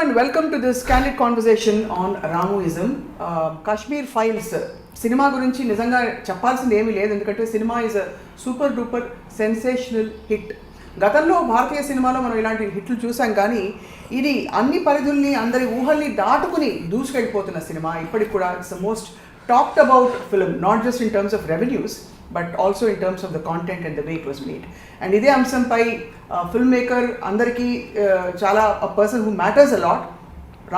and welcome to this candid conversation on Ramuism. Kashmir Files cinema గురించి నిజంగా చెప్పాల్సింది ఏమీ లేదు, ఎందుకంటే cinema is a super duper sensational hit. గతంలో భారతీయ సినిమాలో మనం ఇలాంటి హిట్లు చూసాం, కానీ ఇది అన్ని పరిధుల్ని అందరి ఊహల్ని దాటుకుని దూసుకెళ్ళిపోతున్న సినిమా. ఇప్పటికి కూడా it's the most talked about film, not just in terms of revenues but also in terms of the content and the way it was made. And ఇదే అంశంపై ఫిల్మ్ మేకర్ అందరికీ చాలా person who matters a lot,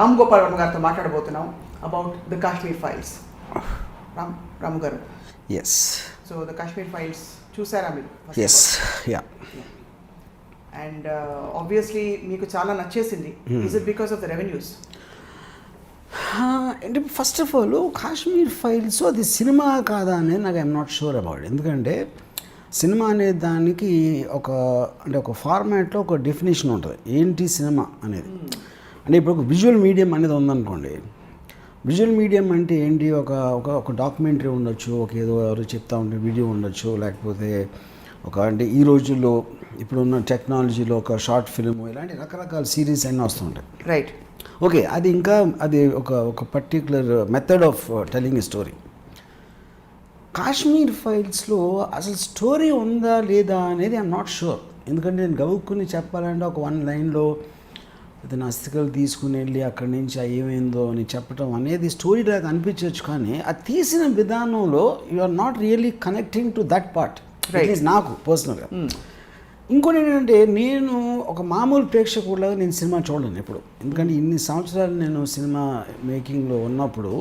Ram Gopal Varma గారితో మాట్లాడబోతున్నాం about the Kashmir files. Ramu garu, yes, so the Kashmir files చూసారా మీరు? Yes, yeah. And obviously మీకు చాలా నచ్చేసింది. Is it because of the revenues? అంటే first of all Kashmir files అది సినిమా కాదా అనేది నాకు ఐఎమ్ నాట్ షూర్ అబౌట్. ఎందుకంటే సినిమా అనే దానికి ఒక ఫార్మాట్లో ఒక డెఫినేషన్ ఉంటుంది, ఏంటి సినిమా అనేది. అంటే ఇప్పుడు ఒక విజువల్ మీడియం అనేది ఉందనుకోండి, విజువల్ మీడియం అంటే ఏంటి, ఒక డాక్యుమెంటరీ ఉండొచ్చు, ఏదో ఎవరు చెప్తా ఉంటే వీడియో ఉండొచ్చు, లేకపోతే అంటే ఈ రోజుల్లో ఇప్పుడున్న టెక్నాలజీలో ఒక షార్ట్ ఫిల్మ్, ఇలాంటి రకరకాల సిరీస్ అన్నీ వస్తుంటాయి. రైట్, ఓకే, అది ఒక particular method of telling a story. Kashmir ఫైల్స్లో అసలు స్టోరీ ఉందా లేదా అనేది ఐఎమ్ నాట్ షూర్. ఎందుకంటే నేను గవుక్కుని చెప్పాలంటే ఒక వన్ లైన్లో అతను అస్థికలు తీసుకుని వెళ్ళి అక్కడి నుంచి ఏమైందో అని చెప్పడం అనేది స్టోరీ లాగా అనిపించవచ్చు, కానీ అది తీసిన విధానంలో you are not really connecting to that part, నాకు పర్సనల్గా. ఇంకోటి ఏంటంటే, నేను ఒక మామూలు ప్రేక్షకుడిలాగా నేను సినిమా చూడలేను ఎప్పుడు. ఎందుకంటే ఇన్ని సంవత్సరాలు నేను సినిమా మేకింగ్లో ఉన్నప్పుడు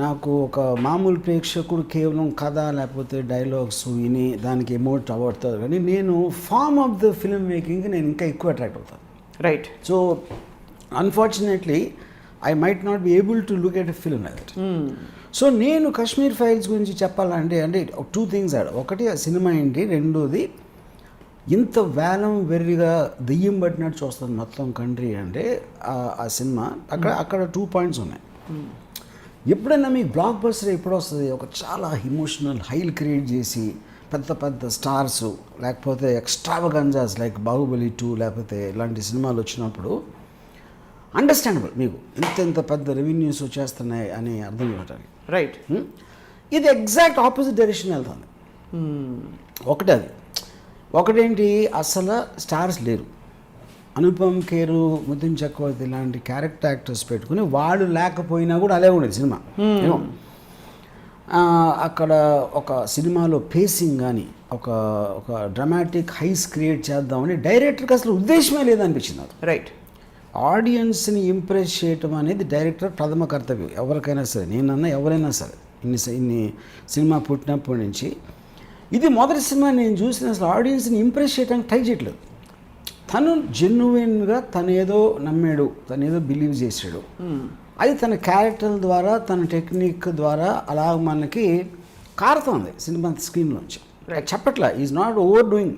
నాకు ఒక మామూలు ప్రేక్షకుడు కేవలం కథ లేకపోతే డైలాగ్స్ విని దానికి ఎమోట్ అవ్వడుతుంది, కానీ నేను ఫార్మ్ ఆఫ్ ద ఫిల్మ్ మేకింగ్కి నేను ఇంకా ఎక్కువ అట్రాక్ట్ అవుతాను. Right. So unfortunately I might not be able to look at a film like that. So నేను కాశ్మీర్ ఫైల్స్ గురించి చెప్పాలంటే టూ థింగ్స్ ఒకటి ఆ సినిమా ఏంటి, రెండోది ఇంత వేలం వెర్రిగా దెయ్యం పట్టినట్టు చూస్తుంది మొత్తం కంట్రీ అంటే ఆ సినిమా. అక్కడ 2 పాయింట్స్ ఉన్నాయి. ఎప్పుడైనా మీకు బ్లాక్ బస్టర్ ఎప్పుడు వస్తుంది, ఒక చాలా ఇమోషనల్ హైల్ క్రియేట్ చేసి పెద్ద పెద్ద స్టార్స్ లేకపోతే ఎక్స్ట్రావగంజాస్ లైక్ బాహుబలి 2 లేకపోతే ఇలాంటి సినిమాలు వచ్చినప్పుడు అండర్స్టాండబుల్, మీకు ఇంత పెద్ద రెవెన్యూస్ వచ్చేస్తున్నాయి అని అర్థం చేయడానికి. రైట్. ఇది ఎగ్జాక్ట్ ఆపోజిట్ డైరెక్షన్ వెళ్తుంది. ఒకటేంటి, అసలు స్టార్స్ లేరు. అనుపమ్ ఖేరు, ముతిన్ చక్రవర్తి ఇలాంటి క్యారెక్టర్ యాక్టర్స్ పెట్టుకుని వాళ్ళు లేకపోయినా కూడా అలాగే ఉండేది సినిమా. అక్కడ ఒక సినిమాలో పేసింగ్ కానీ ఒక డ్రామాటిక్ హైస్ క్రియేట్ చేద్దామని డైరెక్టర్కి అసలు ఉద్దేశమే లేదనిపించింది నాకు. రైట్. ఆడియన్స్ని ఇంప్రెస్ చేయటం అనేది డైరెక్టర్ ప్రథమ కర్తవ్యం ఎవరికైనా సరే, నేనన్నా ఎవరైనా సరే. ఇన్ని సినిమా పుట్టినప్పటి నుంచి ఇది మొదటి సినిమా నేను చూసిన అసలు ఆడియన్స్ని ఇంప్రెస్ చేయడానికి ట్రై చేయట్లేదు. తను జెన్యున్గా తనేదో నమ్మాడు, తనేదో బిలీవ్ చేశాడు, అది తన క్యారెక్టర్ ద్వారా తన టెక్నిక్ ద్వారా అలా మనకి కారుతోంది సినిమా స్క్రీన్లోంచి. చెప్పట్లా, is not over doing.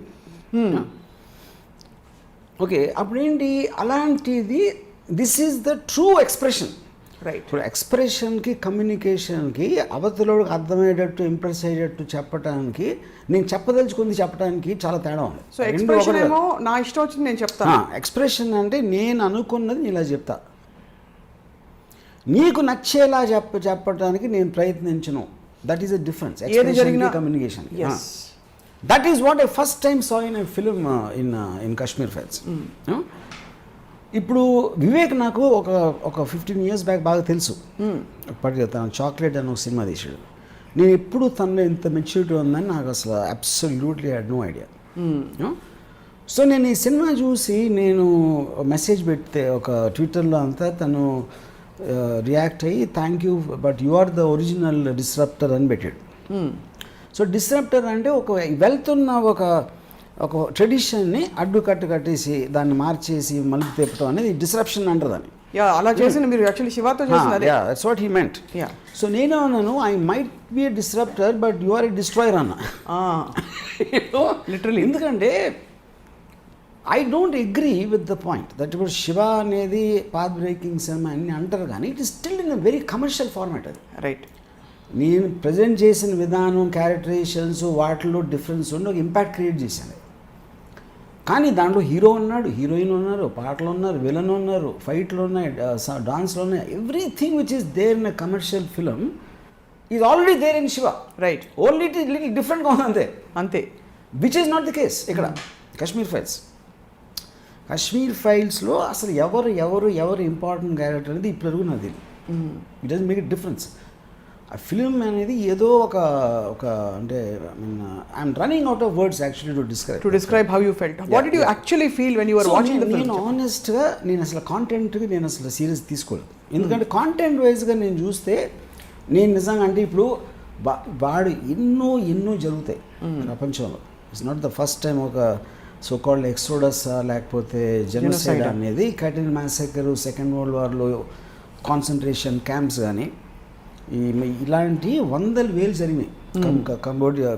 Okay, అప్పుడేంటి అలాంటిది, this is the true expression. Right. ఇప్పుడు ఎక్స్ప్రెషన్కి కమ్యూనికేషన్కి అవతలోకి అర్థమయ్యేటట్టు ఇంప్రెస్ అయ్యేటట్టు చెప్పడానికి, నేను చెప్పదలుచుకుంది చెప్పడానికి చాలా తేడా ఉంది. సో ఎక్స్ప్రెషన్ ఏమో నా ఇష్టం వచ్చింది నేను చెప్తాను. ఎక్స్ప్రెషన్ అంటే నేను అనుకున్నది ఇలా చెప్తా, నీకు నచ్చేలా చెప్పడానికి నేను ప్రయత్నించను. That is a difference. Expression communication. That is what I first time saw in a film in Kashmir files. ఇప్పుడు వివేక్ నాకు ఒక 15 years బ్యాక్ బాగా తెలుసు. తన చాక్లెట్ అని ఒక సినిమా తీసాడు. నేను ఎప్పుడు తనలో ఇంత మెచ్యూరిటీ ఉందని నాకు అసలు absolutely had no idea. So నేను ఈ సినిమా చూసి నేను మెసేజ్ పెడితే ఒక ట్విట్టర్లో అంతా తను రియాక్ట్ అయ్యి thank you but you are the original disruptor అని పెట్టాడు. సో డిస్రప్టర్ అంటే వెళ్తున్న ఒక ట్రెడిషన్ని అడ్డుకట్టు కట్టేసి దాన్ని మార్చేసి మలుపు తిప్పడం అనేది డిస్రప్షన్ అంటారు దాన్ని. అలా చేసిన మీరు యాక్చువల్లీ శివాతో చేసినారు. That's what he meant. So నేను అన్నాను, I might be a disruptor but you are a destroyer అన్న. లిటరల్లీ. ఎందుకంటే I don't agree with the point that ఇప్పుడు శివ అనేది పాత్ బ్రేకింగ్ సినిమా అని అంటారు, కానీ it is still in a very commercial format. అది రైట్. నేను ప్రజెంట్ చేసిన విధానం, క్యారెక్టరైజేషన్స్ వాటిలో డిఫరెన్స్ ఉండి ఒక ఇంపాక్ట్ క్రియేట్ చేశాను. కానీ దాంట్లో హీరో ఉన్నాడు, హీరోయిన్ ఉన్నారు, పాటలు ఉన్నారు, విలన్ ఉన్నారు, ఫైట్లు ఉన్నాయి, డాన్స్లు ఉన్నాయి. Everything which is there in a commercial film is already there in Shiva. Right. Only it is little డిఫరెంట్గా ఉంది అంతే. అంతే. Which is not the case ఇక్కడ కాశ్మీర్ ఫైల్స్. కాశ్మీర్ ఫైల్స్లో అసలు ఎవరు ఇంపార్టెంట్ క్యారెక్టర్ అనేది ఇప్పుడు నాకు it doesn't make it difference. ఆ ఫిలిం అనేది ఏదో ఒక అంటే I'm running out of words actually to describe how you felt. What did you actually feel when you were watching the film? నేను ఆనెస్ట్గా నేను అసలు కాంటెంట్కి నేను అసలు సీరియస్ తీసుకోలేదు. ఎందుకంటే కాంటెంట్ వైజ్గా నేను చూస్తే నేను నిజంగా అంటే ఇప్పుడు వాడు ఎన్నో జరుగుతాయి ప్రపంచంలో. It's not the first time ఒక సో కాల్డ్ ఎక్సోడస్ లేకపోతే జెనోసైడ్ అనేది, కటిల్ మ్యాసెకర్, సెకండ్ వరల్డ్ వార్లో కాన్సన్ట్రేషన్ క్యాంప్స్ కానీ ఇలాంటి 100,000 జరిగినాయి.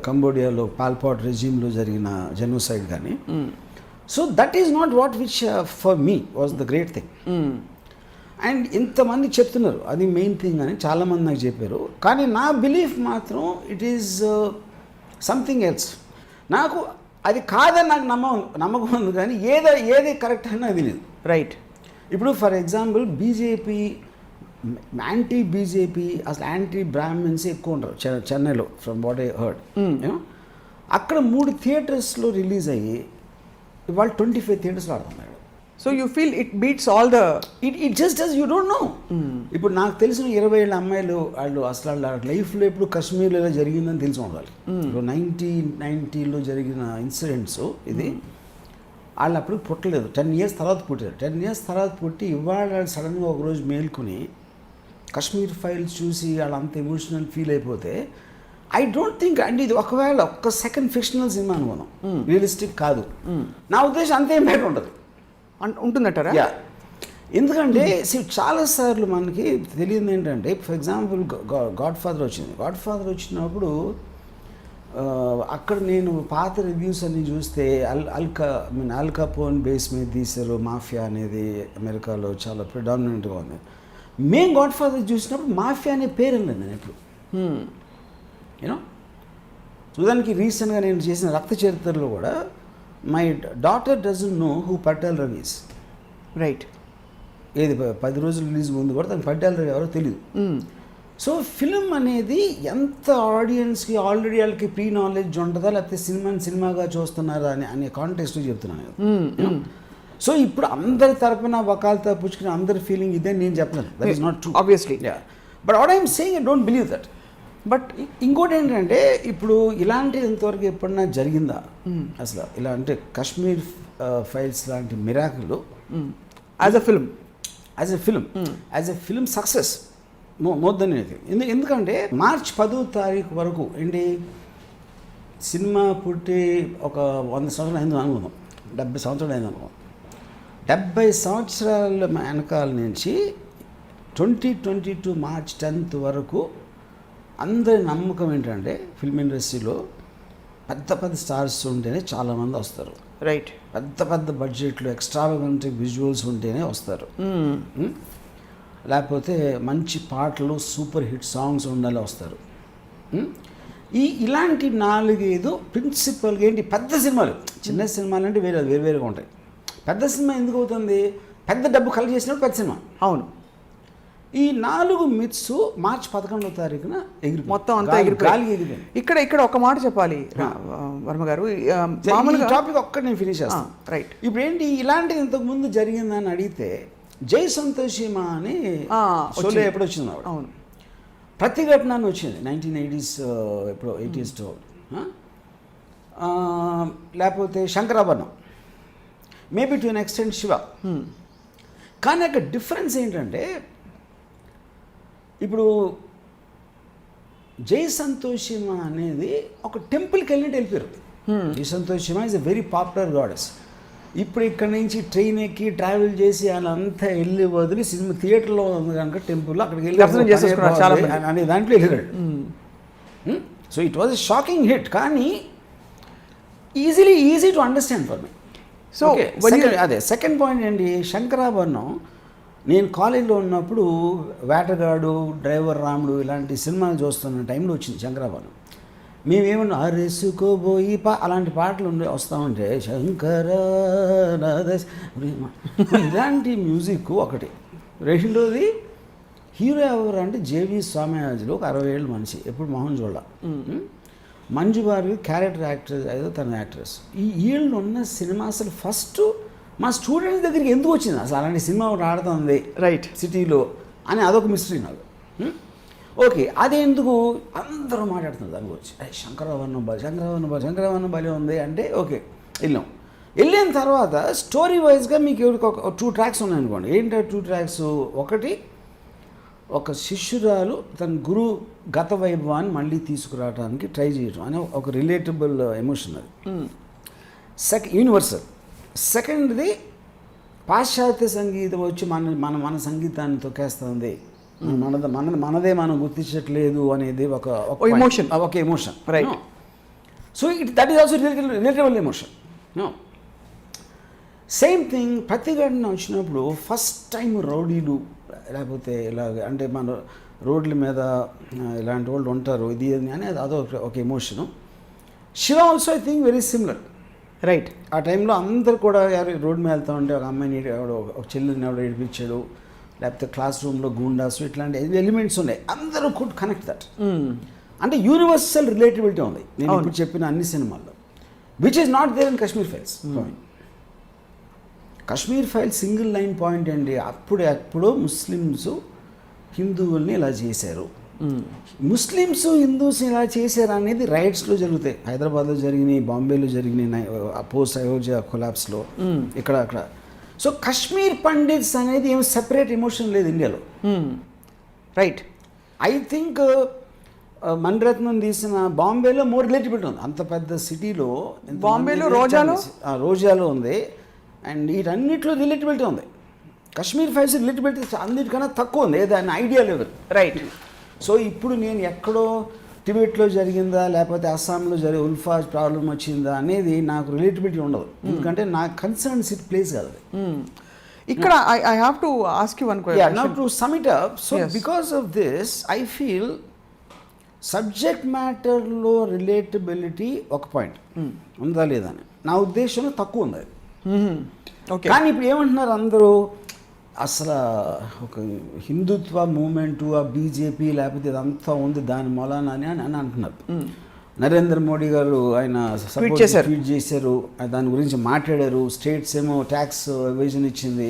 కంబోడియాలో పాల్పాట్ రెజ్యూమ్లో జరిగిన జెనోసైడ్ కానీ. So that is not what which for me was the great thing. And ఇంతమంది చెప్తున్నారు అది మెయిన్ థింగ్ అని చాలామంది నాకు చెప్పారు. కానీ నా బిలీఫ్ మాత్రం ఇట్ ఈజ్ సంథింగ్ ఎల్స్. నాకు అది కాదని నాకు నమ్మకం ఉంది, కానీ ఏది కరెక్ట్ అని నాకు తెలియదు. రైట్. ఇప్పుడు for example BJP, anti BJP, అసలు యాంటీ బ్రాహ్మిన్స్ ఎక్కువ ఉంటారు చెన్నైలో ఫ్రమ్ వాట్ ఐ హర్డ్. అక్కడ 3 థియేటర్స్లో రిలీజ్ అయ్యి ఇవాళ 25 థియేటర్స్లో ఆడుతున్నాడు. So you feel it beats all the it just does you don't know. ఇప్పుడు నాకు తెలిసిన 20 ఏళ్ళ అమ్మాయిలు వాళ్ళు అసలు వాళ్ళ లైఫ్లో ఇప్పుడు కాశ్మీర్లో ఇలా జరిగిందని తెలిసి ఉండాలి. ఇప్పుడు 1990లో జరిగిన ఇన్సిడెంట్స్ ఇది వాళ్ళు అప్పుడు పుట్టలేదు, 10 years తర్వాత పుట్టారు. 10 years తర్వాత పుట్టి ఇవాళ సడన్గా ఒకరోజు మేల్కొని కాశ్మీర్ ఫైల్స్ చూసి వాళ్ళు అంత ఎమోషనల్ ఫీల్ అయిపోతే ఐ డోంట్ థింక్ అండి ఇది ఒకవేళ ఒక్క సెకండ్ ఫిక్షనల్ సినిమా అనుకున్నాం, రియలిస్టిక్ కాదు. నా ఉద్దేశం అంతే ఇంపాక్ట్ ఉంటుంది ఉంటుందటారా? యా. ఎందుకంటే చాలాసార్లు మనకి తెలియదు ఏంటంటే, ఫర్ ఎగ్జాంపుల్ గాడ్ ఫాదర్ వచ్చింది. గాడ్ ఫాదర్ వచ్చినప్పుడు అక్కడ నేను పాత రివ్యూస్ అన్ని చూస్తే అల్ కపోన్ బేస్ మీద తీశారు మాఫియా అనేది అమెరికాలో చాలా ప్రిడామినెంట్గా ఉంది. మేము గాడ్ ఫాదర్ చూసినప్పుడు మాఫియా అనే పేరు లేదు నేను ఎప్పుడు. యూనో చూడడానికి రీసెంట్గా నేను చేసిన రక్త చరిత్రలో కూడా my daughter doesn't know who Patel Ravi is. Right. ఏది 10 రోజులు రిలీజ్ ముందు కూడా తనకు పటేల్ రవి ఎవరో తెలియదు. సో ఫిలిం అనేది ఎంత ఆడియన్స్కి ఆల్రెడీ వాళ్ళకి ప్రీ నాలెడ్జ్ ఉంటుందా లేకపోతే సినిమాగా చూస్తున్నారా అనే కాంటెక్స్ట్లో చెప్తున్నాను. సో ఇప్పుడు అందరి తరపున వకాలతో పుచ్చుకుని అందరి ఫీలింగ్ ఇదే నేను చెప్పలేను. That is not true obviously. But what I'm saying I don't believe that. But ఇంకోటి ఏంటంటే ఇప్పుడు ఇలాంటిది ఇంతవరకు ఎప్పుడన్నా జరిగిందా అసలు ఇలా అంటే కాశ్మీర్ ఫైల్స్ లాంటి miracle as a film success more than anything. ఎందుకంటే March 10th వరకు ఏంటి సినిమా పుట్టి ఒక 100 సంవత్సరాలు అయింది అనుకుందాం, 70 సంవత్సరాలు అయింది అనుకుందాం. 70 సంవత్సరాల వెనకాల నుంచి 2022 March 10th వరకు అందరి నమ్మకం ఏంటంటే ఫిల్మ్ ఇండస్ట్రీలో పెద్ద స్టార్స్ ఉంటేనే చాలామంది వస్తారు. రైట్. పెద్ద బడ్జెట్లో ఎక్స్ట్రావగెంట్ విజువల్స్ ఉంటేనే వస్తారు. లేకపోతే మంచి పాటలు సూపర్ హిట్ సాంగ్స్ ఉండాలి వస్తారు. ఇలాంటి 4-5 ప్రిన్సిపల్గా ఏంటి పెద్ద సినిమాలు. చిన్న సినిమాలు అంటే వేరువేరుగా ఉంటాయి. పెద్ద సినిమా ఎందుకు అవుతుంది? పెద్ద డబ్బు కలెక్ట్ చేసినప్పుడు పెద్ద సినిమా. అవును. ఈ 4 మిత్స్ March 11న మొత్తం అంతా ఎగిరిపోయింది. ఇక్కడ ఒక మాట చెప్పాలి వర్మ గారు, మామూలుగా టాపిక్ ఒక్కటి నేను ఫినిష్ చేస్తాను. రైట్. ఇప్పుడు ఏంటి ఇలాంటిది ఇంతకుముందు జరిగిందని అడిగితే జై సంతోషిమా అని షోలో ఎప్పుడు వచ్చింది ఆవిడ. అవును. ప్రతిఘటన అని వచ్చింది 1980s ఎప్పుడో 80s లేకపోతే Shankarabharanam, maybe to an extent Shiva. కానీ అక్కడ డిఫరెన్స్ ఏంటంటే ఇప్పుడు జై సంతోషిమా అనేది ఒక టెంపుల్కి వెళ్ళిపోయారు. Jai Santoshima is a very popular goddess. ఇప్పుడు ఇక్కడ నుంచి ట్రైన్ ఎక్కి ట్రావెల్ చేసి వాళ్ళంతా వెళ్ళి వదిలి సినిమా థియేటర్లో ఉంది కనుక టెంపుల్లో అక్కడికి వెళ్ళి అనే దాంట్లో వెళ్ళాడు. So it was a shocking hit, కానీ easy to understand for me. So అదే సెకండ్ పాయింట్ ఏంటి, శంకరాభరణం నేను కాలేజీలో ఉన్నప్పుడు వేటగాడు, డ్రైవర్ రాముడు ఇలాంటి సినిమాలు చూస్తున్న టైంలో వచ్చింది శంకరాభరణం. మేమేమన్నా అరేసుకోబోయి అలాంటి పాటలు వస్తూ ఉంటే శంకర ఇలాంటి మ్యూజిక్ ఒకటి. రెండోది హీరో ఎవరు అంటే జేవి స్వామిరాజులు, ఒక 60 ఏళ్ళ మనిషి, ఎప్పుడు మొహం చూడాల. మంజు బార్వి క్యారెక్టర్ యాక్టర్ ఏదో తన యాక్ట్రెస్. ఈ వీళ్ళు ఉన్న సినిమా అసలు ఫస్ట్ మా స్టూడెంట్స్ దగ్గరికి ఎందుకు వచ్చింది అసలు అలాంటి సినిమా ఒకటి ఆడుతుంది రైట్ సిటీలో అని అదొక మిస్టరీ నాకు. ఓకే, అదెందుకు అందరూ మాట్లాడుతున్నారు దాని గురించి, శంకరవర్ణం బలి ఉంది అంటే ఓకే వెళ్ళిన తర్వాత స్టోరీ వైజ్గా మీకు ఒక 2 ట్రాక్స్ ఉన్నాయనుకోండి. ఏంటంటే 2 ట్రాక్స్, ఒకటి ఒక శిష్యురాలు తన గురువు గత వైభవాన్ని మళ్ళీ తీసుకురావడానికి ట్రై చేయడం అనే ఒక రిలేటబుల్ ఎమోషన్ అది, యూనివర్సల్. సెకండ్ది పాశ్చాత్య సంగీతం వచ్చి మన సంగీతాన్ని తొక్కేస్తుంది, మనదే మనం గుర్తించట్లేదు అనేది ఒక emotion right. So that is also relatable emotion. Same thing ప్రతిఘటన వచ్చినప్పుడు ఫస్ట్ టైం రౌడీలు లేకపోతే ఇలాగ అంటే మన రోడ్ల మీద ఇలాంటి వాళ్ళు ఉంటారు ఇది అనేది అదొక emotion. Shiva also I think very similar right. ఆ టైంలో అందరు కూడా రోడ్డు మీద వెళ్తూ ఉంటే ఒక అమ్మాయిని ఒక చెల్లిని ఎవడో ఏడిపించాడు, లేకపోతే క్లాస్ రూమ్లో గూండాస్, ఇట్లాంటి ఎలిమెంట్స్ ఉన్నాయి. అందరూ కుడ్ కనెక్ట్ దట్. అంటే యూనివర్సల్ రిలేటివిటీ ఉంది నేను ఇప్పుడు చెప్పిన అన్ని సినిమాల్లో, which is not there in Kashmir files. Kashmir files single line point అండి. అప్పుడో ముస్లిమ్స్ హిందువుల్ని ఇలా చేశారు, ముస్లిమ్స్ హిందూస్ ఇలా చేశారు అనేది రైట్స్లో జరుగుతాయి. హైదరాబాద్లో జరిగినాయి, బాంబేలో జరిగినాయి, పోస్ట్ అయోధ్య కొలాప్స్లో, ఇక్కడ అక్కడ. సో కశ్మీర్ పండిట్స్ అనేది ఏం సెపరేట్ ఎమోషన్ లేదు ఇండియాలో రైట్. ఐ థింక్ మణిరత్నం తీసిన బాంబేలో మోర్ రిలేటిబిలిటీ ఉంది. అంత పెద్ద సిటీలో బాంబేలో రోజాలో ఉంది, అండ్ వీటన్నిటిలో రిలేటిబిలిటీ ఉంది. కశ్మీర్ ఫైల్స్ రిలేటిబిలిటీ అన్నిటికన్నా తక్కువ ఉంది, దాని ఐడియా లెవెల్ రైట్. సో ఇప్పుడు నేను ఎక్కడో టిబెట్లో జరిగిందా లేకపోతే అస్సాంలో ఉల్ఫా ప్రాబ్లం వచ్చిందా అనేది నాకు రిలేటిబిలిటీ ఉండదు, ఎందుకంటే నా కన్సర్న్ సిటీ ప్లేస్ కాదు ఇక్కడ. I have to ask you one question now to sum it up. So because of this I feel subject మ్యాటర్లో రిలేటబిలిటీ ఒక పాయింట్ ఉందా లేదని నా ఉద్దేశంలో తక్కువ ఉంది. కానీ ఇప్పుడు ఏమంటున్నారు అందరూ, అసలు ఒక హిందుత్వ మూమెంటు ఆ బీజేపీ లేకపోతే ఇదంతా ఉంది దాని మూలాన అని అంటున్నారు. నరేంద్ర మోడీ గారు ఆయన ట్వీట్ చేశారు, దాని గురించి మాట్లాడారు. స్టేట్స్ ఏమో ట్యాక్స్ ఎవేజన్ ఇచ్చింది,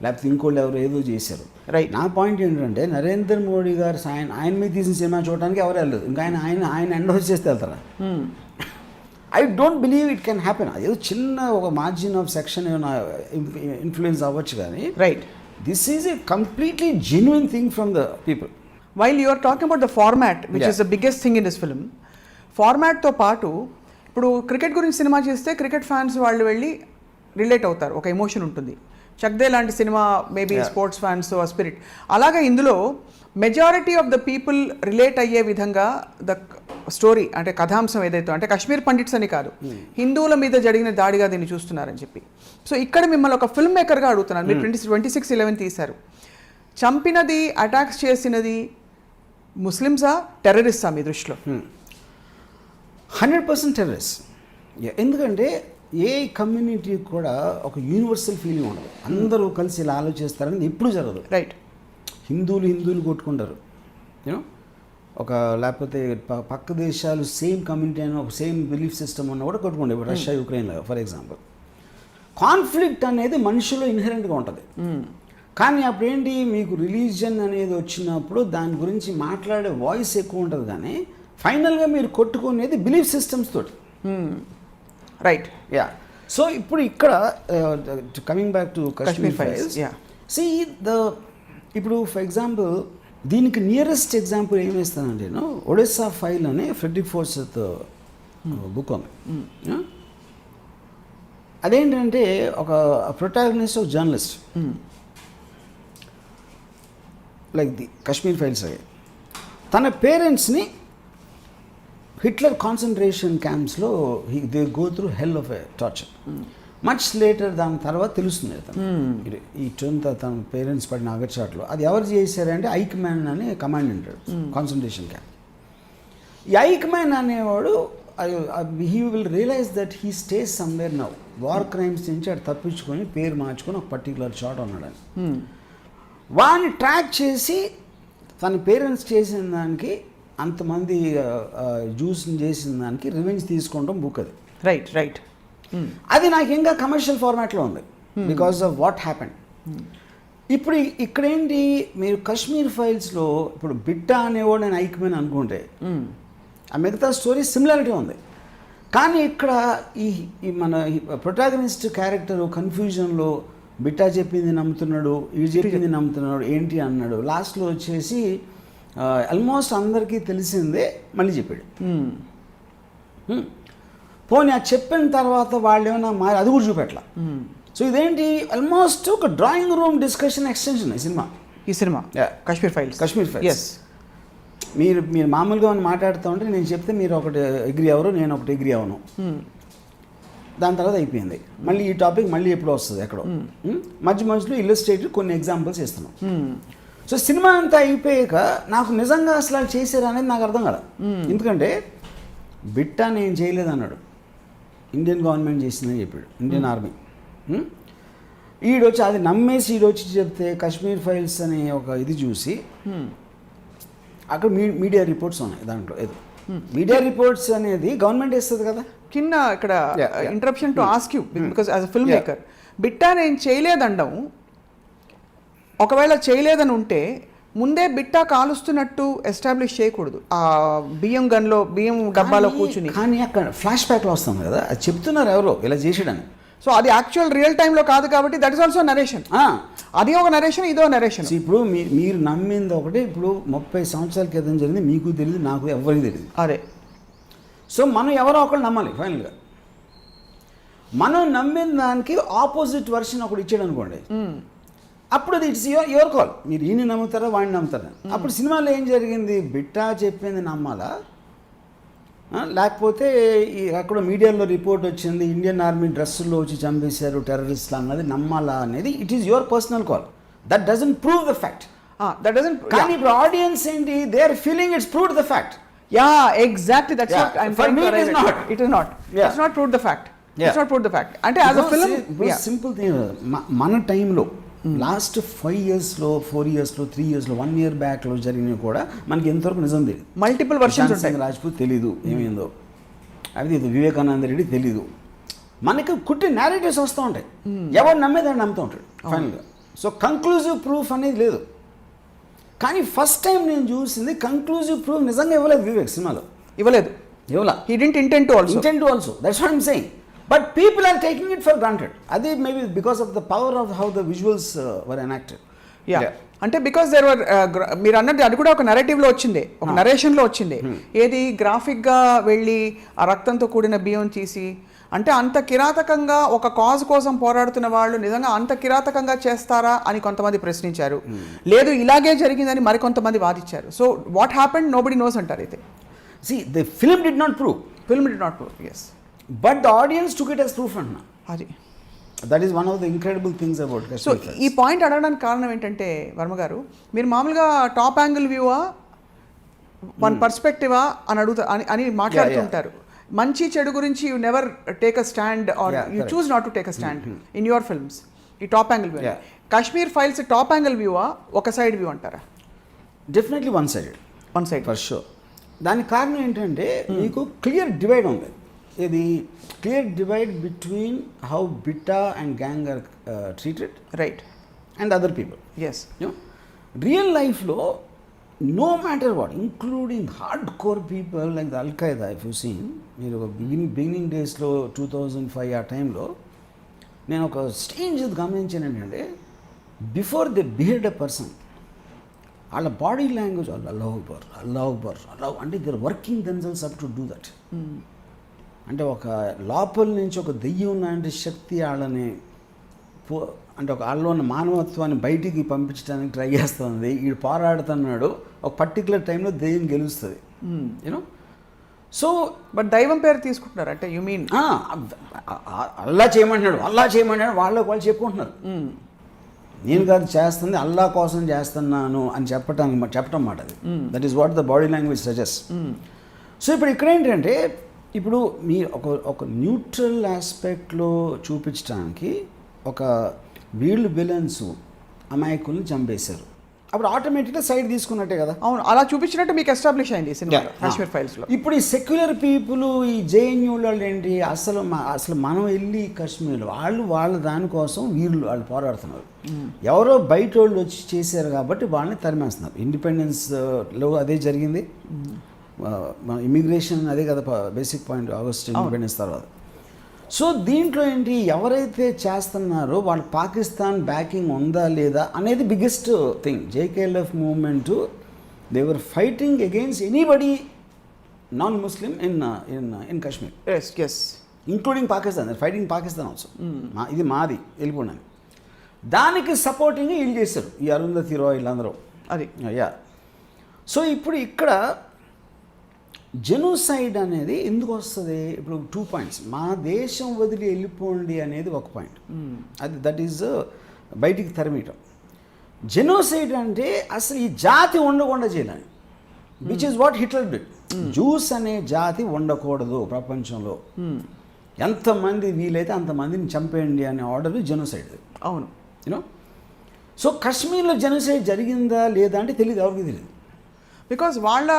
లేకపోతే ఇంకోళ్ళు ఎవరు ఏదో చేశారు రైట్. నా పాయింట్ ఏంటంటే నరేంద్ర మోడీ గారు ఆయన మీద తీసిన సినిమా చూడడానికి ఎవరు వెళ్ళలేదు, ఇంకా ఆయన ఎండోర్స్ చేస్తే వెళ్తారా? I don't believe it can happen. అదేదో చిన్న ఒక మార్జిన్ ఆఫ్ సెక్షన్ ఏమైనా ఇన్ఫ్లుయెన్స్ అవ్వచ్చు కానీ right, this is a completely genuine thing from the people. While you are talking about the format which is the biggest thing in this film. ఫార్మాట్తో పాటు ఇప్పుడు cricket గురించి సినిమా చేస్తే cricket fans వాళ్ళు వెళ్ళి రిలేట్ అవుతారు, ఒక ఎమోషన్ ఉంటుంది. చక్దే లాంటి సినిమా మేబీ స్పోర్ట్స్ ఫ్యాన్స్ ఆ స్పిరిట్. అలాగే ఇందులో majority of the people relate అయ్యే విధంగా ద స్టోరీ అంటే కథాంశం ఏదైతే అంటే కాశ్మీర్ పండిట్స్ అని కాదు, హిందువుల మీద జరిగిన దాడిగా దీన్ని చూస్తున్నారని చెప్పి. సో ఇక్కడ మిమ్మల్ని ఒక ఫిల్మ్ మేకర్గా అడుగుతున్నాను, మీరు 26/11 తీశారు. చంపినది అటాక్స్ చేసినది ముస్లిమ్సా టెర్రరిస్టా మీ దృష్టిలో? 100% టెర్రరిస్ట్. ఎందుకంటే ఏ కమ్యూనిటీ కూడా ఒక యూనివర్సల్ ఫీలింగ్ ఉండదు, అందరూ కలిసి ఇలా ఆలోచిస్తారని ఎప్పుడు జరగదు రైట్. హిందువులు కొట్టుకుంటారు యూనో, ఒక లేకపోతే పక్క దేశాలు సేమ్ కమ్యూనిటీ అని ఒక సేమ్ బిలీఫ్ సిస్టమ్ ఉన్న కూడా కొట్టుకుంటారు. ఇప్పుడు రష్యా యుక్రెయిన్ లాగా ఫర్ ఎగ్జాంపుల్. కాన్ఫ్లిక్ట్ అనేది మనుషుల్లో ఇన్హెరెంట్గా ఉంటుంది, కానీ అప్పుడేంటి మీకు రిలీజియన్ అనేది వచ్చినప్పుడు దాని గురించి మాట్లాడే వాయిస్ ఎక్కువ ఉంటుంది, కానీ ఫైనల్గా మీరు కొట్టుకునేది బిలీఫ్ సిస్టమ్స్ తోటి రైట్. యా. సో ఇప్పుడు ఇక్కడ coming back to Kashmir files, see ఇప్పుడు ఫర్ ఎగ్జాంపుల్ దీనికి నియరెస్ట్ ఎగ్జాంపుల్ ఏం వేస్తానంటే నేను ఒడిస్సా ఫైల్ అనే ఫ్రెడ్రిక్ ఫోర్సెత్ బుక్ ఉంది. అదేంటంటే ఒక ప్రొటాగనిస్ట్ ఒక journalist like the Kashmir files అయ్యి తన పేరెంట్స్ని హిట్లర్ కాన్సన్ట్రేషన్ క్యాంప్స్లో they go through hell of a torture. Much later దాని తర్వాత తెలుస్తుంది ఈ తన పేరెంట్స్ పడిన అగచాట్లు అది ఎవరు చేశారంటే ఐక్ మ్యాన్ అని కమాండ్ అంటాడు కాన్సన్ట్రేషన్ క్యాంప్. ఈ ఐక్ మ్యాన్ అనేవాడు he will realise that he stays somewhere now. War crimes నుంచి అటు తప్పించుకొని పేరు మార్చుకొని ఒక పర్టికులర్ షాట్ ఉన్నాడని. వాడిని ట్రాక్ చేసి తన పేరెంట్స్ చేసిన దానికి, అంతమంది జ్యూస్ని చేసిన దానికి రివెంజ్ తీసుకుంటాం బుక్ అది. రైట్. అది నాకు ఇంకా కమర్షియల్ ఫార్మాట్లో ఉంది బికాస్ ఆఫ్ వాట్ హ్యాపెండ్. ఇప్పుడు ఇక్కడేంటి, మీరు కశ్మీర్ ఫైల్స్లో ఇప్పుడు బిట్ట అనేవాడు నేను ఐక్ మ్యాన్ అనుకుంటే ఆ మిగతా స్టోరీ సిమిలారిటీ ఉంది. కానీ ఇక్కడ ఈ మన ప్రొటాగనిస్ట్ క్యారెక్టర్ కన్ఫ్యూజన్లో బిట్టా చెప్పింది నమ్ముతున్నాడు, ఇది చెప్పింది నమ్ముతున్నాడు, ఏంటి అన్నాడు. లాస్ట్లో వచ్చేసి ఆల్మోస్ట్ అందరికీ తెలిసిందే మళ్ళీ చెప్పాడు. పోనీ అది చెప్పిన తర్వాత వాళ్ళు ఏమైనా అది కూడా చూపెట్ల. సో ఇదేంటి ఆల్మోస్ట్ ఒక డ్రాయింగ్ రూమ్ డిస్కషన్ ఎక్స్టెన్షన్ ఈ సినిమా కశ్మీర్ ఫైల్స్. మీరు మామూలుగా మాట్లాడుతూ ఉంటే నేను చెప్తే మీరు ఒకటి ఎగ్రీ అవ్వరు, నేను ఒకటి ఎగ్రీ అవ్వను. దాని తర్వాత అయిపోయింది. మళ్ళీ ఈ టాపిక్ మళ్ళీ ఎప్పుడో వస్తుంది ఎక్కడో. మధ్యలో ఇల్లస్ట్రేటివ్ కొన్ని ఎగ్జాంపుల్స్ ఇస్తున్నాం. సో సినిమా అంతా అయిపోయాక నాకు నిజంగా అసలు వాళ్ళు చేశారు అనేది నాకు అర్థం కదా. ఎందుకంటే బిట్టా నేను చేయలేదు అన్నాడు, ఇండియన్ గవర్నమెంట్ చేసిందని చెప్పాడు, ఇండియన్ ఆర్మీ. ఈడొచ్చి అది నమ్మేసి ఈడొచ్చి చెప్తే కశ్మీర్ ఫైల్స్ అనే ఒక ఇది చూసి అక్కడ మీడియా రిపోర్ట్స్ ఉన్నాయి. దాంట్లో ఏదో మీడియా రిపోర్ట్స్ అనేది గవర్నమెంట్ ఇస్తుంది కదా. కింద ఇక్కడ interruption to ask you because as a film maker, Bitta నేను చేయలేదండం, ఒకవేళ చేయలేదని ఉంటే ముందే బిట్టా కాలుస్తున్నట్టు ఎస్టాబ్లిష్ చేయకూడదు. ఆ బియ్యం డబ్బాలో కూర్చుని. కానీ అక్కడ ఫ్లాష్ బ్యాక్లో వస్తుంది కదా, అది చెప్తున్నారు ఎవరో ఇలా చేసాడని. సో అది యాక్చువల్ రియల్ టైంలో కాదు కాబట్టి దట్ ఈస్ ఆల్సో నరేషన్. అది ఒక నరేషన్, ఇదో నరేషన్. ఇప్పుడు మీరు నమ్మింది ఒకటి, ఇప్పుడు 30 సంవత్సరాల క్రితం జరిగింది, మీకు తెలియదు, నాకు ఎవరికి తెలియదు. అదే. సో మనం ఎవరో ఒకరు నమ్మాలి. ఫైనల్గా మనం నమ్మిన దానికి ఆపోజిట్ వర్షన్ ఒకటి ఇచ్చాడు అనుకోండి, అప్పుడు అది ఇట్స్ యువర్ కాల్. మీరు ఈయన నమ్ముతారా వాడిని నమ్ముతారా. అప్పుడు సినిమాలో ఏం జరిగింది, బిట్టా చెప్పింది నమ్మాలా, లేకపోతే అక్కడ మీడియాలో రిపోర్ట్ వచ్చింది ఇండియన్ ఆర్మీ డ్రెస్సుల్లో వచ్చి చంపేశారు టెర్రరిస్ట్లు అన్నది నమ్మాలా అనేది it is your personal call. That doesn't prove the fact. కానీ ఇప్పుడు ఆడియన్స్ ఏంటి, they are feeling it's proved the fact. Exactly, that's what I'm for me. It is not. It is not. It's not proved the fact. It's not proved the fact. అంటే as a film, simple thing, మన టైంలో last 5 yearsలో 4 yearsలో 3 yearsలో 1 year బ్యాక్లో జరిగినవి కూడా మనకి ఎంతవరకు నిజం తెలియదు. మల్టిపుల్ వర్షన్స్ ఉంటాయి. రాజ్పూత్ తెలీదు ఏమైందో, అది వివేకానంద రెడ్డి తెలీదు. మనకి కుట్టి నేరేటివ్స్ వస్తూ ఉంటాయి, ఎవరు నమ్మేదాన్ని నమ్ముతూ ఉంటాడు ఫైనల్గా. సో కంక్లూజివ్ ప్రూఫ్ అనేది లేదు. కానీ ఫస్ట్ టైం నేను చూసింది కంక్లూజివ్ ప్రూఫ్ నిజంగా ఇవ్వలేదు వివేక్ సినిమాలో. ఇవ్వలేదు. He didn't intend to also. That's what I'm saying. But people are taking it for granted. Adi maybe because of the power of how the visuals were enacted. Yeah. అంటే because there were మీరు అన్నది అది కూడా ఒక నెరేటివ్లో వచ్చింది, ఒక నరేషన్లో వచ్చింది. ఏది గ్రాఫిక్గా వెళ్ళి ఆ రక్తంతో కూడిన బియ్యం తీసి, అంటే అంత కిరాతకంగా ఒక కాజ్ కోసం పోరాడుతున్న వాళ్ళు నిజంగా అంత కిరాతకంగా చేస్తారా అని కొంతమంది ప్రశ్నించారు. లేదు ఇలాగే జరిగిందని మరికొంతమంది వాదించారు. So what happened nobody nose అంటారు. అయితే see the film did not prove, yes, but the audience took it as proof anna. అది that is one of the incredible things about Kashmir. So ఈ పాయింట్ అడగడానికి కారణం ఏంటంటే వర్మ గారు, మీరు మామూలుగా టాప్ యాంగిల్ వ్యూవా వన్ పర్స్పెక్టివా అని మాట్లాడుతుంటారు. మంచి చెడు గురించి you never take a stand or you choose not to take a stand in your films. ఈ top angle view, Kashmir files top angle వ్యూవా ఒక సైడ్ వ్యూ అంటారా? Definitely one side for sure. దానికి కారణం ఏంటంటే మీకు క్లియర్ డివైడ్ ఉంది. ఇది clear divide between how బిట్టా and gang are treated, right, and other people. Yes, real లైఫ్లో no matter what, including hard core people like the Al Qaeda, if you seen, మీరు beginning డేస్లో 2005 ఆ టైంలో నేను ఒక స్ట్రేంజ్ గమనించాను ఏంటంటే, before they behaved a person, వాళ్ళ బాడీ లాంగ్వేజ్ అల్లాహ్ అంటే they are working themselves up to do that. అంటే ఒక లోపల నుంచి ఒక దెయ్యం లాంటి శక్తి వాళ్ళని అంటే ఒక వాళ్ళలో ఉన్న మానవత్వాన్ని బయటికి పంపించడానికి ట్రై చేస్తుంది. వీడు పోరాడుతున్నాడు, ఒక పర్టికులర్ టైంలో దెయ్యం గెలుస్తుంది, యూనో. సో బట్ దైవం పేరు తీసుకుంటున్నారు అంటే యూ మీన్ అల్లా చేయమంటున్నాడు వాళ్ళు చెప్పుకుంటున్నారు. నేను కాదు చేస్తుంది, అల్లా కోసం చేస్తున్నాను అని చెప్పటం మాట అది. That is what the body language suggest. So ఇప్పుడు ఇక్కడ ఏంటంటే ఇప్పుడు మీ ఒక న్యూట్రల్ ఆస్పెక్ట్లో చూపించడానికి ఒక వీళ్ళు విలన్స్ అమాయకుల్ని చంపేశారు, అప్పుడు ఆటోమేటిక్గా సైడ్ తీసుకున్నట్టే కదా. అవును, అలా చూపించినట్టు మీకు ఎస్టాబ్లిష్ అయింది సినిమా కాశ్మీర్ ఫైల్స్లో. ఇప్పుడు ఈ సెక్యులర్ పీపుల్, ఈ జేఎన్యూ వాళ్ళు ఏంటి, అసలు మనం వెళ్ళి కాశ్మీర్ వాళ్ళ దానికోసం వాళ్ళు పోరాడుతున్నారు. ఎవరో బయట వాళ్ళు వచ్చి చేశారు కాబట్టి వాళ్ళని తరిమేస్తున్నారు. ఇండిపెండెన్స్లో అదే జరిగింది, ఇమిగ్రేషన్ అదే కదా బేసిక్ పాయింట్, ఆగస్ట్ ఇండిపెండెన్స్ తర్వాత. సో దీంట్లో ఏంటి, ఎవరైతే చేస్తున్నారో వాళ్ళు పాకిస్తాన్ బ్యాకింగ్ ఉందా లేదా అనేది biggest thing. JKLF movement, they were fighting against anybody non Muslim in Kashmir, including Pakistan, fighting Pakistan also. ఇది మాది వెళ్ళిపోయినాను, దానికి సపోర్టింగ్ వీళ్ళు చేశారు, ఈ అరుంధతి రాయ్ వీళ్ళందరూ. అది యా. సో ఇప్పుడు ఇక్కడ జెనోసైడ్ అనేది ఎందుకు వస్తుంది? ఇప్పుడు 2 పాయింట్స్. మా దేశం వదిలి వెళ్ళిపోండి అనేది ఒక పాయింట్, అది దట్ ఈజ్ బయటికి తరిమీయటం. జెనోసైడ్ అంటే అసలు ఈ జాతి ఉండకుండా చేయాలని, which is what Hitler did. Juice అనే జాతి ఉండకూడదు ప్రపంచంలో, ఎంతమంది వీలైతే అంతమందిని చంపేయండి అనే ఆర్డర్ జెనోసైడ్. అవును, యూనో. సో కాశ్మీర్లో జెనోసైడ్ జరిగిందా లేదా అంటే తెలియదు, ఎవరికి తెలియదు. బికాజ్ వాళ్ళ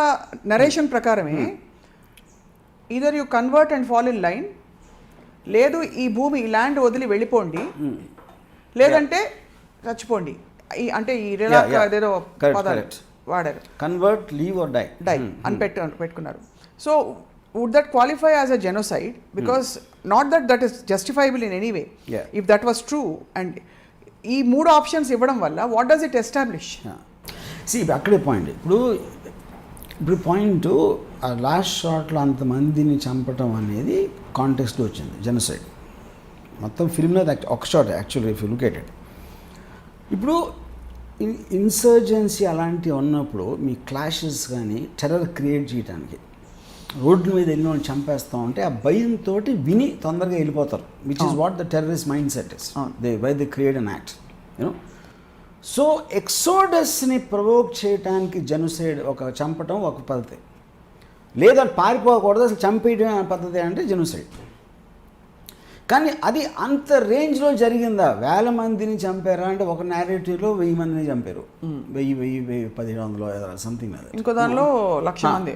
నరేషన్ ప్రకారమే either you convert and fall in line, లేదు ఈ భూమి ఈ ల్యాండ్ వదిలి వెళ్ళిపోండి, లేదంటే చచ్చిపోండి. అంటే ఈ అదేదో వాడారు, కన్వర్ట్, లీవ్ ఆర్ డై అని పెట్టుకున్నారు. So would that qualify as a genocide? Because not that is justifiable in any way. If that was true, and ఈ 3 ఆప్షన్స్ ఇవ్వడం వల్ల వాట్ డస్ ఇట్ ఎస్టాబ్లిష్? అక్కడే పాయింట్. ఇప్పుడు పాయింట్ ఆ last షాట్లో అంతమందిని చంపటం అనేది కాంటెక్స్ట్లో వచ్చింది జెనోసైడ్. మొత్తం ఫిల్మ్లో ఒక shot actually if you look at it. ఇప్పుడు ఇన్సర్జెన్సీ అలాంటివి ఉన్నప్పుడు మీ క్లాషెస్ కానీ టెర్రర్ క్రియేట్ చేయడానికి రోడ్ల మీద వెళ్ళిన వాళ్ళు చంపేస్తూ ఉంటే ఆ భయంతో విని తొందరగా వెళ్ళిపోతారు, which is what the terrorist mind set is. They create an act, you know. So ఎక్సోడస్ని ప్రొవోక్ చేయడానికి జెనోసైడ్, ఒక చంపటం ఒక పద్ధతి, లేదా పారిపోకూడదు అసలు చంపేయడం పద్ధతి అంటే జెనోసైడ్. కానీ అది అంత రేంజ్లో జరిగిందా? 1000 మందిని చంపారా అంటే ఒక నేరేటివ్లో 1000 మందిని చంపారు, 1700 సంథింగ్. ఇంకో దానిలో 1,00,000 మంది.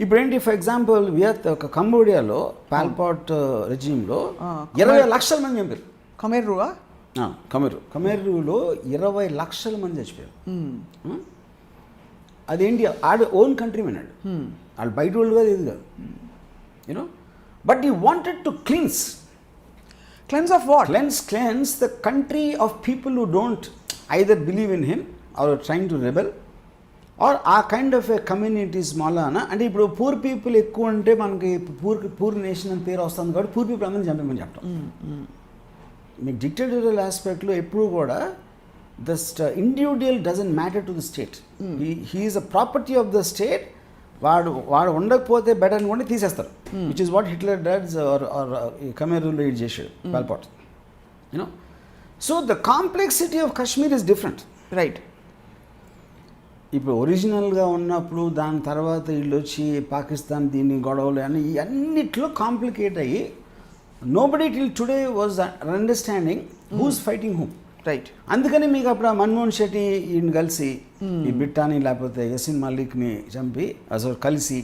ఇప్పుడు ఏంటి, ఫర్ ఎగ్జాంపుల్ ఒక కంబోడియాలో పాల్పాట్ రెజీమ్లో 20 లక్షల మంది చంపారు. కమెరూలో 20 లక్షల మంది చచ్చిపోయారు. అదేంటి, ఓన్ కంట్రీ అన్నాడు, వాళ్ళు బయట వాళ్ళు కాదు, ఇది కాదు, you know. But you wanted to cleans of what? Cleanse the country of people who don't either believe in him or are trying to rebel, or ఆ కైండ్ ఆఫ్ ఏ కమ్యూనిటీస్ మూలాన. అంటే ఇప్పుడు పూర్ పీపుల్ ఎక్కువ ఉంటే మనకి poor nation అని పేరు వస్తుంది కాబట్టి పూర్ పీపుల్ అందరినీ చంపేమని చెప్తాం. మీకు డిక్టేటోరియల్ ఆస్పెక్ట్లో ఎప్పుడు కూడా the individual doesn't matter to the state, he is a property of the state. వాడు ఉండకపోతే బెటర్ అనుకోండి తీసేస్తారు, which is what Hitler does or కమెరూలో లీడ్ చేసాడు Pol Pot, you know. So the complexity of Kashmir is different, right. ఇప్పుడు ఒరిజినల్గా ఉన్నప్పుడు దాని తర్వాత వీళ్ళు వచ్చి పాకిస్తాన్ దీన్ని గొడవలు అని అన్నిట్లో కాంప్లికేట్ అయ్యి nobody till today was understanding who's fighting whom, right. అందుకని మీకు అప్పుడు మన్మోహన్ శెట్టి ఈయన కలిసి ఈ బిట్టాని లేకపోతే యసిన్ మలిక్ని చంపి అసలు కలిసి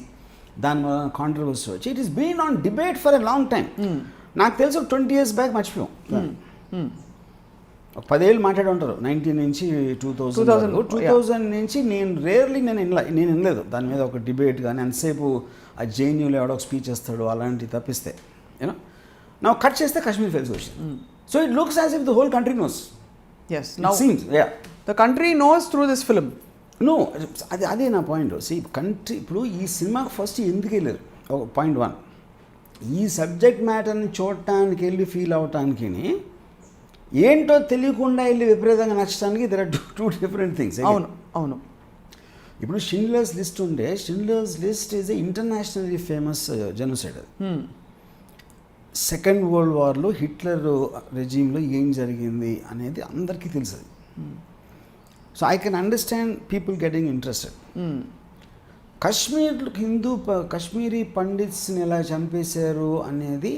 దాని వల్ల కాంట్రవర్సీ వచ్చి it is been on debate for a long time. నాకు తెలిసి ఒక 20 years బ్యాక్ మర్చిపోయాం, ఒక 10 ఏళ్ళు మాట్లాడి ఉంటారు, 19 నుంచి 2000 నుంచి. నేను వినలేదు దాని మీద ఒక డిబేట్ కానీ, ఎంతసేపు ఆ జేఎన్యూలో ఎవడో ఒక స్పీచ్ ఇస్తాడు అలాంటివి తప్పిస్తే, యూనో. నా కట్ చేస్తే కాశ్మీర్ ఫైల్స్ వచ్చింది. So it looks as if the whole country knows. Yes, now the country knows through this film. No, అదే నా పాయింట్. కంట్రీ ఇప్పుడు ఈ సినిమాకి ఫస్ట్ ఎందుకు వెళ్ళారు, పాయింట్ 1, ఈ సబ్జెక్ట్ మ్యాటర్ని చూడటానికి వెళ్ళి ఫీల్ అవటానికి, ఏంటో తెలియకుండా వెళ్ళి విపరీతంగా నచ్చడానికి దెర్ ఆర్ 2 different things. అవును. ఇప్పుడు షిండ్లర్స్ లిస్ట్ ఉంటే, Schindler's list is internationally famous genocide. Second world వార్లో హిట్లర్ రెజీమ్లో ఏం జరిగింది అనేది అందరికీ తెలుసు. So I can understand people getting interested. Kashmiri పండిట్స్ని ఎలా చంపేశారు అనేది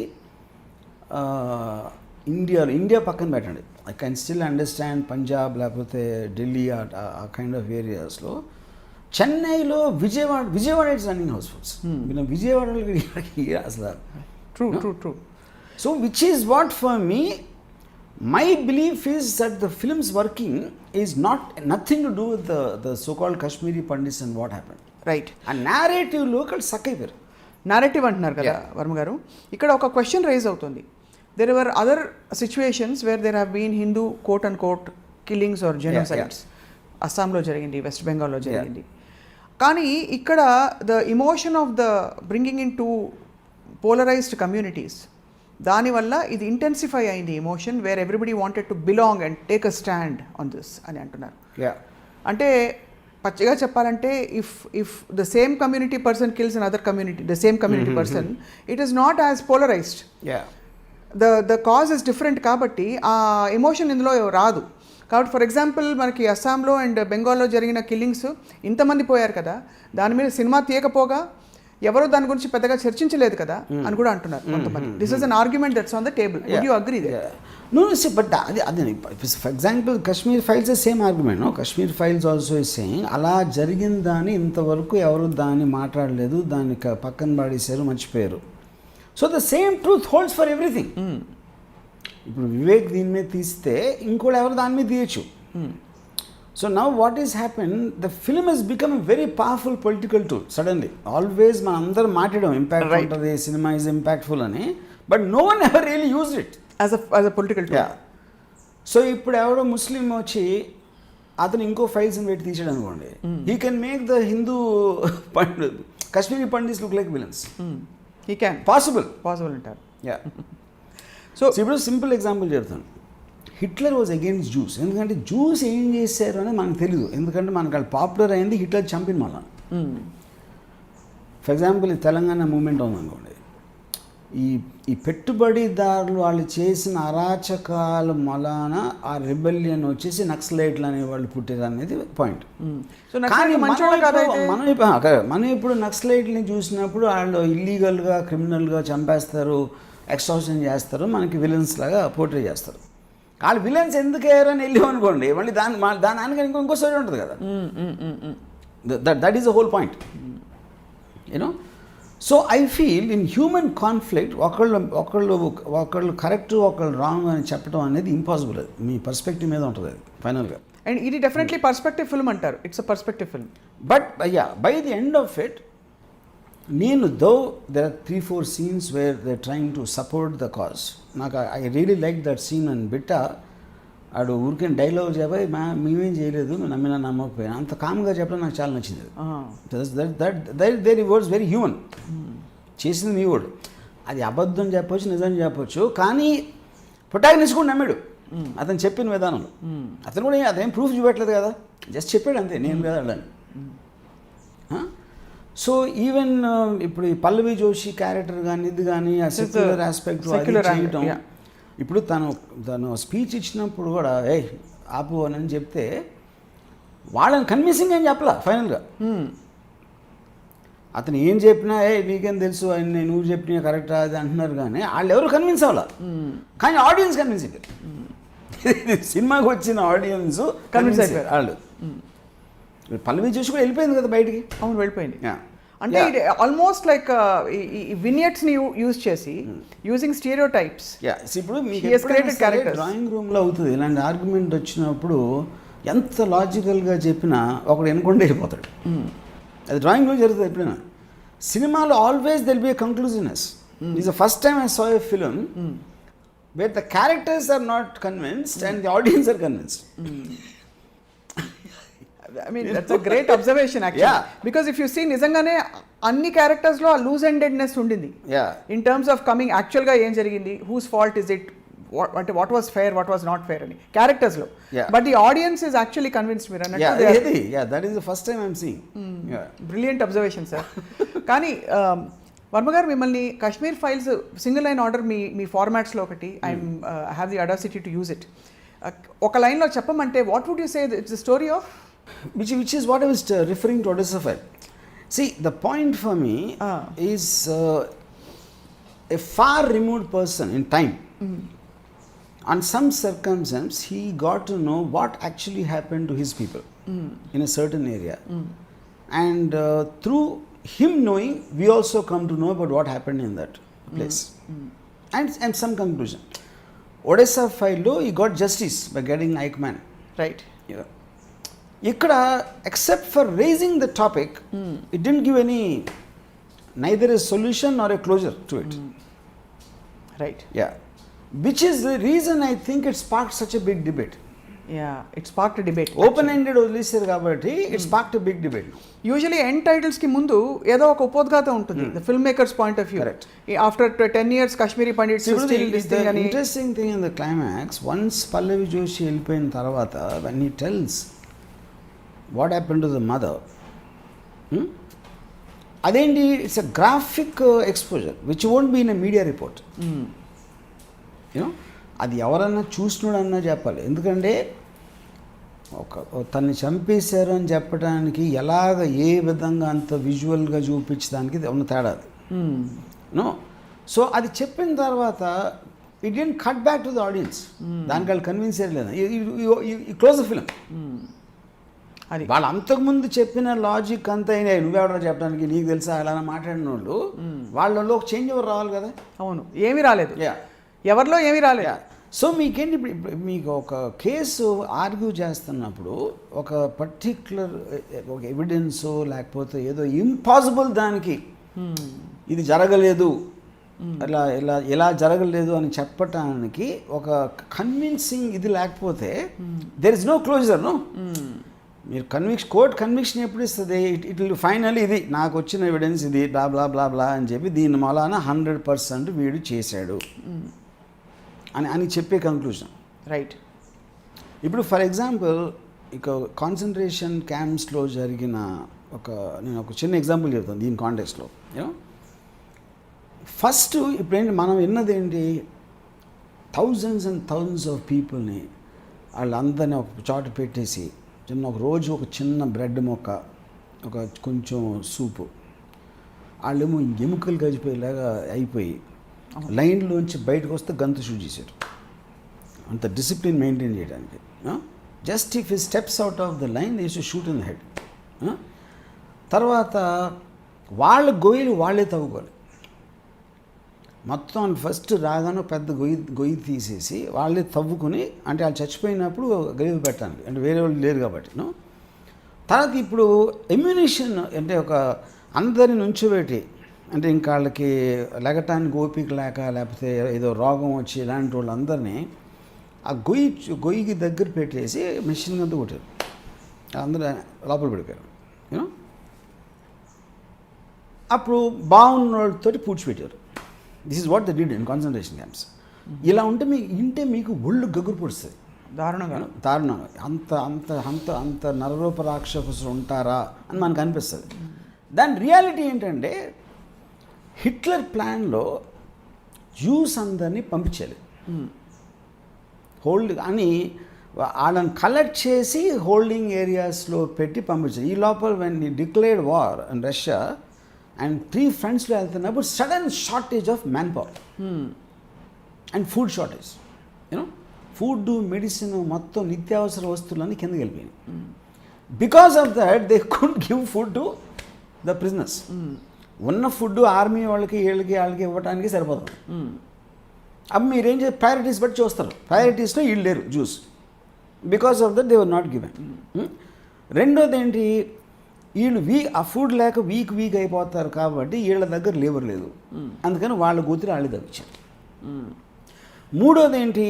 ఇండియా పక్కన పెట్టండి. I can still understand Punjab లేకపోతే ఢిల్లీ ఆ కైండ్ ఆఫ్ ఏరియాస్లో. చెన్నైలో విజయవాడ ఇట్స్ రన్నింగ్ హౌస్ఫుల్స్. విజయవాడలో అసలు true. So which is what for me, my belief is that the films working is nothing to do with the so called Kashmiri pundits and what happened. Right. ఆ నేరేటివ్లో సక్ అయిపోయారు. Narrative అంటున్నారు కదా వర్మ గారు. ఇక్కడ ఒక question raise అవుతుంది. There were other situations where there have been Hindu quote and quote killings or genocides. అస్సాంలో జరిగింది, వెస్ట్ బెంగాల్లో జరిగింది. కానీ ఇక్కడ the emotion of the bringing in to polarised communities, దానివల్ల ఇది ఇంటెన్సిఫై అయింది emotion, where everybody wanted to belong and take a stand on this అని అంటున్నారు. అంటే పచ్చిగా చెప్పాలంటే if the same community person kills another community, the same community person, it is not as polarised. The cause is different. కాబట్టి ఆ emotion ఇందులో రాదు. కాబట్టి ఫర్ ఎగ్జాంపుల్ మనకి అస్సాంలో అండ్ బెంగాల్లో జరిగిన కిల్లింగ్స్ ఇంతమంది పోయారు కదా, దాని మీద సినిమా తీయకపోగా ఎవరో దాని గురించి పెద్దగా చర్చించలేదు కదా అని కూడా అంటున్నారు కొంతమంది. This is an argument that's on the table. Would you agree that? No, but for example, Kashmir Files is same argument, no? Kashmir Files also is saying అలా జరిగిందని ఇంతవరకు ఎవరు దాన్ని మాట్లాడలేదు, దాన్ని పక్కన పడేశారు, మర్చిపోయారు. So the same truth holds for everything. ఇప్పుడు వివేక్ దీని మీద తీస్తే ఇంకోటి ఎవరు దాని మీద తీయచ్చు. So now what is happen, the film has become a very powerful political tool suddenly. Always మనం అందరం మాట్లాడడం ఇంపాక్ట్ ఉంటుంది, సినిమా ఈజ్ ఇంపాక్ట్ఫుల్ అని, but no one ever really used it as a political tool. So ఇప్పుడు ఎవడో ముస్లిం వచ్చి అతను ఇంకో ఫైల్స్ పెట్టి తీసాడు అనుకోండి, he can make the Hindu Kashmiri pundits look like villains. He can. Possible అంటారు. సో ఇప్పుడు సింపుల్ ఎగ్జాంపుల్ చెప్తాను. Hitler was against juice. ఎందుకంటే జూస్ ఏం చేశారు అనేది మనకు తెలియదు. ఎందుకంటే మనకు వాళ్ళు పాపులర్ అయింది హిట్లర్ చంపిన మళ్ళా. ఫర్ ఎగ్జాంపుల్ ఈ తెలంగాణ మూమెంట్ ఉందనుకోండి, ఈ పెట్టుబడిదారులు వాళ్ళు చేసిన అరాచకాల మొలాన ఆ రిబెలియన్ వచ్చేసి నక్సలైట్లు అనే వాళ్ళు పుట్టారు అనేది పాయింట్. కానీ మనం ఇప్పుడు నక్సలైట్ని చూసినప్పుడు వాళ్ళు ఇల్లీగల్గా క్రిమినల్గా చంపేస్తారు, ఎక్స్టార్షన్ చేస్తారు, మనకి విలన్స్ లాగా పోర్ట్రే చేస్తారు. వాళ్ళు విలన్స్ ఎందుకు అయ్యారని వెళ్ళామనుకోండి, మళ్ళీ దాని దానికి ఇంకో స్టోరీ ఉంటుంది కదా. That is the whole point, you know. So I feel in human conflict ఒకళ్ళు కరెక్ట్ ఒకళ్ళు రాంగ్ అని చెప్పడం అనేది ఇంపాసిబుల్. అది మీ పర్స్పెక్టివ్ మీద ఉంటుంది అది ఫైనల్గా. అండ్ ఇది డెఫినెట్లీ పర్స్పెక్టివ్ ఫిల్మ్ అంటారు. It's a perspective film. But by the end of it, నేను though there are 3-4 scenes where they trying to support the cause. నాకు I really like that scene and Bitta ఆడు ఊరికే dialogue చెప్పి మేమేం చేయలేదు, నువ్వు నమ్మినా నమ్మకపోయినా, అంత కామ్గా చెప్పడం నాకు చాలా నచ్చింది. Their words very human. చేసింది మీ వాడు, అది అబద్ధం చెప్పొచ్చు, నిజం చెప్పొచ్చు, కానీ ప్రొటాగనిస్ట్ కూడా నమ్మాడు అతను చెప్పిన విధానంలో. అతను కూడా అదేం ప్రూఫ్ చూపెట్టలేదు కదా, జస్ట్ చెప్పాడు అంతే, నేను కదా అడని. సో ఈవెన్ ఇప్పుడు ఈ పల్లవి జోషి క్యారెక్టర్ కానీ ఇది కానీ ఆ సెక్యులర్ ఆస్పెక్ట్ చేయటం, ఇప్పుడు తను స్పీచ్ ఇచ్చినప్పుడు కూడా ఆపు అని చెప్తే వాళ్ళని కన్విన్సింగ్ ఏం చెప్పలా ఫైనల్గా. అతను ఏం చెప్పినా నీకేం తెలుసు అని నువ్వు చెప్పినా కరెక్టా అది అంటున్నారు, కానీ వాళ్ళు ఎవరు కన్విన్స్ అవ్వాల, కానీ ఆడియన్స్ కన్విన్స్ అయిపోయారు. సినిమాకి వచ్చిన ఆడియన్స్ కన్విన్స్ అయిపోయారు వాళ్ళు. పల్లవి చూసి కూడా వెళ్ళిపోయింది కదా బయటికి. అవును, వెళ్ళిపోయింది. అంటే ఆల్మోస్ట్ లైక్ వినియట్స్ని యూజ్ చేసి యూజింగ్ స్టీరియో టైప్స్. ఇప్పుడు డ్రాయింగ్ రూమ్లో అవుతుంది ఇలాంటి ఆర్గ్యుమెంట్ వచ్చినప్పుడు, ఎంత లాజికల్గా చెప్పినా ఒకడు ఎన్నుకుంటే వెళ్ళిపోతాడు. అది డ్రాయింగ్ రూమ్ జరుగుతుంది ఎప్పుడైనా. సినిమాలో always there'll be a conclusiveness. It's the first time I saw a film where the characters are not convinced and the audience are convinced. I mean, that's a great observation actually. Yeah. Because if you see, నిజంగానే అన్ని characters లో loose endedness ఉండింది. In terms of coming actual గా ఏం జరిగింది, whose fault is it, అంటే what was fair, what was not fair అని characters లో. But the audience is actually convinced. మీరు అన్నట్టు that is the first time I'm seeing. Brilliant observation sir. కానీ వర్మ గారు, మిమ్మల్ని Kashmir files single line order మీ ఫార్మాట్స్లో ఒకటి, I have the audacity to use it, ఒక లైన్లో చెప్పమంటే what would you say it's the story of? Which is what I was referring to Odessa file. See, the point for me is a far removed person in time. On some circumstance, he got to know what actually happened to his people in a certain area. And through him knowing, we also come to know about what happened in that place. And some conclusion. Odessa file, he got justice by getting Eichmann. Right. Yeah. Ikkada, except for raising the topic, it didn't give any, neither a solution nor a closure to it. Right. Yeah. Which is the reason I think it sparked such a big debate. Yeah, it sparked a debate. Open-ended వదిలేసారు కాబట్టి it sparked a big debate. Usually end titles కి ముందు ఏదో ఒక ఉపోద్ఘాతం ఉంటుంది, the film makers point of view. Correct. After 10 years Kashmiri Pandits still this thing అని. Interesting thing in the climax, once Pallavi Joshi వెళ్ళిపోయిన తర్వాత when he tells what happened to the mother, అదేంటి, it's a graphic exposure which won't be in a media report. You know, అది ఎవరన్నా చూసినోడన్నా చెప్పాలి. ఎందుకంటే తన్ని చంపేశారు అని చెప్పడానికి ఎలాగ ఏ విధంగా అంత విజువల్గా చూపించడానికి ఉన్న తేడా అది. నో, సో అది చెప్పిన తర్వాత it didn't cut back to the audience. దానికి వాళ్ళు కన్విన్స్ అయ్యలేదు, క్లోజ్ ద ఫిలిం. అది వాళ్ళు అంతకుముందు చెప్పిన లాజిక్ అంతా నువ్వెవడో చెప్పడానికి, నీకు తెలుసా అలా మాట్లాడిన వాళ్ళు, వాళ్ళలో ఒక చేంజ్ ఎవరు రావాలి కదా. అవును, ఏమీ రాలేదు, ఎవరిలో ఏమీ రాలేదు. సో మీకేంటి, మీకు ఒక కేసు ఆర్గ్యూ చేస్తున్నప్పుడు ఒక పర్టిక్యులర్ ఒక ఎవిడెన్స్ లేకపోతే ఏదో ఇంపాసిబుల్ దానికి ఇది జరగలేదు, ఇలా జరగలేదు అని చెప్పటానికి ఒక కన్విన్సింగ్ ఇది లేకపోతే there is no closure. No, మీరు కోర్ట్ కన్విక్షన్ ఎప్పుడు ఇస్తుంది, ఇట్ విల్ ఫైనల్ ఇది నాకు వచ్చిన ఎవిడెన్స్ ఇది బ్లా బ్లా బ్లా బ్లా అని చెప్పి దీని మూలాన 100% వీడు చేశాడు అని చెప్పే కంక్లూజన్. రైట్. ఇప్పుడు ఫర్ ఎగ్జాంపుల్ ఇక కాన్సన్ట్రేషన్ క్యాంప్స్లో జరిగిన నేను ఒక చిన్న ఎగ్జాంపుల్ చెప్తాను దీని కాంటెక్స్లో. ఫస్ట్ ఇప్పుడేంటి మనం విన్నదేంటి, థౌజండ్స్ అండ్ థౌజండ్స్ ఆఫ్ పీపుల్ని వాళ్ళందరినీ ఒక చోట పెట్టేసి ఒక రోజు ఒక చిన్న బ్రెడ్ మొక్క, ఒక కొంచెం సూపు, వాళ్ళేమో ఎముకలు గడిచిపోయేలాగా అయిపోయి లైన్లోంచి బయటకు వస్తే గంతు షూట్ చేశారు. అంత డిసిప్లిన్ మెయింటైన్ చేయడానికి. జస్ట్ ఇఫ్ ఈ steps out of the line they should shoot in the head. తర్వాత వాళ్ళ గొయ్యలు వాళ్ళే తవ్వుకోవాలి. మొత్తం ఫస్ట్ రాగానే పెద్ద గొయ్యి తీసేసి వాళ్ళే తవ్వుకొని, అంటే వాళ్ళు చచ్చిపోయినప్పుడు గొయ్యి పెట్టాలి, అంటే వేరే వాళ్ళు లేరు కాబట్టి. తర్వాత ఇప్పుడు ఎమ్యునిషన్ అంటే ఒక అందరిని నుంచోబెట్టి, అంటే ఇంకా వాళ్ళకి లెగటానికి ఓపిక లేకపోతే ఏదో రోగం వచ్చి ఇలాంటి వాళ్ళందరినీ ఆ గొయ్యికి దగ్గర పెట్టేసి మెషిన్ అంతా కొట్టారు, అందరూ లోపల పడిపోయారు. యూనో, అప్పుడు బాగున్న వాళ్ళతోటి పూడ్చిపెట్టారు. This is what the did in concentration camps. ఇలా ఉంటే మీకు ఒళ్ళు గగురు పొడుస్తుంది దారుణంగా. అంత అంత అంత అంత నరరూప రాక్షసులు ఉంటారా అని మనకు అనిపిస్తుంది. దాని రియాలిటీ ఏంటంటే, హిట్లర్ ప్లాన్లో జ్యూస్ అందరినీ పంపించాలి, హోల్డ్ అని వాళ్ళని కలెక్ట్ చేసి హోల్డింగ్ ఏరియాస్లో పెట్టి పంపించాలి. ఈ లోపల when he declared war and Russia and 3 ఫ్రంట్స్లో వెళ్తున్నప్పుడు sudden shortage of man power and food shortage. You know, food, medicine, మొత్తం నిత్యావసర వస్తువులన్నీ కిందకి వెళ్ళిపోయినాయి. Because of that they could give food to the prisoners. ఉన్న ఫుడ్ ఆర్మీ వాళ్ళకి వాళ్ళకి ఇవ్వడానికి సరిపోతుంది. అప్పుడు మీరేం చేసి ప్రయారిటీస్ బట్టి చూస్తారు, ప్రయారిటీస్లో వీళ్ళు లేరు juice, because of that they were not given. రెండోది ఏంటి, వీళ్ళు ఆ ఫుడ్ లేక వీక్ అయిపోతారు కాబట్టి వీళ్ళ దగ్గర లేబర్ లేదు, అందుకని వాళ్ళ కూతురు వాళ్ళు తగ్గించారు. మూడోది ఏంటి,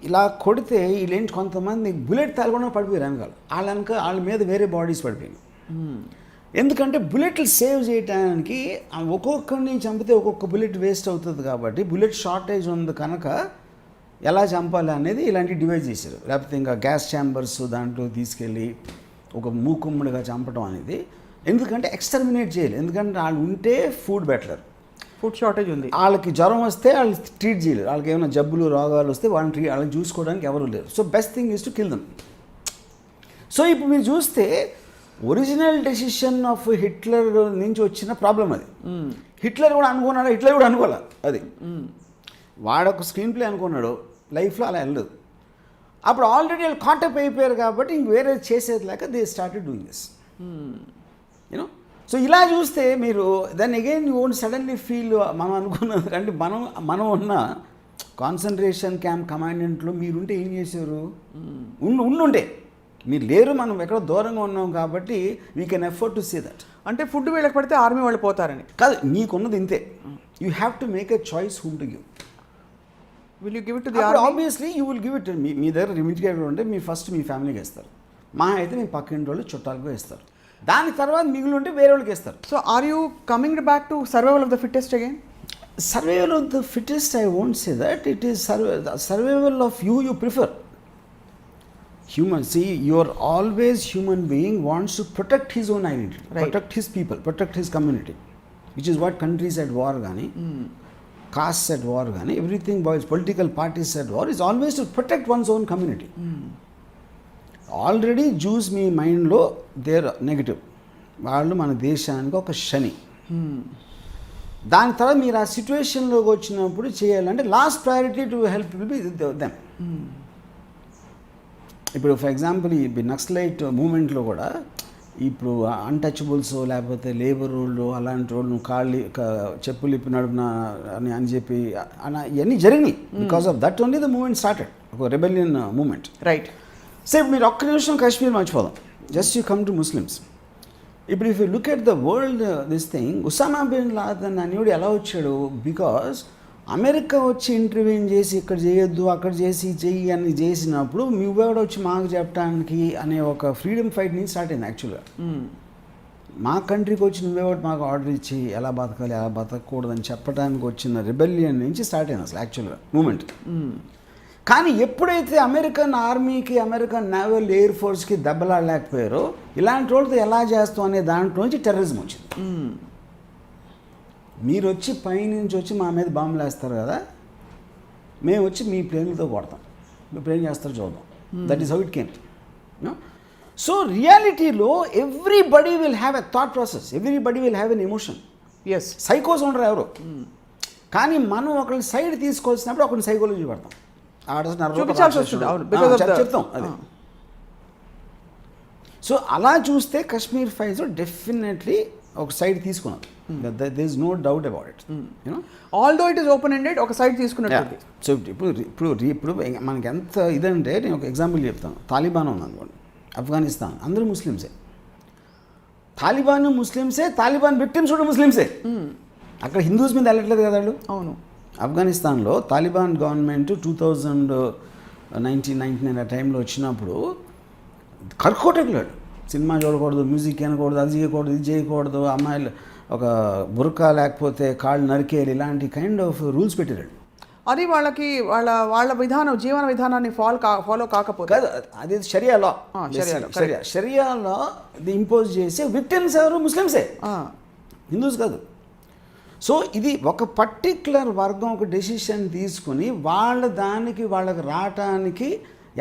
ఇలా కొడితే వీళ్ళేంటి కొంతమంది బుల్లెట్ తగలకుండా పడిపోయారు వెనకాల, వాళ్ళ మీద వేరే బాడీస్ పడిపోయాయి. ఎందుకంటే బుల్లెట్లు సేవ్ చేయడానికి ఒక్కొక్కరిని చంపితే ఒక్కొక్క బుల్లెట్ వేస్ట్ అవుతుంది కాబట్టి బుల్లెట్ షార్టేజ్ ఉంది కనుక ఎలా చంపాలి అనేది ఇలాంటి డివైస్ చేశారు. లేకపోతే ఇంకా గ్యాస్ ఛాంబర్స్ దాంట్లో తీసుకెళ్ళి ఒక మూకుమ్మడిగా చంపడం అనేది, ఎందుకంటే ఎక్స్టర్మినేట్ చేయాలి. ఎందుకంటే వాళ్ళు ఉంటే ఫుడ్ బెటర్, ఫుడ్ షార్టేజ్ ఉంది, వాళ్ళకి జ్వరం వస్తే వాళ్ళు ట్రీట్ చేయలేరు, వాళ్ళకి ఏమైనా జబ్బులు రోగాలు వస్తే వాళ్ళని చూసుకోవడానికి ఎవరు లేరు. So best thing is to kill dum. So ఇప్పుడు మీరు చూస్తే ఒరిజినల్ డెసిషన్ ఆఫ్ హిట్లర్ నుంచి వచ్చిన ప్రాబ్లం అది. హిట్లర్ కూడా అనుకున్నాడు, హిట్లర్ కూడా అనుకోలే అది. వాడొక స్క్రీన్ ప్లే అనుకున్నాడు, లైఫ్లో అలా వెళ్ళదు. అప్పుడు ఆల్రెడీ వాళ్ళు కాంటాక్ట్ అయిపోయారు కాబట్టి ఇంక వేరే చేసేది లేక they started doing this. You know, so ఇలా చూస్తే మీరు then again you won't suddenly feel మనం అనుకున్నది. అంటే మనం ఉన్న కాన్సన్ట్రేషన్ క్యాంప్ కమాండెంట్లో మీరుంటే ఏం చేశారు? ఉండుంటే మీరు లేరు, మనం ఎక్కడో దూరంగా ఉన్నాం కాబట్టి we can afford to say that. అంటే ఫుడ్ వీళ్ళకి పడితే ఆర్మీ వాళ్ళు పోతారని కాదు, మీకున్నది ఇంతే. You have to make a choice whom to give. Will you give it to the army? Obviously you will give it. మీ దగ్గర లిమిటెడ్ ఉంటే మీ ఫస్ట్ మీ ఫ్యామిలీకి ఇస్తారు, మా అయితే మీ పక్కింటి వాళ్ళు చుట్టాలకు ఇస్తారు, దాని తర్వాత మిగిలి ఉంటే వేరే వాళ్ళకి ఇస్తారు. So are you coming back to survival of the fittest again? Survival of the fittest, I won't say that. It is survival of you prefer. Human, see, you're always human being wants to protect his own identity, right. Protect his people, protect his community, which is what countries at war gani, castes at war gani, everything boils, political parties at war is always to protect one's own community. Already Jews మీ మైండ్లో there negative, వాళ్ళు మన దేశానికి ఒక శని. దాని తర్వాత మీరు ఆ సిచ్యువేషన్లోకి వచ్చినప్పుడు చేయాలంటే last priority to help will be them. ఇప్పుడు ఫర్ ఎగ్జాంపుల్ ఈ నక్సలైట్ మూమెంట్లో కూడా ఇప్పుడు అన్టచబుల్స్ లేకపోతే లేబర్ వాళ్ళు అలాంటి వాళ్ళు కాళ్ళు చెప్పులు ఇప్పి నడుపున అని చెప్పి ఇవన్నీ జరిగినాయి. Because of that only the movement started, ఒక రెబెలియన్ మూమెంట్. రైట్. సో మీరు ఒక్క నిమిషం కాశ్మీర్ మర్చిపోదాం. Just you come to Muslims. ఇప్పుడు if you look at the world this thing, Osama bin Laden అనేవాడు ఎలా వచ్చాడు? బికాస్ అమెరికా వచ్చి ఇంటర్వ్యూన్ చేసి ఇక్కడ చేయొద్దు అక్కడ చేసి చెయ్యి అని చేసినప్పుడు నువ్వెవడ వచ్చి మాకు చెప్పడానికి అనే ఒక ఫ్రీడమ్ ఫైట్ నుంచి స్టార్ట్ అయింది. యాక్చువల్గా మా కంట్రీకి వచ్చి నువ్వెవడు మాకు ఆర్డర్ ఇచ్చి ఎలా బతకాలి ఎలా బతకూడదని చెప్పడానికి వచ్చిన రిబెలియన్ నుంచి స్టార్ట్ అయింది అసలు యాక్చువల్గా మూమెంట్. కానీ ఎప్పుడైతే అమెరికన్ ఆర్మీకి అమెరికన్ నేవల్ ఎయిర్ ఫోర్స్కి దెబ్బలాడలేకపోయారో ఇలాంటి వాళ్ళతో ఎలా చేస్తాం అనే దాంట్లోంచి టెర్రరిజం వచ్చింది. మీరు వచ్చి పైనుంచి వచ్చి మా మీద బాంబులు వేస్తారు కదా, మేము వచ్చి మీ ప్లేన్లతో కొడతాం, మీరు ప్లేన్ చేస్తారు చూద్దాం. That is how it came. So రియాలిటీలో everybody will have a thought process, everybody will have an emotion. Yes, సైకోస్ ఉండరు ఎవరు. కానీ మనం ఒకరిని సైడ్ తీసుకోవాల్సినప్పుడు ఒకరిని సైకాలజీ పడతాం, చెప్తాం అది. సో అలా చూస్తే కశ్మీర్ ఫైల్స్ డెఫినెట్లీ ఒక సైడ్ తీసుకున్నారు. There is no doubt about it. Although it is open ended, ఒక సైడ్ తీసుకున్నట్టు. సో ఇప్పుడు మనకి ఎంత ఇదంటే నేను ఒక ఎగ్జాంపుల్ చెప్తాను. తాలిబాన్ ఉంది అనుకోండి, ఆఫ్ఘనిస్తాన్, అందరూ ముస్లిమ్సే. తాలిబాన్ ముస్లిమ్సే, తాలిబాన్ విక్టిమ్స్ కూడా ముస్లిమ్సే. అక్కడ హిందూస్ మీద వెళ్ళట్లేదు కదా వాళ్ళు. అవును. ఆఫ్ఘనిస్తాన్లో తాలిబాన్ గవర్నమెంట్ 2019 ఆ టైంలో వచ్చినప్పుడు కర్కోటకులాడు, సినిమా చూడకూడదు, మ్యూజిక్ వినకూడదు, అది చేయకూడదు, ఇది చేయకూడదు, అమ్మాయిలు ఒక బుర్కా లేకపోతే కాళ్ళు నరికేయాలి, ఇలాంటి కైండ్ ఆఫ్ రూల్స్ పెట్టారు. అది వాళ్ళకి వాళ్ళ విధానం, జీవన విధానాన్ని ఫాలో కాకపోతే కాదు, అది షరియాలో షరియాలో ఇది ఇంపోజ్ చేసి విక్టిమ్స్ ఎవరు? ముస్లిమ్సే, హిందూస్ కాదు. సో ఇది ఒక పర్టిక్యులర్ వర్గం ఒక డెసిషన్ తీసుకుని వాళ్ళకి రావటానికి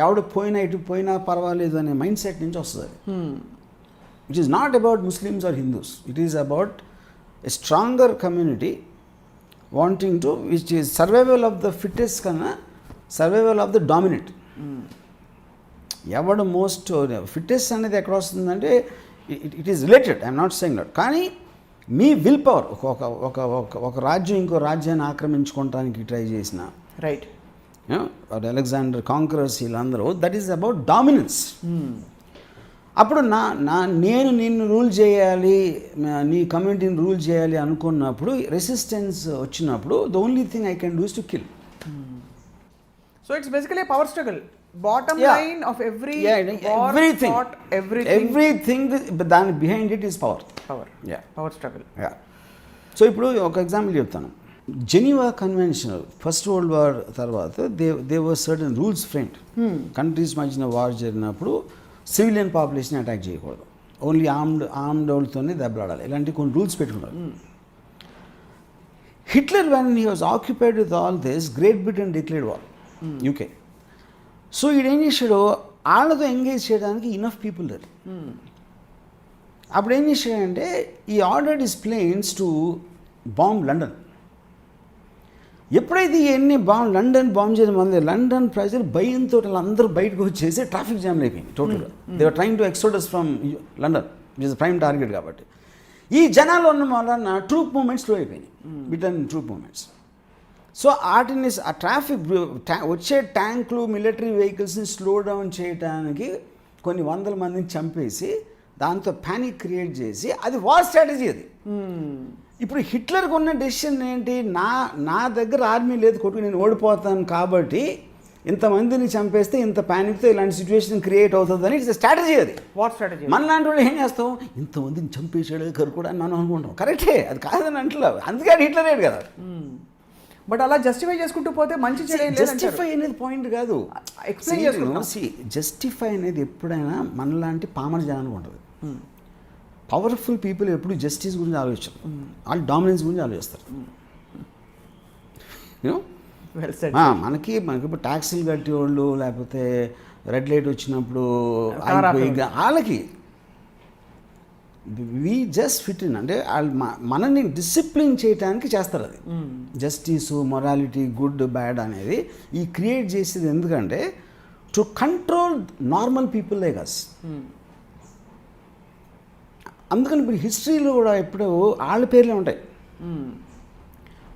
ఎవడు పోయినా ఇటు పోయినా పర్వాలేదు అనే మైండ్ సెట్ నుంచి వస్తుంది. It is not about Muslims or Hindus, it is about a stronger community wanting to which is survival of the fittest కన్నా సర్వైవల్ ఆఫ్ ద డామినెంట్. ఎవడు మోస్ట్ ఫిట్టెస్ట్ అనేది ఎక్కడ వస్తుందంటే it is related, I'm not saying that. కానీ మీ will power ఒక రాజ్యం ఇంకో రాజ్యాన్ని ఆక్రమించుకోవడానికి ట్రై చేసిన, రైట్, అలెగ్జాండర్ కాంకరర్స్ వీళ్ళందరూ, దట్ ఈస్ అబౌట్ డామినెన్స్. అప్పుడు నేను నిన్ను రూల్ చేయాలి, నీ కమ్యూనిటీని రూల్ చేయాలి అనుకున్నప్పుడు రెసిస్టెన్స్ వచ్చినప్పుడు the only thing I can do is to kill. So it's basically power struggle. Bottom line of everything దాని behind it is power struggle. So ఇప్పుడు ఒక ఎగ్జాంపుల్ చెప్తాను. Geneva convention first world war తర్వాత they were certain rules framed. Countries మధ్యన war జరిగినప్పుడు civilian population attack చేయకూడదు, only armed వాళ్ళతోనే దెబ్బలాడాలి, ఇలాంటి కొన్ని రూల్స్ పెట్టుకున్నారు. Hitler when he was occupied with all this, Great Britain declared war, UK. So ఈడేం చేశాడు, వాళ్ళతో ఎంగేజ్ చేయడానికి ఇనఫ్ పీపుల్ లేరు. అప్పుడు ఏం చేశాడంటే ఈ ordered his planes to bomb London. ఎప్పుడైతే ఇవన్నీ లండన్ బాంబ్ చేయడం వల్ల లండన్ ప్రజలు భయంతో అందరూ బయటకు వచ్చేసి ట్రాఫిక్ జామ్లు అయిపోయింది టోటల్గా. They are trying to exodus from London, which is prime target. కాబట్టి ఈ జనాలు ఉన్న వలన ట్రూప్ మూమెంట్స్ స్లో అయిపోయినాయి, బ్రిటన్ ట్రూప్ మూమెంట్స్. సో వాటిని ఆ ట్రాఫిక్ వచ్చే ట్యాంకులు మిలిటరీ వెహికల్స్ని స్లో డౌన్ చేయడానికి కొన్ని వందల మందిని చంపేసి దాంతో ప్యానిక్ క్రియేట్ చేసి అది వార్ స్ట్రాటజీ అది. ఇప్పుడు హిట్లర్కి ఉన్న డెసిషన్ ఏంటి, నా దగ్గర ఆర్మీ లేదు కొట్టుకు నేను ఓడిపోతాను కాబట్టి ఇంతమందిని చంపేస్తే ఇంత ప్యానిక్తో ఇలాంటి సిచ్యువేషన్ క్రియేట్ అవుతుందని ఇట్స్ స్ట్రాటజీ అది. What strategy? మన లాంటి వాళ్ళు ఏం చేస్తాం, ఇంతమందిని చంపేసాడు కరుకుడు అని మనం అనుకుంటాం. కరెక్టే, అది కాదని అంటలేదు, అందుకే హిట్లర్ అయ్యాడు కదా. బట్ అలా జస్టిఫై చేసుకుంటూ పోతే మంచి చెడు జస్టిఫై అనేది పాయింట్ కాదు. ఎక్స్ప్లెయిన్ చేసుకుంటాం. జస్టిఫై అనేది ఎప్పుడైనా మనలాంటి పామర జనానికి ఉంటుంది. పవర్ఫుల్ పీపుల్ ఎప్పుడు జస్టిస్ గురించి ఆలోచించరు, వాళ్ళు డామినెన్స్ గురించి ఆలోచిస్తారు. యూనో మనకి ఇప్పుడు ట్యాక్సీలు కట్టేవాళ్ళు లేకపోతే రెడ్ లైట్ వచ్చినప్పుడు వాళ్ళకి వీ జస్ట్ ఫిట్ ఇన్ అంటే వాళ్ళు మనల్ని డిసిప్లిన్ చేయడానికి చేస్తారు. అది జస్టిస్, మొరాలిటీ, గుడ్ బ్యాడ్ అనేది ఈ క్రియేట్ చేసేది ఎందుకంటే to control normal people like us. అందుకని ఇప్పుడు హిస్టరీలో కూడా ఎప్పుడు వాళ్ళ పేర్లే ఉంటాయి.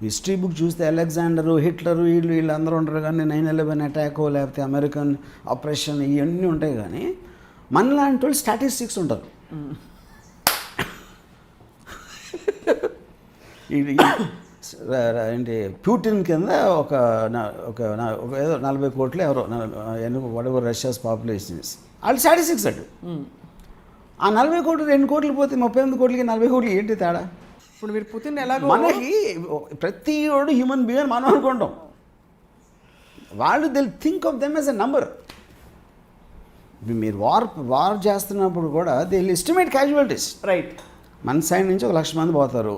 హిస్టరీ బుక్ చూస్తే అలెగ్జాండరు, హిట్లరు, వీళ్ళందరూ ఉంటారు. కానీ 9/11 అటాక్ లేకపోతే అమెరికన్ ఆపరేషన్ ఇవన్నీ ఉంటాయి. కానీ మనలాంటి వాళ్ళు స్టాటిస్టిక్స్ ఉంటారు. ఏంటి ప్యూటిన్ కింద ఒక ఏదో 40 కోట్లు ఎవరో వాటెవర్ రష్యాస్ పాపులేషన్ వాళ్ళు స్టాటిస్టిక్స్ అటు. ఆ 40 కోట్లు 2 కోట్లు పోతే 38 కోట్లకి 40 కోట్లు ఏంటి తేడా? ఇప్పుడు మీరు పుతిన్ ఎలా మనకి ప్రతి వాడు హ్యూమన్ బీయింగ్ మనం అనుకుంటాం, వాళ్ళు they think of them as a number. మీరు వార్ చేస్తున్నప్పుడు కూడా దే ఎస్టిమేట్ క్యాజువాలిటీస్. రైట్. మన సైడ్ నుంచి 1,00,000 మంది పోతారు,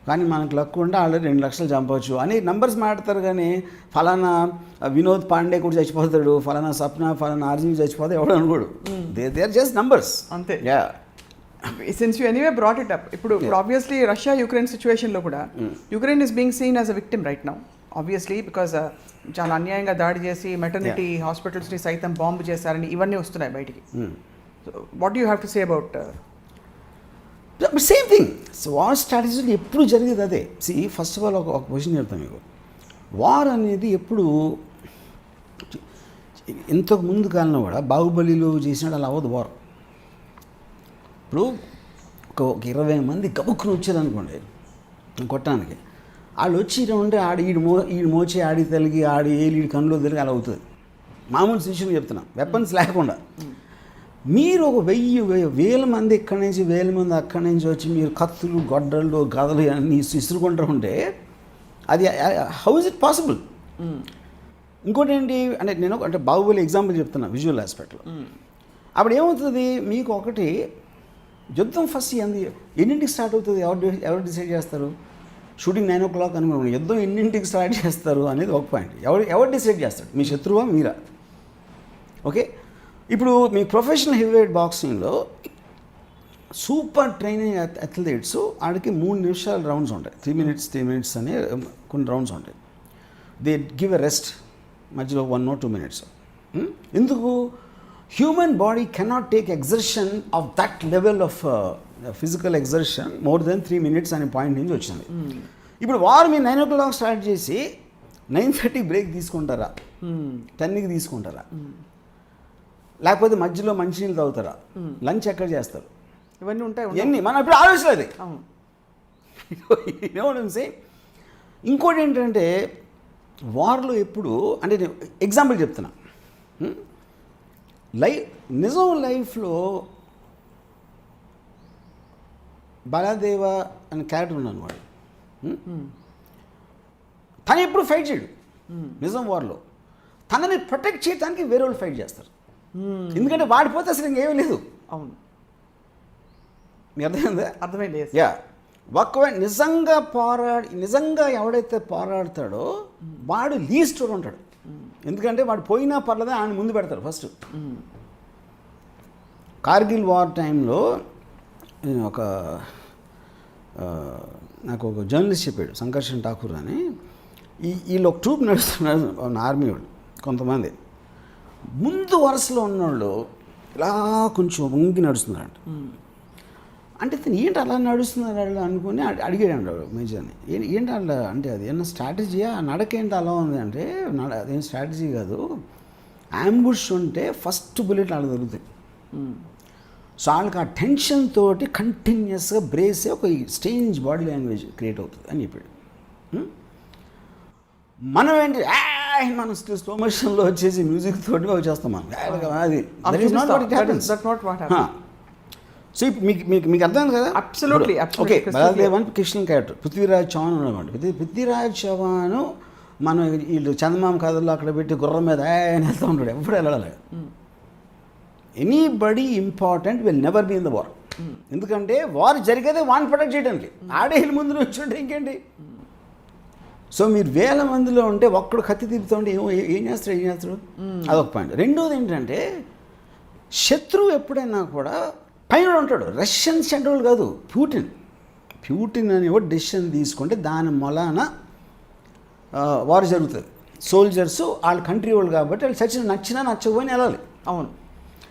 కానీ మనకు లక్ ఉంటే ఆల్రెడీ 2 లక్షలు చంపవచ్చు అని నంబర్స్ మాట్లాడతారు. కానీ ఫలానా వినోద్ పాండే కూడా చచ్చిపోతాడు, ఫలానా స్వప్న, ఫలానా RGV చచ్చిపోతే ఎవడు అనుకోడు. దే ఆర్ జస్ట్ నంబర్స్ అంతే. Yeah. Since you anyway brought it up, ఇప్పుడు ఆబ్వియస్లీ రష్యా యుక్రెయిన్ సిచ్యువేషన్లో కూడా Ukraine is being scene as a victim right now obviously, because చాలా అన్యాయంగా దాడి చేసి మెటర్నిటీ హాస్పిటల్స్ని సైతం బాంబు చేశారని ఇవన్నీ వస్తున్నాయి బయటికి. What you have to say about? Same thing. So war strategy ఎప్పుడు జరిగేది అదే. సి ఫస్ట్ ఆఫ్ ఆల్ ఒక క్వశ్చన్ చెప్తాను మీకు. వార్ అనేది ఎప్పుడు ఇంతకు ముందు కాలంలో కూడా బాహుబలిలో చేసినట్టు అలా అవ్వదు వార్. ఇప్పుడు ఒక 20 మంది గబుక్కుని వచ్చారనుకోండి కొట్టడానికి, వాళ్ళు వచ్చి ఉంటే ఈడు మోచి ఆడి తలిగి ఈడు కన్నులో తిరిగి అలా అవుతుంది. మామూలు సిచ్యువేషన్ చెప్తున్నా, వెపన్స్ లేకుండా. మీరు ఒక 1000 మంది ఇక్కడి నుంచి 1000 మంది అక్కడి నుంచి వచ్చి మీరు కత్తులు, గొడ్డళ్ళు, గదలు అన్నీ ఇసురుకుంటూ ఉంటే అది హౌ ఇస్ ఇట్ పాసిబుల్? ఇంకోటి ఏంటి అంటే నేను అంటే బాహుబలి ఎగ్జాంపుల్ చెప్తున్నా విజువల్ ఆస్పెక్ట్లో. అప్పుడు ఏమవుతుంది, మీకు ఒకటి యుద్ధం ఫస్ట్ ఎన్నింటికి స్టార్ట్ అవుతుంది, ఎవరు డిసైడ్ చేస్తారు? షూటింగ్ 9 o'clock అనుకున్నాను, యుద్ధం ఎన్నింటికి స్టార్ట్ చేస్తారు అనేది ఒక పాయింట్. ఎవరు డిసైడ్ చేస్తాడు? మీ శత్రువా మీరా? ఓకే, ఇప్పుడు మీ ప్రొఫెషనల్ హెవీవెయిట్ బాక్సింగ్లో సూపర్ ట్రైనింగ్ అథ్లెట్స్ ఆడికి 3 నిమిషాలు రౌండ్స్ ఉంటాయి, 3 minutes అనే కొన్ని రౌండ్స్ ఉంటాయి. దే గివ్ ఎ రెస్ట్ మధ్యలో 1 or 2 minutes. ఎందుకు? Human body cannot take exertion of that level of physical exertion more than 3 minutes అనే పాయింట్ నుంచి వచ్చింది. ఇప్పుడు వారు మీరు 9 o'clock స్టార్ట్ చేసి 9:30 బ్రేక్ తీసుకుంటారా, 10కి తీసుకుంటారా, లేకపోతే మధ్యలో మంచినీళ్ళు తాగుతారా, లంచ్ ఎక్కడ చేస్తారు? ఇవన్నీ ఉంటాయి. ఇవన్నీ మనం ఇప్పుడు ఆలోచించలేదు. ఇంకోటి ఏంటంటే వార్లో ఎప్పుడు అంటే నేను ఎగ్జాంపుల్ చెప్తున్నా, నిజం లైఫ్లో బలాదేవ అనే క్యారెక్టర్ ఉన్నాను వాడు. తను ఎప్పుడు ఫైట్ చేయడు నిజం వార్లో. తనని ప్రొటెక్ట్ చేయడానికి వేరే వాళ్ళు ఫైట్ చేస్తారు. ఎందుకంటే వాడిపోతే అసలు ఇంకేమీ లేదు. అవును, మీ అర్థమైందా? అర్థమైంది. యా, ఒకవేళ నిజంగా ఎవడైతే పోరాడతాడో వాడు లీస్ట్ ఉంటాడు. ఎందుకంటే వాడు పోయినా పర్లేదా ఆయన ముందు పెడతాడు ఫస్ట్. కార్గిల్ వార్ టైంలో నేను నాకు ఒక జర్నలిస్ట్ చెప్పాడు, సంకర్షణ ఠాకూర్ అని. వీళ్ళు ఒక ట్రూప్ నడుస్తున్నారు, ఆర్మీ వాళ్ళు కొంతమంది. ముందు వరుసలో ఉన్నవాళ్ళు ఇలా కొంచెం వంగి నడుస్తున్నారంట. అంటే ఏంటి అలా నడుస్తున్నారు వాళ్ళు అనుకుని అడిగాడు మేజర్ని, ఏంటి అలా అంటే అది ఏమన్నా స్ట్రాటజీయా, నడక ఏంటి అలా ఉంది అంటే, అదేం స్ట్రాటజీ కాదు, అంబుష్ ఉంటే ఫస్ట్ బుల్లెట్ అలా దొరుకుతాయి. సో వాళ్ళకి ఆ టెన్షన్ తోటి కంటిన్యూస్గా బ్రేస్ ఒక స్ట్రేంజ్ బాడీ లాంగ్వేజ్ క్రియేట్ అవుతుంది అని చెప్పాడు. మనం ఏంటి మనం స్లో మోషన్లో వచ్చేసి మ్యూజిక్ తోటి వచ్చేస్తాం మనం, అది సో మీకు అర్థం కదా. Absolutely. Okay, Baladevan Krishna character Prithviraj Chauhan అనమాట. పృథ్వీరాజ్ చౌహాన్ మనం వీళ్ళు చందమామ కథల్లో అక్కడ పెట్టి గుర్రం మీద ఆయన వెళ్తూ ఉంటాడు, ఎప్పుడు వెళ్ళాలి. Anybody important will never be in the war. ఎందుకంటే వార్ జరిగేదే వాన్ ప్రొటెక్ట్ చేయడానికి, ఆడే ముందు వచ్చుంటే ఇంకేంటి. సో మీరు వేల మందిలో ఉంటే ఒక్కడు కత్తి తిప్పుతుంటే ఏం చేస్తాడు. అదొక పాయింట్. రెండోది ఏంటంటే శత్రువు ఎప్పుడైనా కూడా పైన ఉంటాడు. రష్యన్ సెంట్రల్ కాదు, ప్యూటిన్ అనేవాడు డెసిషన్ తీసుకుంటే దాని మొలాన వార్ జరుగుతుంది. సోల్జర్స్ వాళ్ళ కంట్రీ వాళ్ళు కాబట్టి వాళ్ళు నచ్చినా నచ్చకపోయినా వెళ్ళాలి. అవును.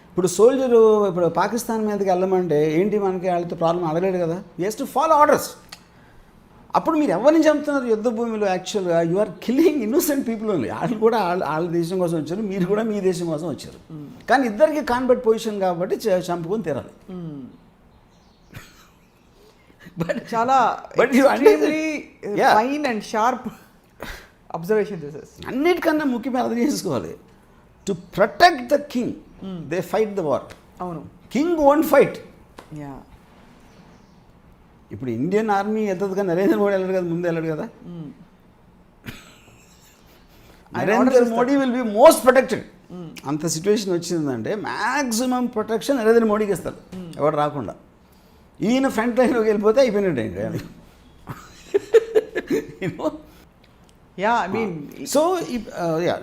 ఇప్పుడు సోల్జరు ఇప్పుడు పాకిస్తాన్ మీదకి వెళ్ళమంటే ఏంటి, మనకి వాళ్ళతో ప్రాబ్లం అడగలేడు కదా, హి టు ఫాలో ఆర్డర్స్. అప్పుడు మీరు ఎవరిని చంపుతున్నారు యుద్ధ భూమిలో? యాక్చువల్గా you are killing innocent people only. వాళ్ళు కూడా వాళ్ళ దేశం కోసం వచ్చారు, మీరు కూడా మీ దేశం కోసం వచ్చారు. కానీ ఇద్దరికి కాన్వర్ట్ పొజిషన్ కాబట్టి చంపుకొని తీరాలి. బట్ చాలా fine and sharp observation this. అన్నిటికన్నా ముఖ్యంగా అర్థం చేసుకోవాలి, to protect the king they fight the war. అవును, కింగ్ వోంట్ ఫైట్. యా, ఇప్పుడు ఇండియన్ ఆర్మీ వెళ్తుంది కానీ నరేంద్ర మోడీ వెళ్ళాడు కదా, ముందు వెళ్ళాడు కదా. Narendra Modi will be most protected. అంత సిచ్యువేషన్ వచ్చిందంటే మ్యాక్సిమం ప్రొటెక్షన్ నరేంద్ర మోడీకి ఇస్తారు, ఎవరు రాకుండా. ఈయన ఫ్రంట్ లైన్లోకి వెళ్ళిపోతే అయిపోయినట్టు ఇంకా. Yeah, I mean, so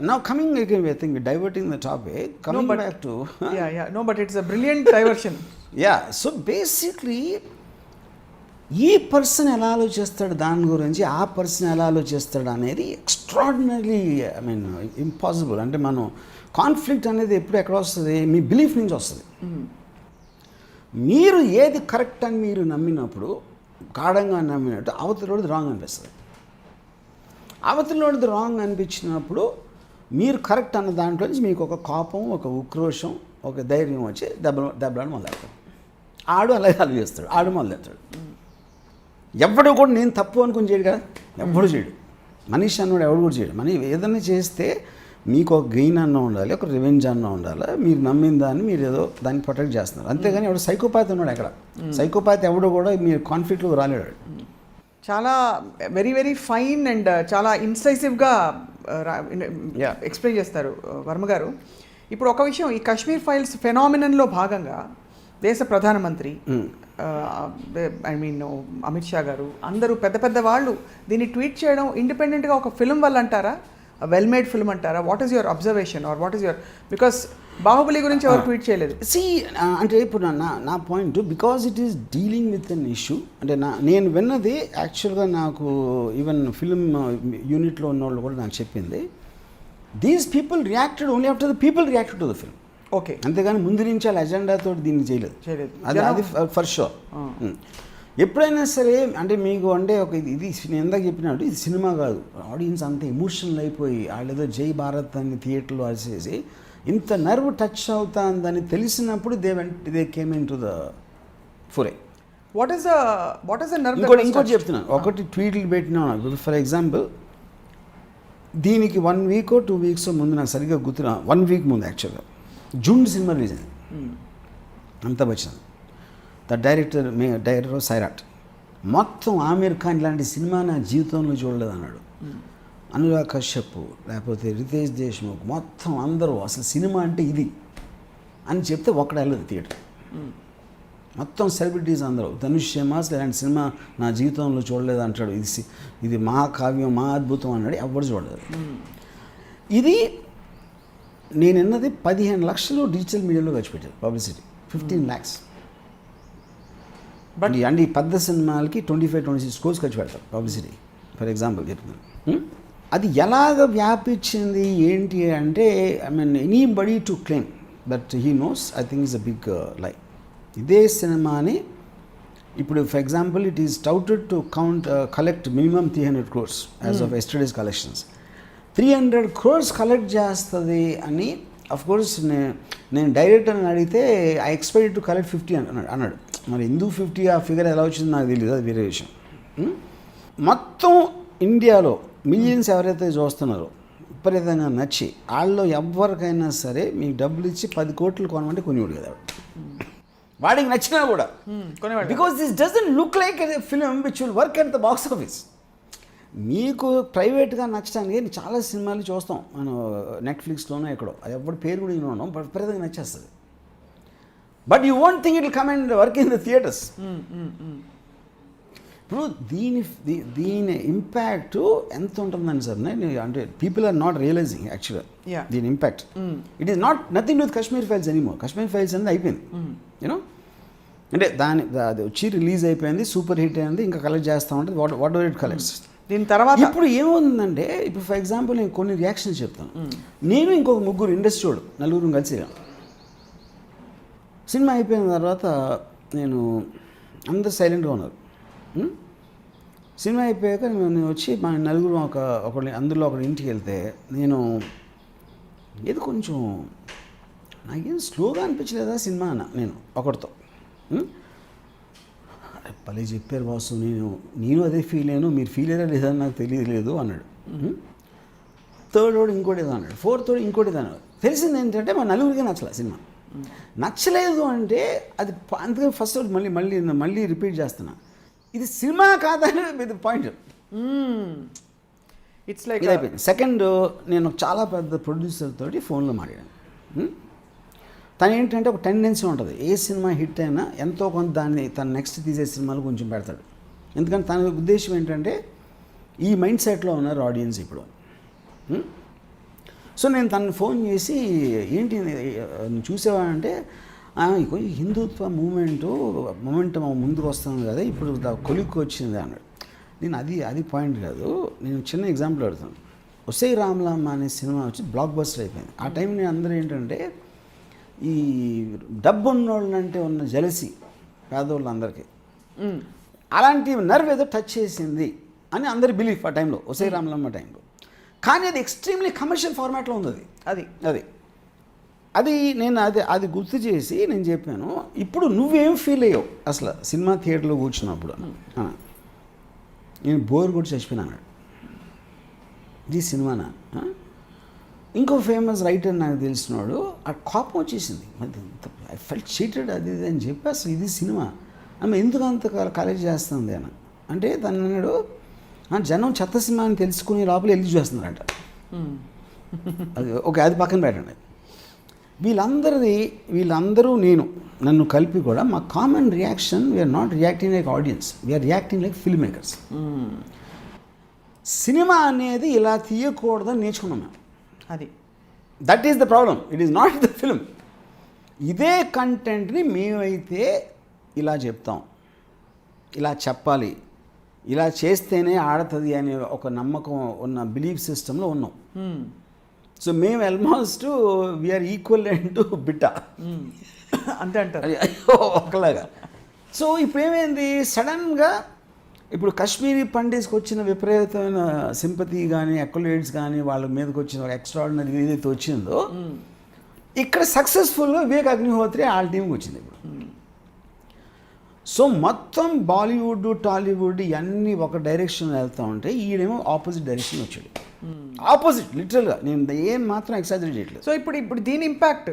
now coming again, I think we're diverting the topic, coming back to no, but it's a brilliant diversion. Yeah, so basically ఈ పర్సన్ ఎలా ఆలోచిస్తాడు దాని గురించి, ఆ పర్సన్ ఎలా ఆలోచిస్తాడు అనేది ఎక్స్ట్రాడినరీ, ఐ మీన్ ఇంపాసిబుల్. అంటే మనం కాన్ఫ్లిక్ట్ అనేది ఎప్పుడు ఎక్కడ వస్తుంది, మీ బిలీఫ్ నుంచి వస్తుంది. మీరు ఏది కరెక్ట్ అని మీరు నమ్మినప్పుడు, గాఢంగా నమ్మినట్టు అవతలోడిది రాంగ్ అనిపిస్తుంది. అవతలోడిది రాంగ్ అనిపించినప్పుడు మీరు కరెక్ట్ అన్న దాంట్లో నుంచి మీకు ఒక కోపం, ఒక ఉక్రోషం, ఒక ధైర్యం వచ్చి దెబ్బలాడు మొదలెడతాడు. ఆడు అలాగే ఆలోచిస్తాడు, ఆడు మొదలెడతాడు. ఎవడు కూడా నేను తప్పు అనుకుని చేయడు కదా, ఎవడు చేయడు. మనిషి అన్నవాడు ఎవడు కూడా చేయడు. మనం ఏదైనా చేస్తే మీకు ఒక గెయిన్ అన్న ఉండాలి, ఒక రివెంజ్ అన్న ఉండాలి. మీరు నమ్మిన దాన్ని మీరు ఏదో దాన్ని ప్రొటెక్ట్ చేస్తున్నారు, అంతేగాని ఎవడు సైకోపాత్ ఉన్నాడు ఎక్కడ. సైకోపాత్ ఎవడు కూడా మీరు కాన్ఫ్లిక్ట్లో రాలేడు. చాలా వెరీ వెరీ ఫైన్ అండ్ చాలా ఇన్సైసివ్గా ఎక్స్ప్లెయిన్ చేస్తారు వర్మ గారు. ఇప్పుడు ఒక విషయం, ఈ కశ్మీర్ ఫైల్స్ ఫెనామినన్లో భాగంగా దేశ ప్రధానమంత్రి, ఐ మీన్ అమిత్ షా గారు, అందరూ పెద్ద పెద్ద వాళ్ళు దీన్ని ట్వీట్ చేయడం ఇండిపెండెంట్గా ఒక ఫిల్మ్ వల్ల అంటారా, వెల్ మేడ్ ఫిల్మ్ అంటారా? What is your observation or what is your, because Baahubali గురించి ఎవరు ట్వీట్ చేయలేదు. అంటే ఇప్పుడు నా point, because it is dealing with an issue. అంటే నేను విన్నది యాక్చువల్గా, నాకు ఈవెన్ ఫిల్మ్ యూనిట్లో ఉన్న వాళ్ళు కూడా నాకు చెప్పింది, these people reacted only after the people reacted to the film. Okay, అంతేగాని ముందు నుంచి వాళ్ళ ఎజెండాతో దీన్ని చేయలేదు. అది ఫర్ షూర్. ఎప్పుడైనా సరే అంటే మీకు అంటే ఒక ఇది నేను ఎందాక చెప్పినట్టు ఇది సినిమా కాదు, ఆడియన్స్ అంత ఎమోషనల్ అయిపోయి వాళ్ళు ఏదో జై భారత్ అని థియేటర్లో అరిసేసి ఇంత నర్వ్ టచ్ అవుతుందని తెలిసినప్పుడు they came in to the fore. What is the nerve? ఇంకోటి చెప్తున్నాను, ఒకటి ట్వీట్లు పెట్టినాను. ఫర్ ఎగ్జాంపుల్, దీనికి 1 week or 2 weeks ముందు, నాకు సరిగ్గా గుర్తున్నా, 1 week ముందు యాక్చువల్గా జూన్ సినిమా రిలీజ్ అయింది. అమితాబ్ బచ్చన్ ద డైరెక్టర్ సైరాట్ మొత్తం ఆమీర్ ఖాన్ ఇలాంటి సినిమా నా జీవితంలో చూడలేదు అన్నాడు. అనురాగ్ కశ్యప్ లేకపోతే రితేష్ దేశ్ముఖ్ మొత్తం అందరూ అసలు సినిమా అంటే ఇది అని చెప్తే ఒక్కడే వెళ్ళదు థియేటర్. మొత్తం సెలబ్రిటీస్ అందరూ, ధనుష్ షేమాస్ ఇలాంటి సినిమా నా జీవితంలో చూడలేదు అంటాడు, ఇది మహాకావ్యం, మహా అద్భుతం అన్నాడు, ఎవరు చూడలేదు. ఇది నేను విన్నది 15 లక్షలు డిజిటల్ మీడియాలో ఖర్చు పెట్టారు పబ్లిసిటీ, 15 lakhs. బట్ అంటే ఈ పెద్ద సినిమాలకి 25-26 crores ఖర్చు పెడతారు పబ్లిసిటీ ఫర్ ఎగ్జాంపుల్ చెప్తున్నాను. అది ఎలాగ వ్యాపించింది ఏంటి అంటే I mean anybody to claim that he knows I think is a big lie. ఇదే సినిమాని ఇప్పుడు for example it is touted to collect minimum 300 crores as of yesterday's collections. 300 crores collect చేస్తుంది అని అఫ్ కోర్స్ నేను డైరెక్టర్ని అడిగితే I expected to collect 50 అన్నాడు. మరి ఎందుకు 50 ఆ ఫిగర్ ఎలా వచ్చింది నాకు తెలియదు, అది వేరే విషయం. మొత్తం ఇండియాలో మిలియన్స్ ఎవరైతే చూస్తున్నారో విపరీతంగా నచ్చి వాళ్ళు ఎవరికైనా సరే మీకు డబ్బులు ఇచ్చి 10 కోట్లు కొనమంటే కొనివాడు కదా వాడికి నచ్చినా కూడా. Because this doesn't look like a film which will work at the box office. మీకు ప్రైవేట్గా నచ్చడానికి చాలా సినిమాలు చూస్తాం మనం నెట్ఫ్లిక్స్లోనో ఎక్కడో, అది ఎవరి పేరు కూడా వినడం బట్ విపరీతంగా నచ్చేస్తుంది. But you won't think it will come and work in the theatres. ఇప్పుడు దీని ఇంపాక్ట్ ఎంత ఉంటుందని సార్ అంటే పీపుల్ ఆర్ నాట్ రియలైజింగ్ యాక్చువల్గా దీని impact. It is not nothing with Kashmir files anymore. Kashmir files అనేది అయిపోయింది యూనో, అంటే అది వచ్చి రిలీజ్ అయిపోయింది, సూపర్ హిట్ అయింది, ఇంకా కలెక్ట్ చేస్తూ ఉంటుంది వాట్ ఎవర్ ఇట్ కలెక్ట్స్. దీని తర్వాత ఇప్పుడు ఏముందంటే ఇప్పుడు ఫర్ ఎగ్జాంపుల్ నేను కొన్ని రియాక్షన్స్ చెప్తాను. నేను ఇంకొక 3 ఇండస్ట్రీ నలుగురు కలిసి సినిమా అయిపోయిన తర్వాత నేను అందరు సైలెంట్గా ఉన్నారు. సినిమా అయిపోయాక నేను వచ్చి మా నలుగురు అందులో ఒకరి ఇంటికి వెళ్తే నేను ఏది కొంచెం నాకేం స్లోగా అనిపించలేదా సినిమా అన్న నేను ఒకరితో. పల్లె చెప్పారు బాసు, నేను అదే ఫీల్ అయ్యాను, మీరు ఫీల్ అయ్యారా లేదా నాకు తెలియలేదు అన్నాడు. థర్డ్ వాడు ఇంకోటి ఏదో అన్నాడు, ఫోర్త్ వాడు ఇంకోటి ఏదో అన్నాడు. తెలిసింది ఏంటంటే మా నలుగురికి నచ్చలేదు సినిమా. నచ్చలేదు అంటే అది అందుకని ఫస్ట్ మళ్ళీ రిపీట్ చేస్తున్నా, ఇది సినిమా కాదని ఇది పాయింట్. ఇట్స్ లైక్ ఇది అయిపోయింది. సెకండ్ నేను చాలా పెద్ద ప్రొడ్యూసర్ తోటి ఫోన్లో మాట్లాడాను. తను ఏంటంటే ఒక టెండెన్సీ ఉంటుంది, ఏ సినిమా హిట్ అయినా ఎంతో కొంత దాన్ని తను నెక్స్ట్ తీసే సినిమాలు కొంచెం పెడతాడు. ఎందుకంటే తన ఉద్దేశం ఏంటంటే ఈ మైండ్ సెట్లో ఉన్నారు ఆడియన్స్ ఇప్పుడు. సో నేను తనని ఫోన్ చేసి ఏంటి చూసేవాడంటే కొంచెం హిందుత్వ మూమెంట్ ముందుకు వస్తుంది కదా ఇప్పుడు కొలిక్కి వచ్చింది అన్నాడు. నేను అది పాయింట్ కాదు, నేను చిన్న ఎగ్జాంపుల్ అడుగుతాను. ఒసై రామ్లామ్ అనే సినిమా వచ్చి బ్లాక్ బస్టర్ అయిపోయింది. ఆ టైం నేను అందరూ ఏంటంటే ఈ డబ్బు ఉన్నోళ్ళంటే ఉన్న జెలసీ పేదోళ్ళందరికీ అలాంటి నర్వ్ ఏదో టచ్ చేసింది అని అందరి బిలీఫ్ ఆ టైంలో, ఒసై రామ్లామ్ టైంలో. కానీ అది ఎక్స్ట్రీమ్లీ కమర్షియల్ ఫార్మాట్లో ఉంది. అది నేను అది గుర్తు చేసి నేను చెప్పాను, ఇప్పుడు నువ్వేం ఫీల్ అయ్యావు అసలు సినిమా థియేటర్లో కూర్చున్నప్పుడు. నేను బోర్ కూడా చచ్చిపోయినాను, ఇది సినిమానా. ఇంకో ఫేమస్ రైటర్ నాకు తెలిసినాడు, ఆ కోపం వచ్చేసింది, ఐ ఫెల్ట్ చీటెడ్ అది ఇది అని చెప్పి అసలు ఇది సినిమా ఆమె ఎందుకు అంత కలెక్ట్ చేస్తుంది అని అంటే తను అన్నాడు, జనం చెత్త సినిమా అని తెలుసుకుని లోపల వెళ్ళి చూస్తున్నారంట. అది ఓకే, అది పక్కన పెట్టండి. వీళ్ళందరూ నన్ను కలిపి కూడా మా common reaction, we're not reacting like audience, we're reacting like film makers. Cinema అనేది ఇలా తీయకూడదని నేర్చుకున్నాం మేము. That is the problem, it is not the film. ఇదే కంటెంట్ని మేమైతే ఇలా చెప్తాం, ఇలా చెప్పాలి, ఇలా చేస్తేనే ఆడుతుంది అనే ఒక నమ్మకం ఉన్న బిలీఫ్ సిస్టంలో ఉన్నాం. సో మేము ఆల్మోస్ట్ వీఆర్ ఈక్వల్ టు బిట్టా అంతే అంటారు ఒకలాగా. సో ఇప్పుడు ఏమైంది, సడన్గా ఇప్పుడు కాశ్మీరీ పండిట్స్కి వచ్చిన విపరీతమైన సింపతి కానీ అక్యులేట్స్ కానీ వాళ్ళ మీదకి వచ్చిన ఎక్స్ట్రాడినరీ ఏదైతే వచ్చిందో, ఇక్కడ సక్సెస్ఫుల్గా వివేక్ అగ్నిహోత్రి వాళ్ళ టీంకి వచ్చింది ఇప్పుడు. సో మొత్తం బాలీవుడ్ టాలీవుడ్ ఇవన్నీ ఒక డైరెక్షన్ వెళ్తూ ఉంటే ఈడేమో ఆపోజిట్ డైరెక్షన్ వచ్చాడు. ఆపోజిట్ లిటరల్గా, నేను ఏం మాత్రం ఎక్సాజరేట్ చేయట్లేదు. సో ఇప్పుడు దీని ఇంపాక్ట్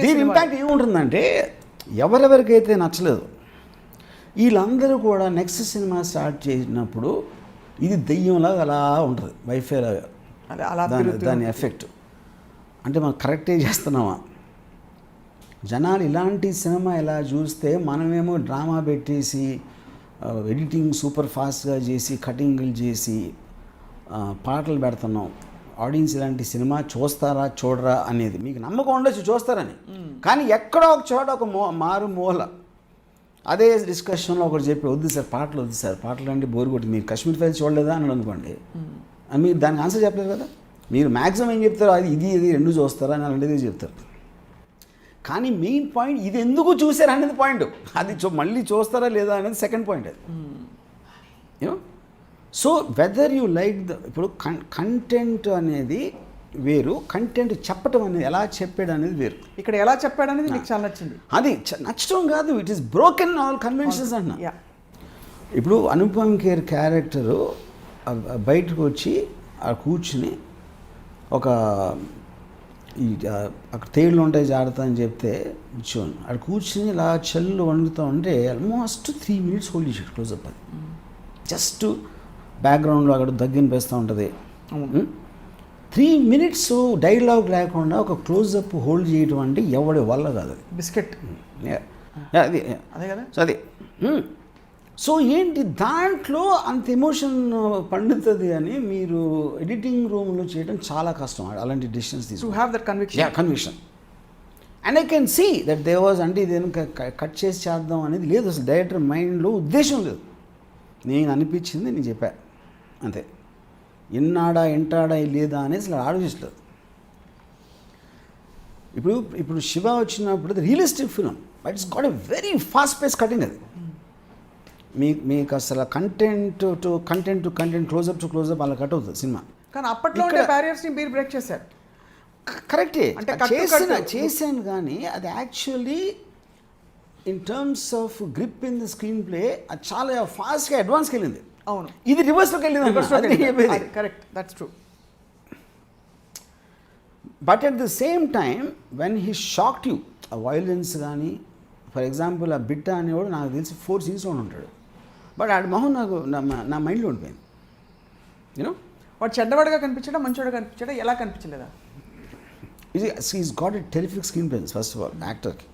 దీని ఇంపాక్ట్ ఏముంటుందంటే, ఎవరెవరికైతే నచ్చలేదు వీళ్ళందరూ కూడా నెక్స్ట్ సినిమా స్టార్ట్ చేసినప్పుడు ఇది దెయ్యంలాగా అలా ఉంటుంది, వైఫై లాగా దాని ఎఫెక్ట్. అంటే మనం కరెక్టే చేస్తున్నామా, జనాలు ఇలాంటి సినిమా ఎలా చూస్తే మనమేమో డ్రామా పెట్టేసి ఎడిటింగ్ సూపర్ ఫాస్ట్గా చేసి కటింగ్లు చేసి పాటలు పెడుతున్నాం, ఆడియన్స్ ఇలాంటి సినిమా చూస్తారా చూడరా అనేది మీకు నమ్మకం ఉండొచ్చు చూస్తారని, కానీ ఎక్కడో ఒక చోట ఒక మూల అదే డిస్కషన్లో ఒకటి చెప్పి వద్దు సార్ పాటలు అంటే బోర్ కొట్టి మీరు కాశ్మీర్ ఫైల్స్ చూడలేదా అని అనుకోండి అని మీరు దానికి ఆన్సర్ చెప్పలేదు కదా. మీరు మ్యాక్సిమం ఏం చెప్తారు, అది ఇది రెండు చూస్తారా అని అలాంటిది చెప్తారు. కానీ మెయిన్ పాయింట్ ఇది ఎందుకు చూసారు అనేది పాయింట్. అది మళ్ళీ చూస్తారా లేదా అనేది సెకండ్ పాయింట్. అది you know. So whether you like ఇప్పుడు కంటెంట్ అనేది వేరు, కంటెంట్ చెప్పటం అనేది ఎలా చెప్పాడు అనేది వేరు. ఇక్కడ ఎలా చెప్పాడు అనేది మీకు చాలా నచ్చింది. అది నచ్చడం కాదు, it is broken all conventions అంటున్నా. ఇప్పుడు అనుపమ్ ఖేర్ క్యారెక్టరు బయటకు వచ్చి కూర్చుని ఒక అక్కడ తేళ్ళు ఉంటాయి జాగ్రత్త అని చెప్తే కూర్చోను అక్కడ కూర్చుని ఇలా చల్లు వండుతూ ఉంటే ఆల్మోస్ట్ 3 minutes హోల్డ్ చేసాడు క్లోజప్. అది జస్ట్ బ్యాక్గ్రౌండ్లో అక్కడ దగ్గినిపిస్తూ ఉంటుంది. 3 minutes డైలాగ్ లేకుండా ఒక క్లోజప్ హోల్డ్ చేయడం అంటే ఎవడి వల్ల కాదు. అది బిస్కెట్ అది అదే కదా. సో అది సో ఏంటి దాంట్లో అంత ఎమోషన్ పండుతుంది అని మీరు ఎడిటింగ్ రూమ్లో చేయడం చాలా కష్టం. అలాంటి decisions to have that conviction. And I can see that they was అంటే ఇది కట్ చేసి చేద్దాం అనేది లేదు, అసలు డైరెక్టర్ మైండ్లో ఉద్దేశం లేదు. నేను అనిపించింది నేను చెప్పా అంతే. ఎంటాడా లేదా అనేది అసలు ఆలోచించలేదు. ఇప్పుడు శివ వచ్చినప్పుడు realistic film but it's got a very fast pace cutting. అది మీకు అసలు కంటెంట్ టు కంటెంట్ క్లోజప్ అలా కట్ అవుతుంది సినిమా. కానీ అప్పట్లో బ్యారియర్స్ని మీరు బ్రేక్ చేశారు. కరెక్టే, చేశాను కానీ అది actually in terms of grip in the screen play అది చాలా ఫాస్ట్గా అడ్వాన్స్కి వెళ్ళింది. అవును, ఇది రివర్స్లోకి వెళ్ళింది. Correct, that's true. But at the same time when he shocked you, ఆ వైలెన్స్ కానీ ఫర్ ఎగ్జాంపుల్ ఆ బిట్ట అనేవాడు నాకు తెలిసి 4 scenes ఉంటాడు. బట్ ఆడి మొహం నాకు నా మైండ్లో ఉండిపోయింది. యూనో, వాడు చెడ్డవాడుగా కనిపించడా మంచివాడుగా కనిపించడా ఎలా కనిపించలేదా? He's got a terrific screen presence first of all యాక్టర్కి.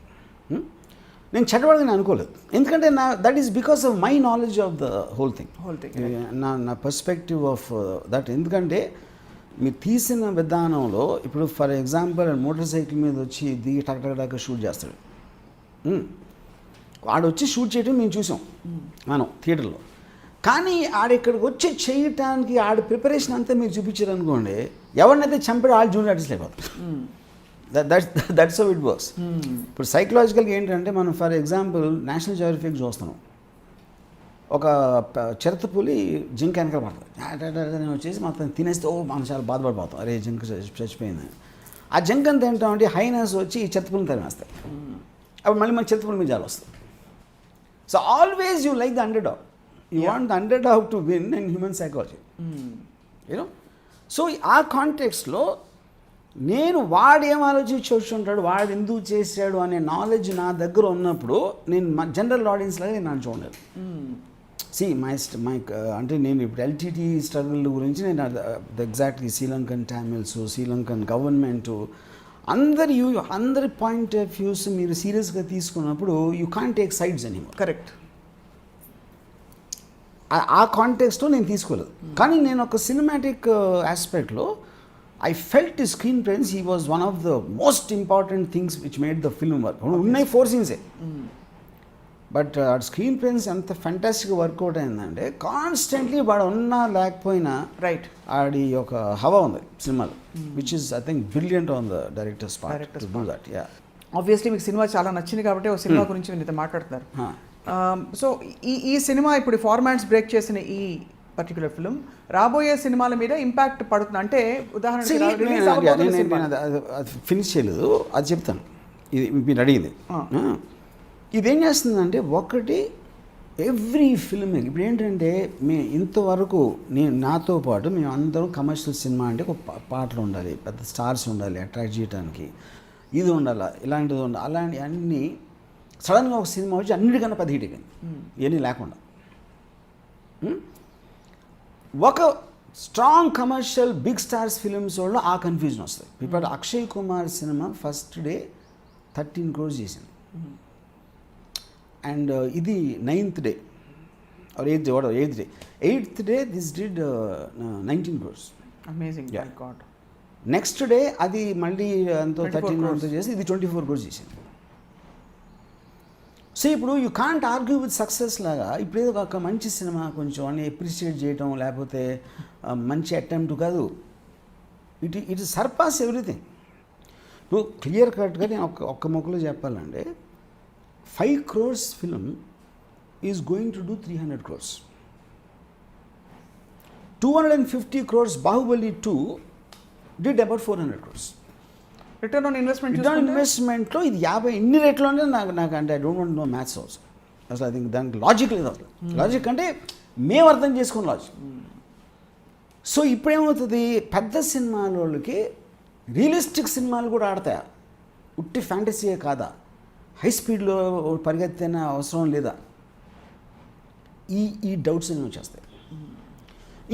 నేను చెడ్డవాడిని అనుకోలేదు, ఎందుకంటే that is because of my knowledge of the whole thing. నా పర్స్పెక్టివ్ ఆఫ్ దట్. ఎందుకంటే మీరు తీసిన విధానంలో ఇప్పుడు ఫర్ ఎగ్జాంపుల్ మోటార్ సైకిల్ మీద వచ్చి దిగి టక్ షూట్ చేస్తాడు. ఆడు వచ్చి షూట్ చేయడం మేము చూసాం మనం థియేటర్లో. కానీ ఆడిక్కడికి వచ్చి చేయటానికి ఆడి ప్రిపరేషన్ అంతా మీరు చూపించారు అనుకోండి, ఎవరినైతే చంపాడు వాళ్ళు జూనియర్ ఆర్టిస్ట్ అయిపోతారు. That's how it works. ఇప్పుడు సైకలాజికల్గా ఏంటంటే మనం ఫర్ ఎగ్జాంపుల్ నేషనల్ జియోగ్రఫిక్ చూస్తున్నాం, ఒక చిరుతపులి జింక వెనకాల పడుతుంది వచ్చేసి మొత్తం తినేస్తే మనం చాలా బాధపడిపోతాం, అరే జింక చచ్చిపోయింది. ఆ జింక అంతా ఏంటంటే హైనస్ వచ్చి ఈ చిరుతపులిని తరిమేస్తాయి. అప్పుడు మళ్ళీ మన చిరుతపులి మీద జాలి వస్తుంది. So always you like the underdog, you want the underdog to win in human psychology. You know, so ఆ కాంటెక్స్లో నేను వాడు ఏం ఆలోచించి వచ్చుంటాడు, వాడు ఎందుకు చేశాడు అనే నాలెడ్జ్ నా దగ్గర ఉన్నప్పుడు నేను జనరల్ ఆడియన్స్ లాగా నేను చూడలేదు. సి మై అంటే నేను ఇప్పుడు ఎల్టీటీ స్ట్రగుల్ గురించి నేను ఎగ్జాక్ట్లీ శ్రీలంకన్ టామిల్స్, శ్రీలంకన్ గవర్నమెంటు అందరి పాయింట్ ఆఫ్ వ్యూస్ మీరు సీరియస్గా తీసుకున్నప్పుడు యూ కాంట్ టేక్ సైడ్స్ అని. కరెక్ట్. ఆ కాంటెక్స్లో నేను తీసుకోలేదు. కానీ నేను ఒక cinematic ఆస్పెక్ట్లో I felt his screen presence, he was one of the most important things which made the film work. ఉన్నాయి 4 scenes. బట్ ఆ స్క్రీన్ ప్రెజెన్స్ ఎంత ఫ్యాంటాస్టిక్గా వర్కౌట్ అయిందంటే కాన్స్టెంట్లీ వాడు ఉన్నా లేకపోయినా రైట్ ఆడి ఒక హవా ఉంది సినిమాలో, which is I think brilliant on the directors part to do that. Yeah, obviously మీకు సినిమా చాలా నచ్చింది కాబట్టి ఒక సినిమా గురించి మీతో మాట్లాడుతున్నారు. సో ఈ సినిమా ఇప్పుడు ఫార్మాట్స్ బ్రేక్ చేసిన ఈ పర్టికులర్ ఫిల్మ్ రాబోయే సినిమాల మీద ఇంపాక్ట్ పడుతుంది అంటే ఉదాహరణకి ఫినిష్ చేయలేదు, అది చెప్తాను. ఇది మీరు అడిగింది. ఇదేం చేస్తుందంటే ఒకటి ఎవ్రీ ఫిల్మ్ ఇప్పుడు ఏంటంటే ఇంతవరకు నాతో పాటు మేము అందరం కమర్షియల్ సినిమా అంటే ఒక పాటలు ఉండాలి, పెద్ద స్టార్స్ ఉండాలి అట్రాక్ట్ చేయడానికి, ఇది ఉండాలి, ఇలాంటిది ఉండాలి, అలాంటి అన్నీ సడన్గా ఒక సినిమా వచ్చి అన్నిటికన్నా పెద్ద హిట్ అయిపోయింది ఇవన్నీ లేకుండా. ఒక strong commercial big stars films వాళ్ళు ఆ కన్ఫ్యూజన్ వస్తాయి. ఇప్పుడు Akshay Kumar cinema first day 13 crores చేసింది, అండ్ ఇది 9th day or 8th day this did 19 crores. Amazing. My God. Next day అది మళ్ళీ ఎంతో 13 crores చేసి ఇది 24 crores చేసింది. సో ఇప్పుడు you can't argue with success లాగా ఇప్పుడు ఏదో ఒక మంచి సినిమా కొంచెం అని అప్రిషియేట్ చేయడం లేకపోతే మంచి అటెంప్ట్ కాదు, ఇట్ సర్పాస్ ఎవ్రీథింగ్. ఇప్పుడు క్లియర్ కట్గా నేను ఒక్క మొక్కలో చెప్పాలంటే 5 crores film is going to do 300 crores. 250 crores Baahubali 2 did about 400 crores. Return on ఇన్వెస్ట్మెంట్లో ఇది 50 ఇన్ని రేట్లోనే నాకు అంటే I don't want no maths also. అసలు ఐ థింక్ దానికి లాజిక్ లేదు అసలు. లాజిక్ అంటే మేము అర్థం చేసుకున్న లాజిక్. సో ఇప్పుడేమవుతుంది, పెద్ద సినిమాల వాళ్ళకి రియలిస్టిక్ సినిమాలు కూడా ఆడతాయా, ఉట్టి ఫ్యాంటసీయే కాదా, హై స్పీడ్లో పరిగెత్తిన అవసరం లేదా, ఈ డౌట్స్ అనేవి వచ్చేస్తాయి.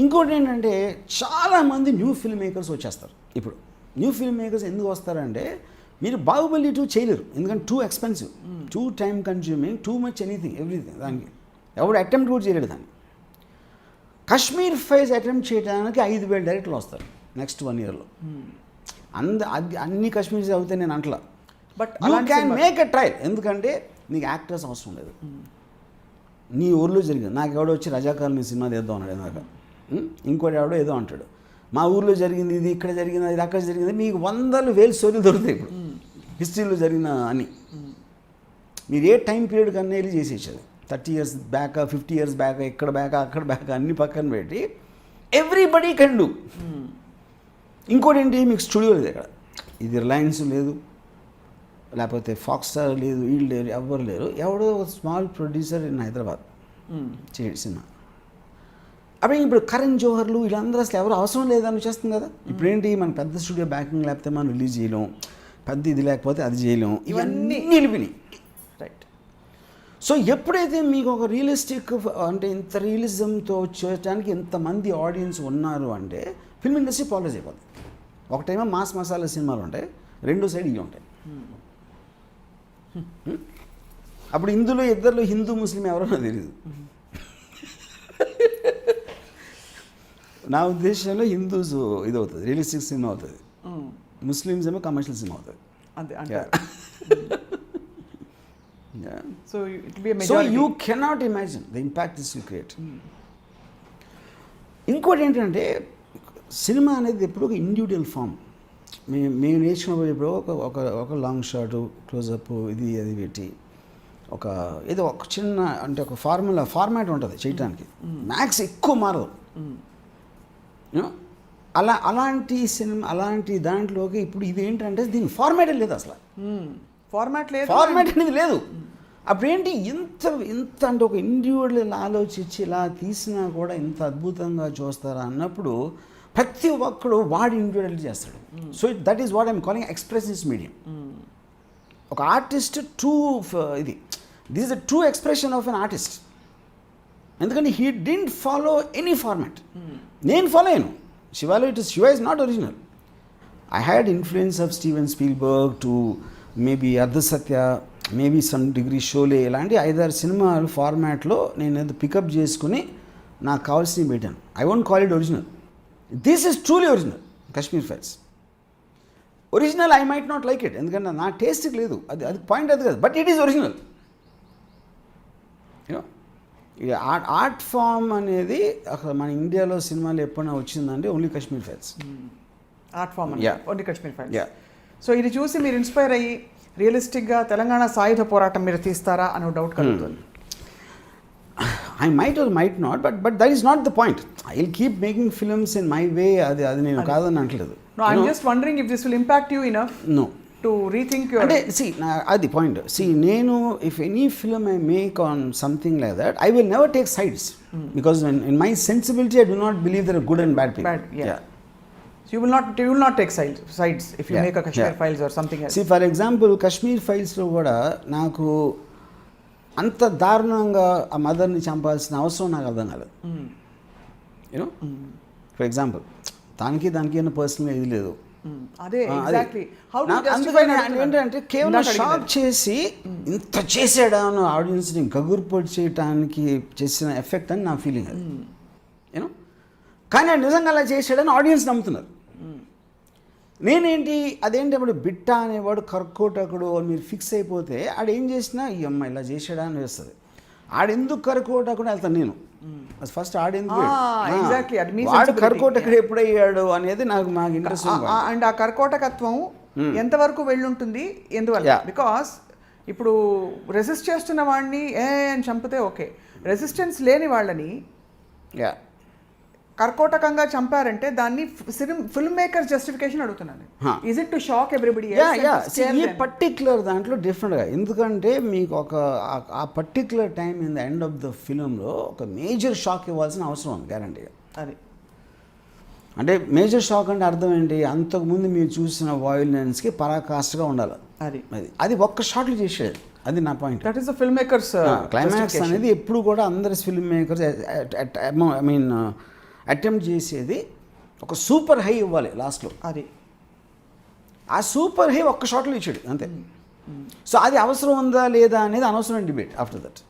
ఇంకోటి ఏంటంటే చాలామంది న్యూ ఫిల్మ్ మేకర్స్ వచ్చేస్తారు. ఇప్పుడు న్యూ ఫిల్మ్ మేకర్స్ ఎందుకు వస్తారంటే మీరు బాహుబలి 2 చేయలేరు, ఎందుకంటే too expensive, two time consuming, too much anything everything. దానికి ఎవడు అటెంప్ట్ కూడా చేయలేడు దాన్ని. కశ్మీర్ ఫైల్స్ అటెంప్ట్ చేయడానికి 5,000 డైరెక్టర్లు వస్తారు నెక్స్ట్ 1 yearలో. అన్ని కశ్మీర్స్ అవుతాయి నేను అంటలా, but you can make a trial. ఎందుకంటే నీకు యాక్టర్స్ అవసరం లేదు, నీ ఊర్లో జరిగింది. నాకు ఎవడో వచ్చి రజాకాలని సినిమా తీద్దాం అన్నాడు ఇందాక, ఇంకోటి ఎవడో ఏదో అంటాడు, మా ఊర్లో జరిగింది ఇది, ఇక్కడ జరిగింది ఇది, అక్కడ జరిగింది. మీకు 100,000 స్టోరీలు దొరుకుతాయి ఇప్పుడు హిస్టరీలో జరిగిన అని. మీరు ఏ టైం పీరియడ్ కన్నా వెళ్ళి చేసేసారు, 30 years బ్యాక్, 50 years బ్యాక్, ఇక్కడ బ్యాక్, అక్కడ బ్యాక్ అన్ని పక్కన పెట్టి ఎవ్రీబడీ కెన్ డూ. ఇంకోటి ఏంటి, మీకు స్టూడియో లేదు ఇక్కడ, ఇది రిలయన్స్ లేదు, లేకపోతే ఫాక్స్ స్టార్ లేదు, వీళ్ళు లేరు, ఎవరు లేరు. ఎవడో స్మాల్ ప్రొడ్యూసర్ ఇన్ హైదరాబాద్ చేయడు సినిమా. అప్పుడు ఇప్పుడు కరణ్ జోహర్లు వీళ్ళందరూ అసలు ఎవరు అవసరం లేదని చేస్తుంది కదా. ఇప్పుడేంటి మన పెద్ద స్టూడియో బ్యాకింగ్ లేకపోతే మనం రిలీజ్ చేయలేం, పెద్ద ఇది లేకపోతే అది చేయలేం, ఇవన్నీ నిలిపినాయి. రైట్. సో ఎప్పుడైతే మీకు ఒక రియలిస్టిక్ అంటే ఇంత రియలిజంతో చేయడానికి ఇంతమంది ఆడియన్స్ ఉన్నారు అంటే ఫిల్మ్ ఇండస్ట్రీ పాలరైజ్ అయిపోతుంది. ఒకటేమో మాస్ మసాలా సినిమాలు ఉంటాయి, రెండో సైడ్ ఇవి ఉంటాయి. అప్పుడు ఇందులో ఇద్దరిలో హిందూ ముస్లిం ఎవరో తెలియదు. నా ఉద్దేశంలో హిందూస్ ఇది అవుతుంది, రియలిస్టిక్ సినిమా అవుతుంది, ముస్లిమ్స్ ఏమో కమర్షియల్ సినిమా అవుతుంది. So you cannot imagine the impact this will create. ఇంకోటి ఏంటంటే సినిమా అనేది ఎప్పుడు ఒక ఇండివిజువల్ ఫామ్. మేము నేర్చుకున్నప్పుడు ఇప్పుడు ఒక లాంగ్ షాట్, క్లోజప్, ఇది అది పెట్టి ఒక ఏదో ఒక చిన్న అంటే ఒక ఫార్మాట్ ఉంటుంది చేయటానికి, మ్యాక్స్ ఎక్కువ మారదు. అలాంటి సినిమా అలాంటి దాంట్లోకి ఇప్పుడు ఇది ఏంటంటే దీని ఫార్మాటే లేదు అసలు, ఫార్మాట్ అనేది లేదు. అప్పుడేంటి ఇంత అంటే ఒక ఇండివిజువల్ ఆలోచించి ఇలా తీసినా కూడా ఇంత అద్భుతంగా చూస్తారా అన్నప్పుడు ప్రతి ఒక్కడు వాడి ఇండివిజువల్ చేస్తాడు. So that is what I'm calling expressive medium. ఒక ఆర్టిస్ట్ ఇది this is the true expression of an artist. ఎందుకంటే he didn't follow any format. నేను ఫాలో అయ్యాను శివాలో, Shiva is not original. I had influence of Steven Spielberg to maybe Ardh Satya, maybe some degree Sholay, ఇలాంటి 5-6 సినిమాలు ఫార్మాట్లో నేను ఏదో పికప్ చేసుకుని నాకు కావాల్సినవి పెట్టాను. I won't call it original. This is truly original Kashmir files. Original I might not like it, ఎందుకంటే నా టేస్ట్కి లేదు, అది పాయింట్ అది కాదు, but it is original. You know ఇక ఆర్ట్ ఫామ్ అనేది అక్కడ మన ఇండియాలో సినిమాలు ఎప్పుడైనా వచ్చిందంటే only Kashmir files. Art form only Kashmir files. So ఇది చూసి మీరు ఇన్స్పైర్ అయ్యి రియలిస్టిక్గా తెలంగాణ సాయుధ పోరాటం మీరు తీస్తారా అనే డౌట్ కలుగుతుంది. I might or might not, but that is not the point. I will keep making films in my way. అది నేను కాదని అంటలేదు. No, I'm just wondering if this will impact you enough. No. To rethink your. అంటే అది point. నేను if any film I make on something like that, I will never take sides. Because in my sensibility, I do not believe there are good and bad people. Yeah. So you will not take sides if you make a Kashmir Files or something else. See, for example, Kashmir Files లో కూడా నాకు అంత దారుణంగా ఆ మదర్ని చంపాల్సిన అవసరం నాకు అర్థం కాలేదు. యూనో ఫర్ ఎగ్జాంపుల్ దానికి ఏమైనా పర్సనల్గా ఇది లేదు. ఏంటంటే కేవలం షాక్ చేసి ఇంత చేసాడా అని ఆడియన్స్ని గగుర్పడి చేయడానికి చేసిన ఎఫెక్ట్ అని నా ఫీలింగ్ అది. యూనో కానీ నిజంగా అలా చేసాడని ఆడియన్స్ నమ్ముతున్నారు. నేనేంటి అదేంటి అప్పుడు బిట్ట అనేవాడు కర్కోటకుడు మీరు ఫిక్స్ అయిపోతే ఆడేం చేసినా ఈ అమ్మ ఇలా చేసాడా అని వేస్తుంది. ఆడెందుకు కర్కోటకుడు వెళ్తాను నేను ఫస్ట్ ఆడెందుకు వాడు కర్కోటకుడు ఎప్పుడయ్యాడు అనేది నాకు ఇంట్రెస్ట్. అండ్ ఆ కర్కోటకత్వం ఎంతవరకు వెళ్ళుంటుంది ఎందువల్ల? బికాస్ ఇప్పుడు రెసిస్ట్ చేస్తున్న వాడిని అని చంపితే ఓకే, రెసిస్టెన్స్ లేని వాళ్ళని కర్కోటకంగా చంపారంటే దాన్ని ఫిల్మ్ మేకర్ జస్టిఫికేషన్ అడుగుతున్నాను. Is it to shock everybody? ఈ పర్టిక్యులర్ దాంట్లో డిఫరెంట్గా, ఎందుకంటే మీకు ఆ particular time in the end of the ఫిలింలో ఒక మేజర్ షాక్ ఇవ్వాల్సిన అవసరం ఉంది గ్యారంటీగా. అది అంటే మేజర్ షాక్ అంటే అర్థం ఏంటి, అంతకుముందు మీరు చూసిన వాయిలెన్స్కి పరాకాష్ఠగా ఉండాలి. అది ఒక్క షాట్లు చేసేది, అది నా point. That is the film makers climax అనేది ఎప్పుడు కూడా అందరి film makers I mean attempt చేసేది ఒక సూపర్ హై ఇవ్వాలి లాస్ట్లో. అది ఆ సూపర్ హై ఒక్క షాట్లో ఇచ్చాడు అంతే. సో అది అవసరం ఉందా లేదా అనేది అనవసరం డిబేట్ ఆఫ్టర్ దట్.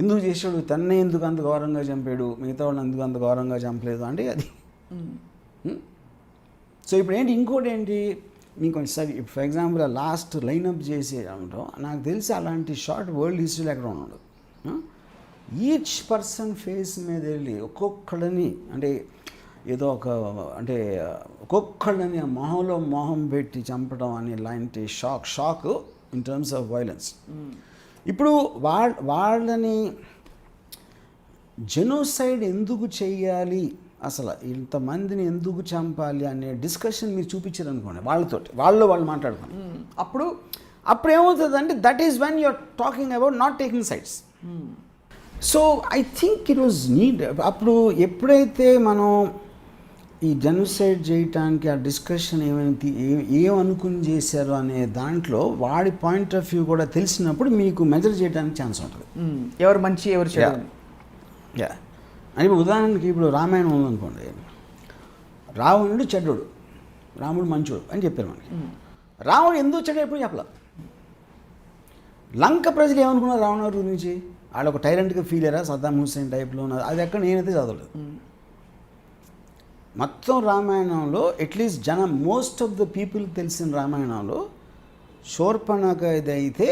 ఎందుకు చేసాడు, తన్నే ఎందుకు అంత ఘోరంగా చంపాడు, మిగతా వాళ్ళని ఎందుకు అంత ఘోరంగా చంపలేదు అంటే అది. సో ఇప్పుడు ఏంటి, ఇంకోటి ఏంటి మీకు కొంచెం సరి ఫర్ ఎగ్జాంపుల్ ఆ లాస్ట్ లైనప్ చేసే అనడం నాకు తెలిసి అలాంటి షార్ట్ వరల్డ్ హిస్టరీలో ఎక్కడ ఉండదు. ఈచ్ పర్సన్ ఫేస్ మీద వెళ్ళి ఒక్కొక్కడని అంటే ఏదో అంటే ఒక్కొక్కడని ఆ మొహంలో మొహం పెట్టి చంపడం అని లాంటి shock in terms of violence. ఇప్పుడు వాళ్ళని జెనోసైడ్ ఎందుకు చెయ్యాలి, అసలు ఇంతమందిని ఎందుకు చంపాలి అనే డిస్కషన్ మీరు చూపించారు అనుకోండి వాళ్ళతోటి, వాళ్ళు మాట్లాడుకోండి. అప్పుడు ఏమవుతుందంటే that is when you're talking about not taking sides. So I think it was need. అప్పుడు ఎప్పుడైతే మనం ఈ జెనోసైడ్ చేయటానికి ఆ డిస్కషన్ ఏమనుకుని చేశారు అనే దాంట్లో వాడి పాయింట్ ఆఫ్ వ్యూ కూడా తెలిసినప్పుడు మీకు మెజర్ చేయడానికి ఛాన్స్ ఉంటుంది, ఎవరు మంచి ఎవరు చెడు. అని ఇప్పుడు ఉదాహరణకి ఇప్పుడు రామాయణం ఉందనుకోండి, రావణుడు చెడ్డోడు, రాముడు మంచోడు అని చెప్పారు మనకి. రావణుడు ఎందుకు చెడ్డ ఎప్పుడు చెప్పలే. లంక ప్రజలు ఏమనుకున్నారు రావణుడు గురించి, వాళ్ళు ఒక టైరెంట్గా ఫీల్ అయ్యారా సద్దాం హుస్సేన్ టైప్లో ఉన్నారు, అది ఎక్కడ నేనైతే చదవలేదు. మొత్తం రామాయణంలో at least most of the people తెలిసిన రామాయణంలో శూర్పణఖ ఇదైతే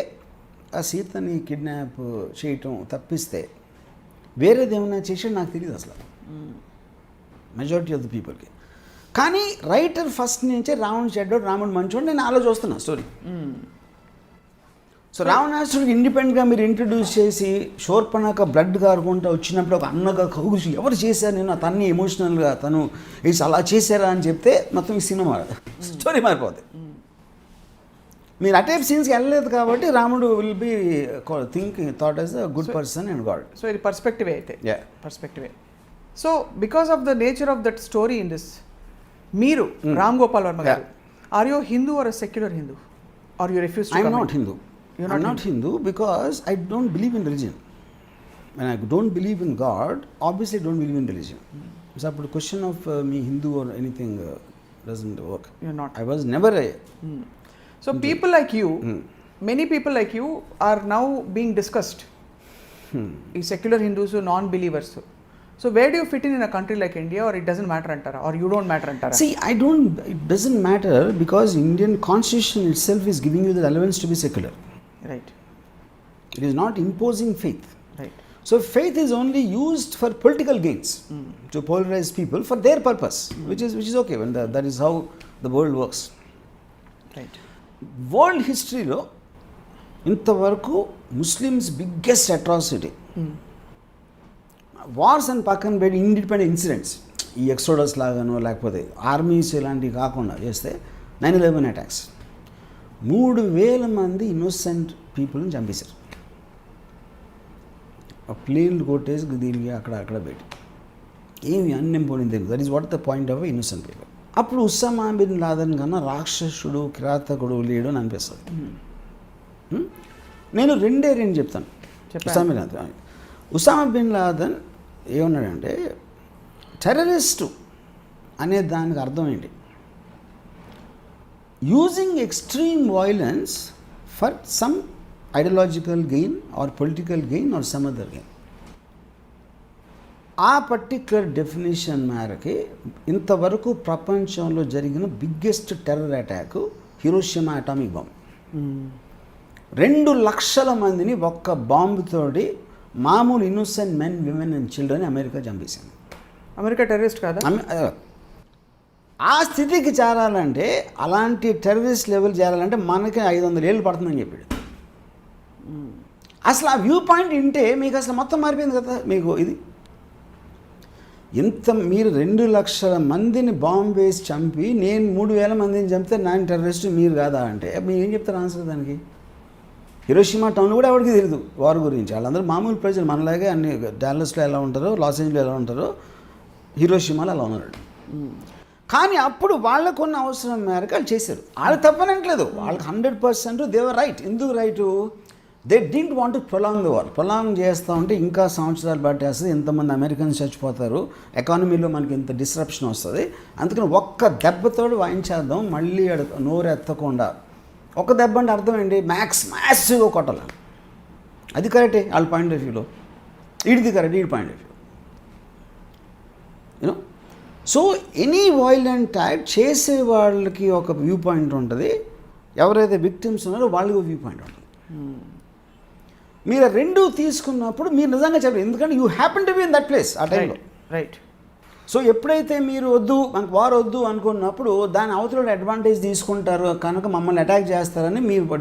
ఆ సీతని కిడ్నాప్ చేయటం తప్పిస్తే వేరేది ఏమైనా చేసాడు నాకు తెలియదు అసలు మెజారిటీ ఆఫ్ ద పీపుల్కి. కానీ రైటర్ ఫస్ట్ నుంచే రావణుడు చెడ్డోడు రాముడు మంచోడు నేను అలా చూస్తున్నా స్టోరీ. సో రావణాసుడికి ఇండిపెండెంట్గా మీరు ఇంట్రడ్యూస్ చేసి శూర్పణఖ బ్లడ్ కారుకుంటూ వచ్చినప్పుడు ఒక అన్నగా కౌగుసి ఎవరు చేశారు నేను తన్ని ఎమోషనల్గా తను అలా చేశారా అని చెప్తే మొత్తం ఈ సినిమా స్టోరీ మారిపోతుంది. మీరు అటైప్ సీన్స్కి వెళ్ళలేదు కాబట్టి రాముడు will be thought as a good person and god. So ఇది పర్స్పెక్టివ్ అయితే పర్స్పెక్టివే. So because of the nature of that story in this, మీరు రామ్ గోపాల్ వర్మ గారు, are you Hindu or a secular Hindu or you refuse to? I'm not Hindu. I'm not Hindu because I don't believe in religion. When I don't believe in God, obviously I don't believe in religion. So the question of me Hindu or anything doesn't work. You're not. I was never a So Hindu. People like you, many people like you are now being discussed. These secular Hindus, non-believers. So where do you fit in a country like India, or it doesn't matter antara, or you don't matter antara? See, it doesn't matter because Indian constitution itself is giving you the relevance to be secular. Right. It is not imposing faith. Right. So faith is only used for political gains, to polarize people for their purpose, which is okay. When that is how the world works. Right. World history lo intavaraku Muslims biggest atrocity. Wars and పక్కన పెట్టి independent incidents ఈ exodus లాగానో లేకపోతే armies ఇలాంటివి కాకుండా చేస్తే 9/11 attacks 3,000 మంది innocent పీపుల్ని చంపేశారు. ప్లేన్లు కొట్టేసి దీనికి అక్కడ పెట్టి ఏమి అన్ఎంపోయింగ్ తెలియదు. That is what the point of innocent people. అప్పుడు ఉస్సామా బిన్ లాదెన్ కన్నా రాక్షసుడు కిరాతకుడు లేడు అని అనిపిస్తుంది. నేను రెండే చెప్తాను. ఉస్సామా బిన్ లాదెన్ ఏమన్నాడంటే టెర్రరిస్టు అనే దానికి అర్థం ఏంటి, using extreme violence for some ideological gain or political gain or some other gain. ఆ పర్టిక్యులర్ డెఫినేషన్ మేరకి ఇంతవరకు ప్రపంచంలో జరిగిన biggest terror attack Hiroshima atomic bomb. 2 లక్షల మందిని ఒక్క బాంబుతోటి మామూలు innocent men, women and children America చంపేసింది. అమెరికా టెర్రరిస్ట్ కాదా? ఆ స్థితికి చేరాలంటే, అలాంటి టెర్రరిస్ట్ లెవెల్ చేరాలంటే మనకి 500 ఏళ్ళు పడుతుందని చెప్పాడు. అసలు ఆ వ్యూ పాయింట్ వింటే మీకు అసలు మొత్తం మారిపోయింది కదా. మీకు ఇది ఇంత మీరు 2 లక్షల మందిని బాంబు వేసి చంపి నేను 3,000 మందిని చంపితే నేను టెర్రరిస్ట్ మీరు కాదా అంటే మీరు ఏం చెప్తారు ఆన్సర్ దానికి? హిరోషిమా టౌన్లో కూడా ఎవరికి తెలియదు వార్ గురించి. వాళ్ళందరూ మామూలు ప్రజలు మనలాగే. అన్ని డాలస్లో ఎలా ఉంటారో, లాస్ ఏంజల్స్లో ఎలా ఉంటారో, హిరోషిమాలో అలా ఉన్నాడు. కానీ అప్పుడు వాళ్ళకున్న అవసరం మేరకు వాళ్ళు చేశారు. వాళ్ళు తప్పనట్లేదు, వాళ్ళకి 100% దేవర్ రైట్. ఎందుకు right? They didn't want to prolong the war. Prolong చేస్తూ ఉంటే ఇంకా సంవత్సరాలు పట్టేస్తుంది, ఎంతమంది అమెరికన్స్ చచ్చిపోతారు, ఎకానమీలో మనకి ఇంత డిస్రప్షన్ వస్తుంది. అందుకని ఒక్క దెబ్బతోడు వాయించేద్దాం, మళ్ళీ నోరు ఎత్తకుండా. ఒక దెబ్బ అంటే అర్థం ఏంటి? మ్యాసివ్గా కొట్టాలి. అది కరెక్టే వాళ్ళ పాయింట్ ఆఫ్ వ్యూలో, ఇది కరెక్ట్ ఈ point of view. You know, so any violent act చేసే వాళ్ళకి ఒక వ్యూ పాయింట్ ఉంటుంది, ఎవరైతే విక్టిమ్స్ ఉన్నారో వాళ్ళకి ఒక వ్యూ పాయింట్ ఉంటుంది. మీరు 2 తీసుకున్నప్పుడు మీరు నిజంగా చెప్పారు, ఎందుకంటే you happen to be in that place ఆ టైంలో. రైట్. సో ఎప్పుడైతే మీరు వద్దు, మనకు వార్ వద్దు అనుకున్నప్పుడు దాని అవతల అడ్వాంటేజ్ తీసుకుంటారు కనుక మమ్మల్ని అటాక్ చేస్తారని మీరు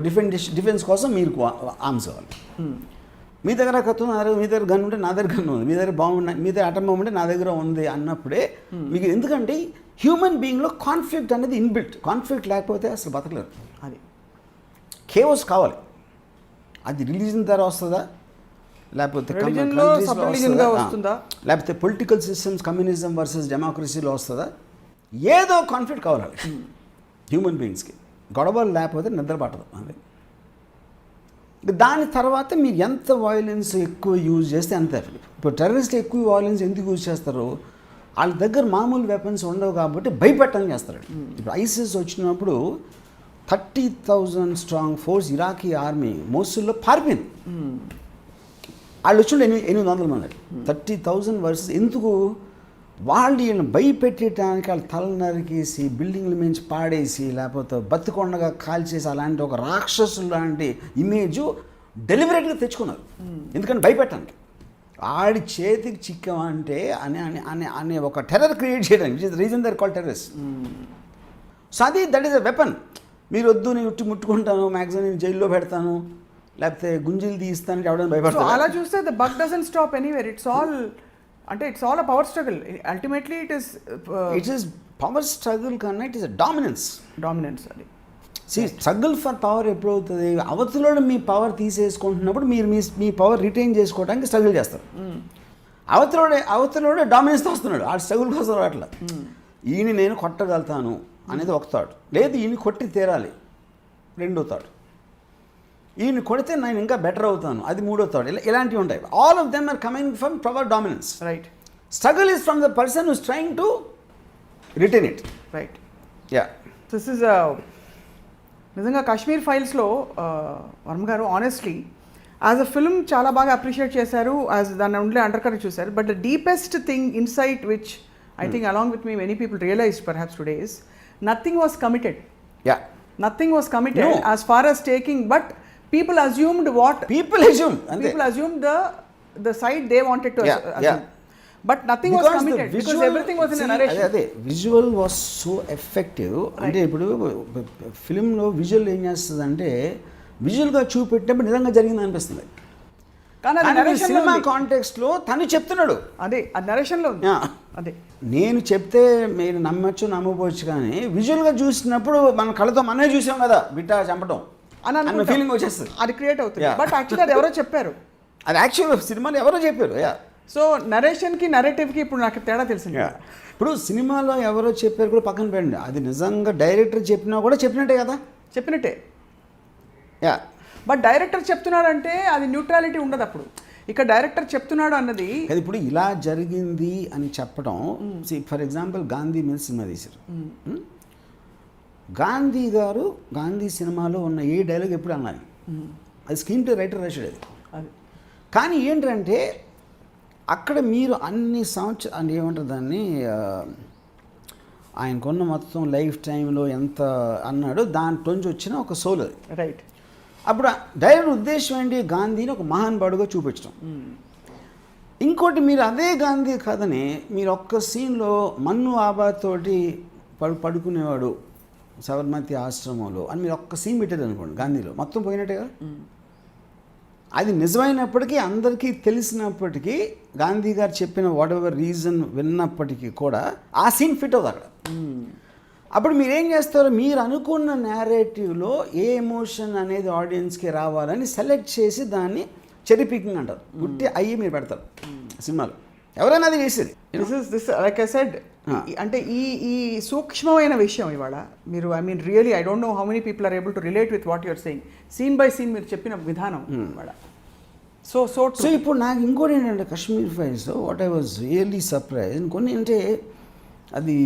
డిఫెన్స్ కోసం మీరు ఆర్మ్స్ అవ్వాలి. మీ దగ్గర కత్తి, మీ దగ్గర గన్ ఉంటే నా దగ్గర గన్ ఉంది, మీ దగ్గర బాగుంది, మీ దగ్గర అటం బాంబు ఉంటే నా దగ్గర ఉంది అన్నప్పుడే మీకు. ఎందుకంటే హ్యూమన్ బీయింగ్లో కాన్ఫ్లిక్ట్ అనేది ఇన్బిల్ట్. కాన్ఫ్లిక్ట్ లేకపోతే అసలు బతకలేరు. అది కేవస్ కావాలి. అది రిలీజన్ ద్వారా వస్తుందా, లేకపోతే వస్తుందా, లేకపోతే పొలిటికల్ సిస్టమ్స్ కమ్యూనిజం వర్సెస్ డెమోక్రసీలో వస్తుందా, ఏదో కాన్ఫ్లిక్ట్ కావాలి హ్యూమన్ బీయింగ్స్కి. గొడవలు లేకపోతే నిద్ర పట్టదు. అది దాని తర్వాత మీరు ఎంత వైలెన్స్ ఎక్కువ యూజ్ చేస్తే అంత ఎఫెక్ట్. ఇప్పుడు టెర్రరిస్ట్ ఎక్కువ వైలెన్స్ ఎందుకు యూజ్ చేస్తారు? వాళ్ళ దగ్గర మామూలు వెపన్స్ ఉండవు కాబట్టి భయపెట్టడం చేస్తారు. ఇప్పుడు ఐసిస్ వచ్చినప్పుడు 30,000 స్ట్రాంగ్ ఫోర్స్ ఇరాకీ ఆర్మీ మోసుల్లో పారిపోయింది. వాళ్ళు వచ్చిండే 800 మంది. 30,000 వర్సెస్ ఎందుకు? వాళ్ళు వీళ్ళని భయపెట్టడానికి వాళ్ళ తల నరికేసి బిల్డింగ్ల మించి పాడేసి లేకపోతే బతికొండగా కాల్చేసి అలాంటి ఒక రాక్షసులు లాంటి ఇమేజ్ డెలిబరేట్గా తెచ్చుకున్నారు. ఎందుకంటే భయపెట్టడానికి. ఆడి చేతికి చిక్కామంటే అనే ఒక టెర్రర్ క్రియేట్ చేయడానికి, which is reason their call terrorist. So అది దట్ ఈస్ అ వెపన్. మీరు వద్దు, నేను ముట్టుకుంటాను, మ్యాక్సిమం నేను జైల్లో పెడతాను, లేకపోతే గుంజీలు తీస్తానికి ఎవడైనా భయపడతాను. అలా చూస్తే the bug doesn't stop anywhere. It's all a power struggle. Ultimately it is power struggle కన్నా ఇట్ ఈస్ అ డామినెన్స్. అది స్ట్రగుల్ ఫర్ పవర్ ఎప్పుడు అవుతుంది? అవతలలో మీ పవర్ తీసేసుకుంటున్నప్పుడు మీరు మీ పవర్ రిటైన్ చేసుకోవడానికి స్ట్రగుల్ చేస్తారు. అవతలోడే డామినెన్స్ వస్తున్నాడు, ఆ స్ట్రగుల్ కోసం అట్లా. ఈయన నేను కొట్టగలుగుతాను అనేది ఒక థాట్, లేదు ఈయన కొట్టి తీరాలి రెండో థాట్, ఈయన కొడితే నేను ఇంకా బెటర్ అవుతాను అది మూడో థాట్. ఇలాంటివి ఉంటాయి. All of them are coming from power dominance. Right. Struggle is from the person who's trying to retain it. Right. Yeah, this is నిజంగా కాశ్మీర్ ఫైల్స్లో వర్మ గారు ఆనెస్ట్లీ యాజ్ అ ఫిల్మ్ చాలా బాగా అప్రిషియేట్ చేశారు, యాజ్ దాన్ని ఉండే అండర్ కరెక్ట్ చూశారు. But the deepest thing insight which I think along with me many people realized perhaps today is nothing was committed. Yeah. Nothing was committed as far as taking, but people assumed what? People assumed the side they wanted to assume. Yeah. But nothing because was committed because everything was in a narration. అదే visual was so effective. అంటే ఇప్పుడు ఫిల్మ్లో visual ఏం చేస్తుందంటే విజువల్గా చూపెట్టినప్పుడు నిజంగా జరిగింది అనిపిస్తుంది. కానీ cinema కాంటెక్స్ట్లో తను చెప్తున్నాడు, అదే ఆ నరేషన్లో ఉంది. అదే నేను చెప్తే మీరు నమ్మచ్చు నమ్మకపోవచ్చు, కానీ విజువల్గా చూసినప్పుడు మన కళ్ళతో మనమే చూసాం కదా బిడ్డ చంపడం అన్న ఫీలింగ్ వచ్చేస్తుంది, అది క్రియేట్ అవుతుంది. బట్ యాక్చువల్లీ అది ఎవరో చెప్పారు, అది యాక్చువల్ సినిమాలో ఎవరో చెప్పారు. సో నరేషన్కి నరేటివ్కి ఇప్పుడు నాకు తేడా తెలిసింది. ఇప్పుడు సినిమాలో ఎవరో చెప్పారు కూడా పక్కన పెట్టండి, అది నిజంగా డైరెక్టర్ చెప్పినా కూడా చెప్పినట్టే కదా, చెప్పినట్టే. బట్ డైరెక్టర్ చెప్తున్నాడంటే అది న్యూట్రాలిటీ ఉండదు. అప్పుడు ఇక్కడ డైరెక్టర్ చెప్తున్నాడు అన్నది ఇప్పుడు ఇలా జరిగింది అని చెప్పడం. ఫర్ ఎగ్జాంపుల్ గాంధీ మీద సినిమా తీశారు. గాంధీ గారు గాంధీ సినిమాలో ఉన్న ఏ డైలాగ్ ఎప్పుడు అన్నారు, అది స్క్రీన్ ప్లే రైటర్ రాశాడు అది. కానీ ఏంటంటే అక్కడ మీరు అన్ని సంవత్సరాలు ఏమంటారు దాన్ని ఆయనకున్న మొత్తం లైఫ్ టైంలో ఎంత అన్నాడో దాంట్లోంచి వచ్చిన ఒక సోల్ అది. రైట్. అప్పుడు డైరెక్ట్ ఉద్దేశం ఏంటి, గాంధీని ఒక మహానుభావుడుగా చూపించడం. ఇంకోటి మీరు అదే గాంధీ కథని మీరు ఒక్క సీన్లో మన్ను ఆబాతోటి పడుకునేవాడు సబర్మతి ఆశ్రమంలో అని మీరు ఒక్క సీన్ పెట్టారు అనుకోండి, గాంధీలో మొత్తం పోయినట్టే కదా. అది నిజమైనప్పటికీ అందరికీ తెలిసినప్పటికీ గాంధీ గారు చెప్పిన వాట్ ఎవర్ రీజన్ విన్నప్పటికీ కూడా ఆ సీన్ ఫిట్ అవుతుంది అక్కడ. అప్పుడు మీరేం చేస్తారో మీరు అనుకున్న నేరేటివ్లో ఏ ఎమోషన్ అనేది ఆడియన్స్కి రావాలని సెలెక్ట్ చేసి దాన్ని చెరీ పికింగ్ అంటారు. గుట్టి అయ్యి మీరు పెడతారు సినిమాలో. ఎవరైనా అది చేసేది. దిస్ లైక్ ఐ సెడ్, అంటే ఈ సూక్ష్మమైన విషయం ఇవాళ మీరు really I don't know how many people are able to relate with what your saying. Scene by scene మీరు చెప్పిన విధానం ఇవాళ సో ఇప్పుడు నాకు ఇంకోటి ఏంటంటే Kashmir files what I was really surprise కొన్ని అంటే అది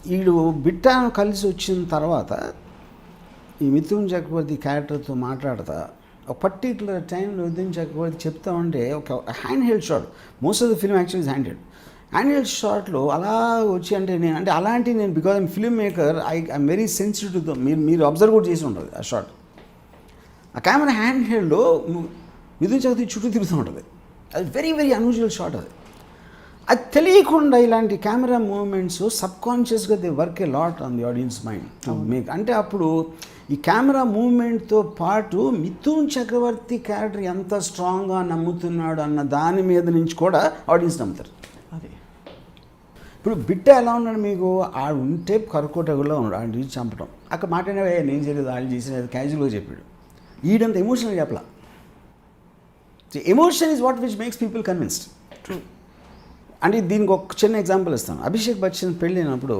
వీడు బిట్టాను కలిసి వచ్చిన తర్వాత ఈ మిథున్ చక్రవర్తి క్యారెక్టర్తో మాట్లాడతా ఒక పర్టికులర్ టైంలో మిథున్ చక్రవర్తి చెప్తా ఉంటే ఒక hand held shot, most of the film actually hand held షాట్లో అలా వచ్చి అంటే నేను అలాంటి నేను because I'm film maker I'm very sensitive. మీరు అబ్జర్వ్ కూడా చేసి ఉంటుంది ఆ షాట్. ఆ కెమెరా హ్యాండ్ హెల్డ్లో మిథున్ చక్రవర్తి చుట్టూ తిరుగుతూ ఉంటుంది. అది వెరీ వెరీ అన్యూజువల్ షాట్. అది తెలియకుండా ఇలాంటి కెమెరా మూమెంట్స్ సబ్కాన్షియస్గా they work a lot on the audience mind to make. అంటే అప్పుడు ఈ కెమెరా మూమెంట్తో పాటు మిథున్ చక్రవర్తి క్యారెక్టర్ ఎంత స్ట్రాంగ్గా నమ్ముతున్నాడు అన్న దాని మీద నుంచి కూడా ఆడియన్స్ నమ్ముతారు. అది ఇప్పుడు బిట్ట ఎలా ఉన్నాడు మీకు, ఆడు ఉంటే కరుకోటగుల్లో ఉన్నాడు, ఆడు చూసి చంపడం. అక్కడ మాట్లాడే నేను చేయలేదు వాళ్ళు చేసినది క్యాజువల్గా చెప్పాడు. ఈడంత ఎమోషనల్గా చెప్పలా. Emotion is what which makes people convinced. True. అంటే దీనికి ఒక చిన్న ఎగ్జాంపుల్ ఇస్తాను. అభిషేక్ బచ్చన్ పెళ్ళైనప్పుడు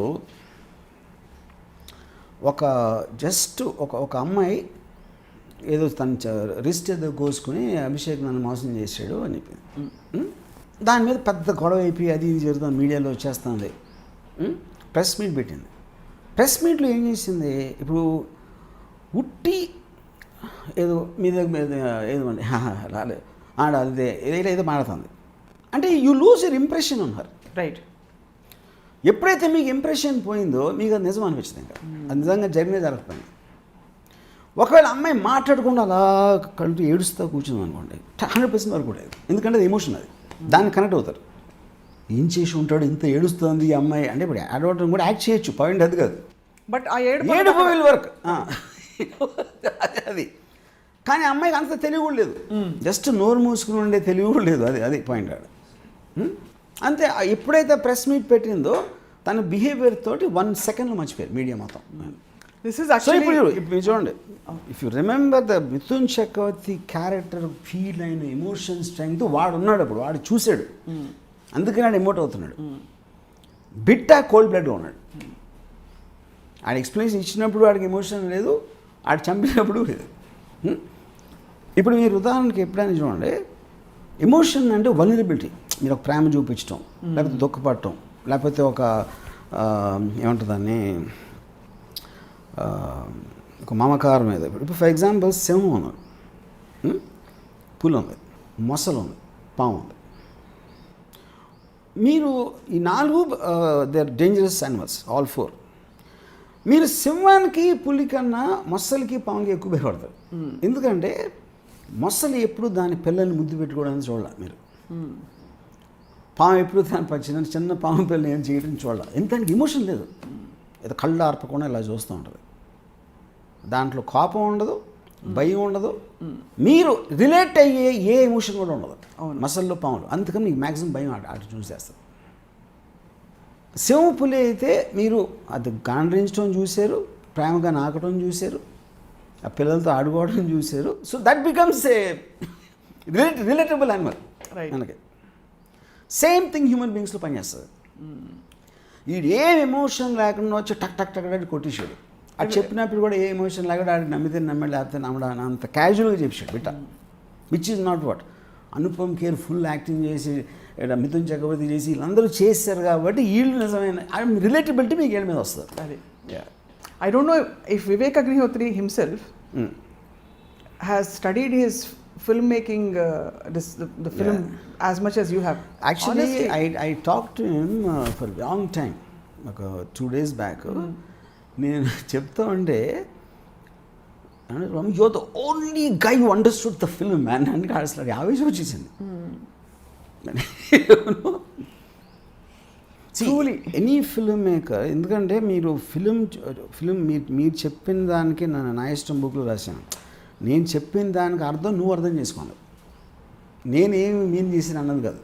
ఒక అమ్మాయి ఏదో తన రిస్ట్ ఏదో కోసుకుని అభిషేక్ నన్ను మోసం చేశాడు అని చెప్పి దాని మీద పెద్ద గొడవ అయిపోయి అది ఇది జరుగుతుంది, మీడియాలో వచ్చేస్తుంది. ప్రెస్ మీట్ పెట్టింది. ప్రెస్ మీట్లో ఏం చేసింది, ఇప్పుడు ఉట్టి ఏదో మీద ఏదో అండి రాలేదు అదే ఏదో మాడుతుంది అంటే you lose your impression on her. Right. ఎప్పుడైతే మీకు ఇంప్రెషన్ పోయిందో మీకు అది నిజం అనిపించింది. ఇంకా అది నిజంగా జరగకపోయింది. ఒకవేళ అమ్మాయి మాట్లాడకుండా అలా కళ్ళు ఏడుస్తూ కూర్చుంది అనుకోండి 100% వరకు కూడా, ఎందుకంటే అది ఎమోషన్, అది దాన్ని కనెక్ట్ అవుతారు. ఏం చేసి ఉంటాడు ఇంత ఏడుస్తుంది ఈ అమ్మాయి అంటే ఇప్పుడు యాడ్ అవడం కూడా యాక్ట్ చేయొచ్చు, పాయింట్ అది కాదు. బట్ ఆ ఏడుపు విల్ వర్క్ అది. కానీ అమ్మాయికి అంత తెలివి కూడా లేదు, జస్ట్ నోరు మూసుకుని ఉండే తెలివి కూడా లేదు. అది పాయింట్ ఆడ అంతే. ఎప్పుడైతే ప్రెస్ మీట్ పెట్టిందో తన బిహేవియర్ తోటి 1 సెకండ్లో మర్చిపోయారు మీడియా మొత్తం. దిస్ ఇస్ యాక్చువల్లీ ఇప్పుడు చూడండి, if you remember the Mithun Chakraborty character feel అయిన ఎమోషన్ స్ట్రెంగ్త్ వాడు ఉన్నాడు. అప్పుడు వాడు చూశాడు, అందుకని వాడు ఎమోట్ అవుతున్నాడు. బిట్టా కోల్డ్ బ్లడ్గా ఉన్నాడు. ఆడ ఎక్స్ప్లెనేషన్ ఇచ్చినప్పుడు వాడికి ఎమోషన్ లేదు, ఆడు చంపినప్పుడు లేదు. ఇప్పుడు మీరు ఉదాహరణకి ఎప్పుడైనా చూడండి, ఎమోషన్ అంటే వల్నరబిలిటీ. మీరు ఒక ప్రేమ చూపించడం, లేకపోతే దుఃఖపడటం, లేకపోతే ఒక ఏమంటుంది దాన్ని ఒక మమకారం మీద. ఇప్పుడు ఫర్ ఎగ్జాంపుల్ సింహం ఉన్నాడు, పులి ఉంది, మొసలు ఉంది, పాము ఉంది. మీరు ఈ 4 they are dangerous animals all 4. మీరు సింహానికి పులి కన్నా మొసలికి పాముకి ఎక్కువ భయపడతారు. ఎందుకంటే మొసలి ఎప్పుడు దాని పిల్లల్ని ముద్దు పెట్టుకోవడానికి చూడాలి మీరు. పాము ఎప్పుడు దాని చిన్న పాము పిల్లలు ఏం చేయడం చూడాలి. ఎందుకంటే ఎమోషన్ లేదు, ఏదో కళ్ళు ఆర్పకుండా ఇలా చూస్తూ ఉంటుంది. దాంట్లో కోపం ఉండదు, భయం ఉండదు, మీరు రిలేట్ అయ్యే ఏ ఎమోషన్ కూడా ఉండదు మసల్లో పాములు. అందుకని మీకు మ్యాక్సిమం భయం అటు చూసేస్తారు. సింహ పులి అయితే మీరు అది గాండ్రించడం చూశారు, ప్రేమగా నాకడం చూశారు, ఆ పిల్లలతో ఆడుకోవడం చూశారు. So that becomes a relatable animal మనకి. సేమ్ థింగ్ హ్యూమన్ బీయింగ్స్లో పనిచేస్తుంది. వీడు ఏం ఎమోషన్ లేకుండా వచ్చి టక్ టక్ టక్ అంటే కొట్టేసాడు. అది చెప్పినప్పుడు కూడా ఏ ఎమోషన్ లేకుండా ఆడికి నమ్మితే నమ్మాడు, లేకపోతే నమ్మడా అంత క్యాజువల్గా చెప్పాడు Bitta. Which is not what Anupam Kher full acting చేసి మిథున్ చక్రవర్తి చేసి వీళ్ళందరూ చేశారు కాబట్టి వీళ్ళు నిజమైన రిలేటబిలిటీ మీకు ఏళ్ళ మీద వస్తుంది. అది I don't know if Vivek Agnihotri himself has studied his filmmaking the film as much as you have? Actually, I talked to him for a long time, like 2 days back. నేను చెప్తా ఉంటే you're the only guy who understood the film man అని అసలు ఆవేశం వచ్చేసింది. Any film maker, ఎందుకంటే మీరు film మీరు చెప్పిన దానికి నా ఇష్టం బుక్లో రాశాను, నేను చెప్పిన దానికి అర్థం నువ్వు అర్థం చేసుకోవాలి, నేనేమి మీన్ చేసిన అన్నది కాదు.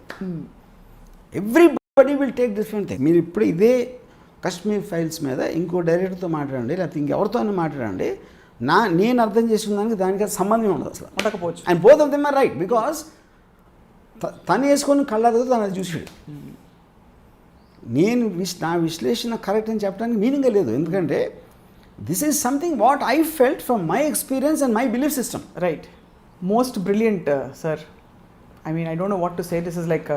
Everybody will take different thing. మీరు ఇప్పుడు ఇదే కశ్మీర్ ఫైల్స్ మీద ఇంకో డైరెక్టర్తో మాట్లాడండి, లేకపోతే ఇంకెవరితో మాట్లాడండి, నేను అర్థం చేసుకున్న దానికి సంబంధం ఉండదు అసలు, ఉండకపోవచ్చు. And both of them are right, because తను వేసుకొని కళ్ళతో తను అది చూసాడు. నా విశ్లేషణ కరెక్ట్ అని చెప్పడానికి మీనింగ్ లేదు, ఎందుకంటే this is something what I felt from my experience and my belief system. Right. Most brilliant sir. I mean, I don't know what to say. This is like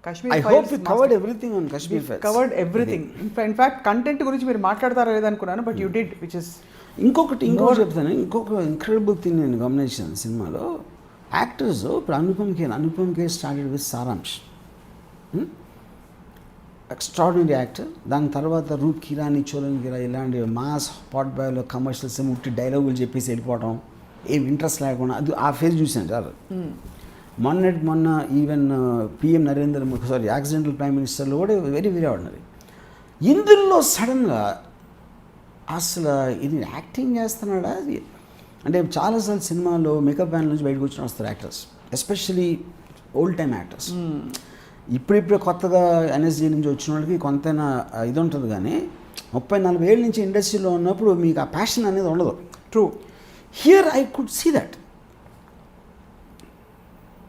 Kashmir Files. I hope we covered everything on Kashmir Files. Covered everything. In fact, content గురించి మీరు మాట్లాడతారో లేదనుకున్నాను, but you did, which is ఇంకొకటి చెప్తాను. ఇంకొక incredible thing నేను గమనించాను సినిమాలో, actors ఇప్పుడు అనుపమ్ కే స్టార్టెడ్ విత్ సారాంష్, ఎక్స్ట్రాడినరీ యాక్టర్. దాని తర్వాత రూప్ కిరానీ, చోలన్ గిరా ఇలాంటి మాస్ పాట్ బాయ్లో కమర్షియల్స్ ఉట్టి డైలాగులు చెప్పేసి వెళ్ళిపోవడం, ఏం ఇంట్రెస్ట్ లేకుండా, అది ఆ ఫేజ్ చూశాను సార్. మొన్న even PM Narendra Modi accidental prime మినిస్టర్లో కూడా వెరీ వెరీ ఆర్డినరీ. ఇందులో సడన్గా అసలు ఇది యాక్టింగ్ చేస్తున్నాడా అంటే, చాలాసార్లు సినిమాలో మేకప్ బ్యాన్ నుంచి బయటకు వచ్చిన వస్తారు actors, especially old time actors. ఇప్పుడిప్పుడే కొత్తగా ఎన్ఎస్జీ నుంచి వచ్చిన వాళ్ళకి కొంతైనా ఇది ఉంటుంది, కానీ 30-40 ఏళ్ళ నుంచి ఇండస్ట్రీలో ఉన్నప్పుడు మీకు ఆ ప్యాషన్ అనేది ఉండదు. True. Here I could see that,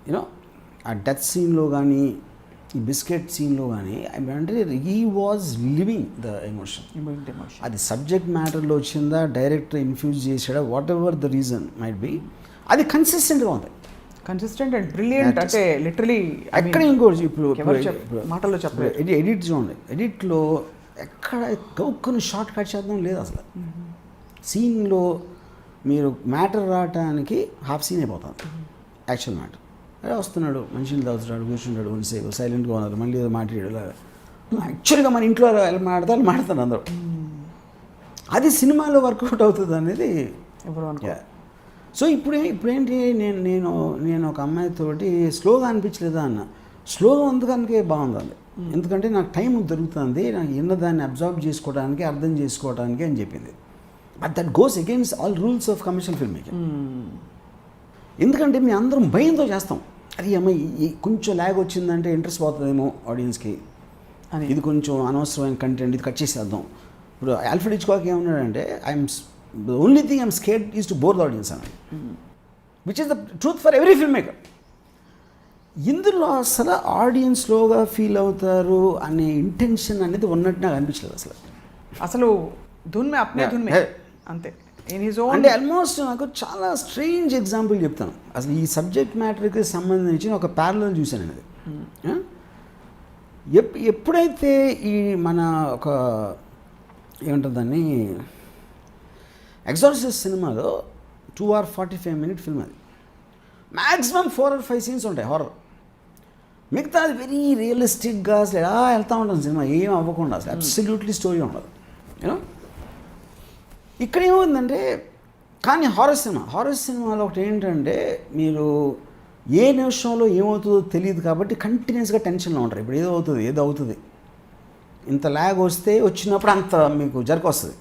you know, ఆ డెత్ సీన్లో కానీ, ఈ బిస్కెట్ సీన్లో కానీ, అంటే he was living the emotion. అది సబ్జెక్ట్ మ్యాటర్లో వచ్చిందా, డైరెక్టర్ ఇన్ఫ్యూజ్ చేసాడా, whatever the reason might be, అది కన్సిస్టెంట్గా ఉంది. Consistent and brilliant. అంటే లిటరలీ ఎక్కడ ఇంకోటి ఇప్పుడు మాటల్లో చెప్పలేదు. ఎడిట్ చూడండి, ఎడిట్లో ఎక్కడ గౌక్కుని షార్ట్ కట్ చేద్దాం లేదు అసలు. సీన్లో మీరు మ్యాటర్ రావటానికి హాఫ్ సీన్ అయిపోతుంది యాక్చువల్ మ్యాటర్. అదే వస్తున్నాడు, మనిషిని తాగుతున్నాడు, కూర్చుంటాడు, కొంతసేపు సైలెంట్గా ఉన్నారు, మళ్ళీ ఏదో మాట్లాడాడు. యాక్చువల్గా మన ఇంట్లో ఎలా మాడతారు అందరూ. అది సినిమాలో వర్కౌట్ అవుతుంది అనేది. సో ఇప్పుడేంటి, నేను ఒక అమ్మాయితోటి స్లోగా అనిపించలేదా అన్న, స్లోగా అందుకనికే బాగుంది, ఎందుకంటే నాకు టైం దొరుకుతుంది, నాకు ఎన్నదాన్ని అబ్జర్వ్ చేసుకోవడానికి, అర్థం చేసుకోవడానికి అని చెప్పింది. But that goes against all rules of commercial film making. ఎందుకంటే మేము అందరం భయంతో చేస్తాం, అది అమ్మాయి కొంచెం ల్యాగ్ వచ్చిందంటే ఇంట్రెస్ట్ పోతుందేమో ఆడియన్స్కి, ఇది కొంచెం అనవసరమైన కంటెంట్, ఇది కట్ చేసేద్దాం. ఇప్పుడు ఆల్ఫ్రెడ్ హిచ్కాక్ ఏమన్నాడంటే, the only thing I'm scared is to bore the audience అని, which is the truth for every film maker. ఇందులో అసలు ఆడియన్స్ స్లోగా ఫీల్ అవుతారు అనే ఇంటెన్షన్ అనేది ఉన్నట్టు నాకు అనిపించలేదు అసలు ధున్ మే అప్నే ధున్ మే అంతే. అంటే ఆల్మోస్ట్ నాకు చాలా స్ట్రేంజ్ ఎగ్జాంపుల్ చెప్తాను. అసలు ఈ సబ్జెక్ట్ మ్యాటర్కి సంబంధించిన ఒక ప్యారలల్ చూశాను అనేది. ఎప్పుడైతే ఈ మన ఒక ఏమంటుందని ఎగ్జార్సిస్ట్ సినిమాలో 2 hour 45 minute ఫిల్మ్, అది మ్యాక్సిమం 4 or 5 scenes ఉంటాయి హారర్, మిగతా అది వెరీ రియలిస్టిక్గా అసలు ఎలా వెళ్తూ ఉంటుంది సినిమా, ఏం అవ్వకుండా అసలు అబ్సల్యూట్లీ స్టోరీ ఉండదు, యూనో. ఇక్కడ ఏముందంటే, కానీ హారర్ సినిమాలో ఒకటి ఏంటంటే, మీరు ఏ నిమిషంలో ఏమవుతుందో తెలియదు కాబట్టి కంటిన్యూస్గా టెన్షన్లో ఉంటారు. ఇప్పుడు ఏదో అవుతుంది, ఇంత ల్యాగ్ వచ్చినప్పుడు అంత మీకు వస్తుంది.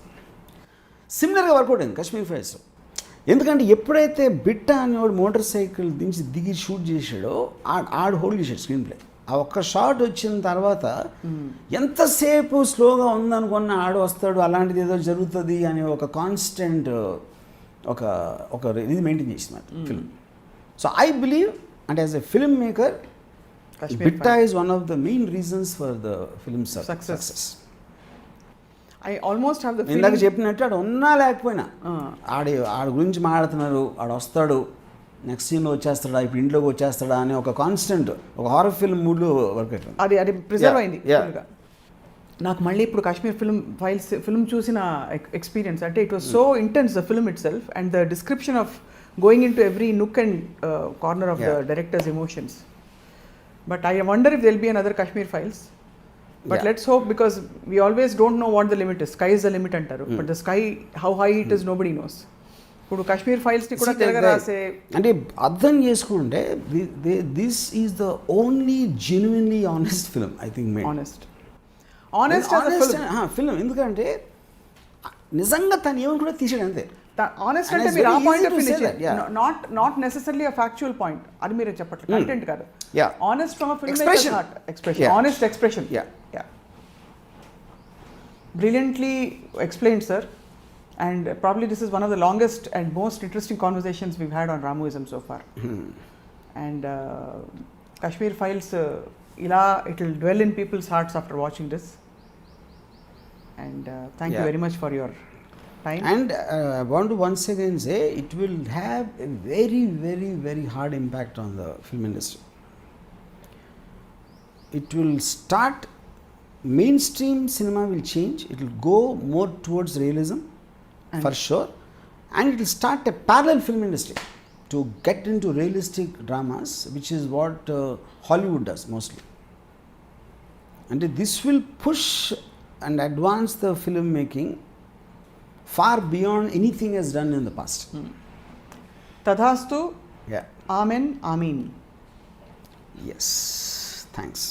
సిమిలర్గా వర్కౌట్ అయింది కశ్మీర్ ఫైల్స్. ఎందుకంటే ఎప్పుడైతే బిట్ట అనేవాడు మోటార్ సైకిల్ దిగి షూట్ చేసాడో ఆడు హోల్డ్ చేశాడు స్క్రీన్ ప్లే. ఆ ఒక్క షాట్ వచ్చిన తర్వాత ఎంతసేపు స్లోగా ఉందనుకున్న ఆడు వస్తాడు, అలాంటిది ఏదో జరుగుతుంది అనే ఒక కాన్స్టెంట్ ఒక ఇది మెయింటైన్ చేసిన ఫిల్మ్. సో ఐ బిలీవ్, అంటే యాజ్ ఎ ఫిల్మ్ మేకర్, బిట్టా is one of the main reasons for the film success. I almost have the feeling, ఇందాక చెప్పినట్టు ఆడు ఉన్నా లేకపోయినా ఆడి గురించి మాట్లాడుతున్నారు, ఆడు వస్తాడు, నెక్స్ట్ సీన్లో వచ్చేస్తాడా, ఇప్పుడు ఇంట్లోకి వచ్చేస్తాడా అనే ఒక కాన్స్టెంట్ ఒక హారర్ ఫిల్మ్ మూడ్లో వర్క్ అవుతుంది. అది ప్రిజర్వ్ అయింది. నాకు మళ్ళీ ఇప్పుడు కాశ్మీర్ ఫైల్స్ ఫిల్మ్ చూసిన ఎక్స్పీరియన్స్ అంటే, it was so intense the film it self and the description of going into every nook and corner of the Yeah. director's emotions. But I wonder if there'll be another Kashmir Files. But Yeah. let's hope, because we always don't know what the limit is. Sky is the limit antaru. But the sky, how high it is, nobody knows. ఇప్పుడు కశ్మీర్ ఫైల్స్ని కూడా తిరగరాసే అంటే అర్థం చేసుకుంటే this is the only genuinely honest film I think made. Honest film ఎందుకంటే నిజంగా తను ఏమని కూడా తీసాడు అంతే. ఆనెస్ట్ And అంటే it's మీరు ఆ very point easy of to say that, yeah. Not necessary a factual point, అది మీరు చెప్పట్లేదు, కంటెంట్ కాదు. Yeah. Honest from a film Expression. Expression, Yeah. Honest expression. Yeah. Brilliantly explained, sir. And probably this is one of the longest and most interesting conversations we've had on Ramuism so far. And Kashmir Files, ila it will dwell in people's hearts after watching this. And thank you Yeah. very much for your time. And I want to once again say it will have a very, very, very hard impact on the film industry. It will start, mainstream cinema will change, it will go more towards realism for sure, and it will start a parallel film industry to get into realistic dramas, which is what Hollywood does mostly. And this will push and advance the filmmaking far beyond anything has done in the past. Tadhastu. Yeah. Amen. Amin. Yes. Thanks.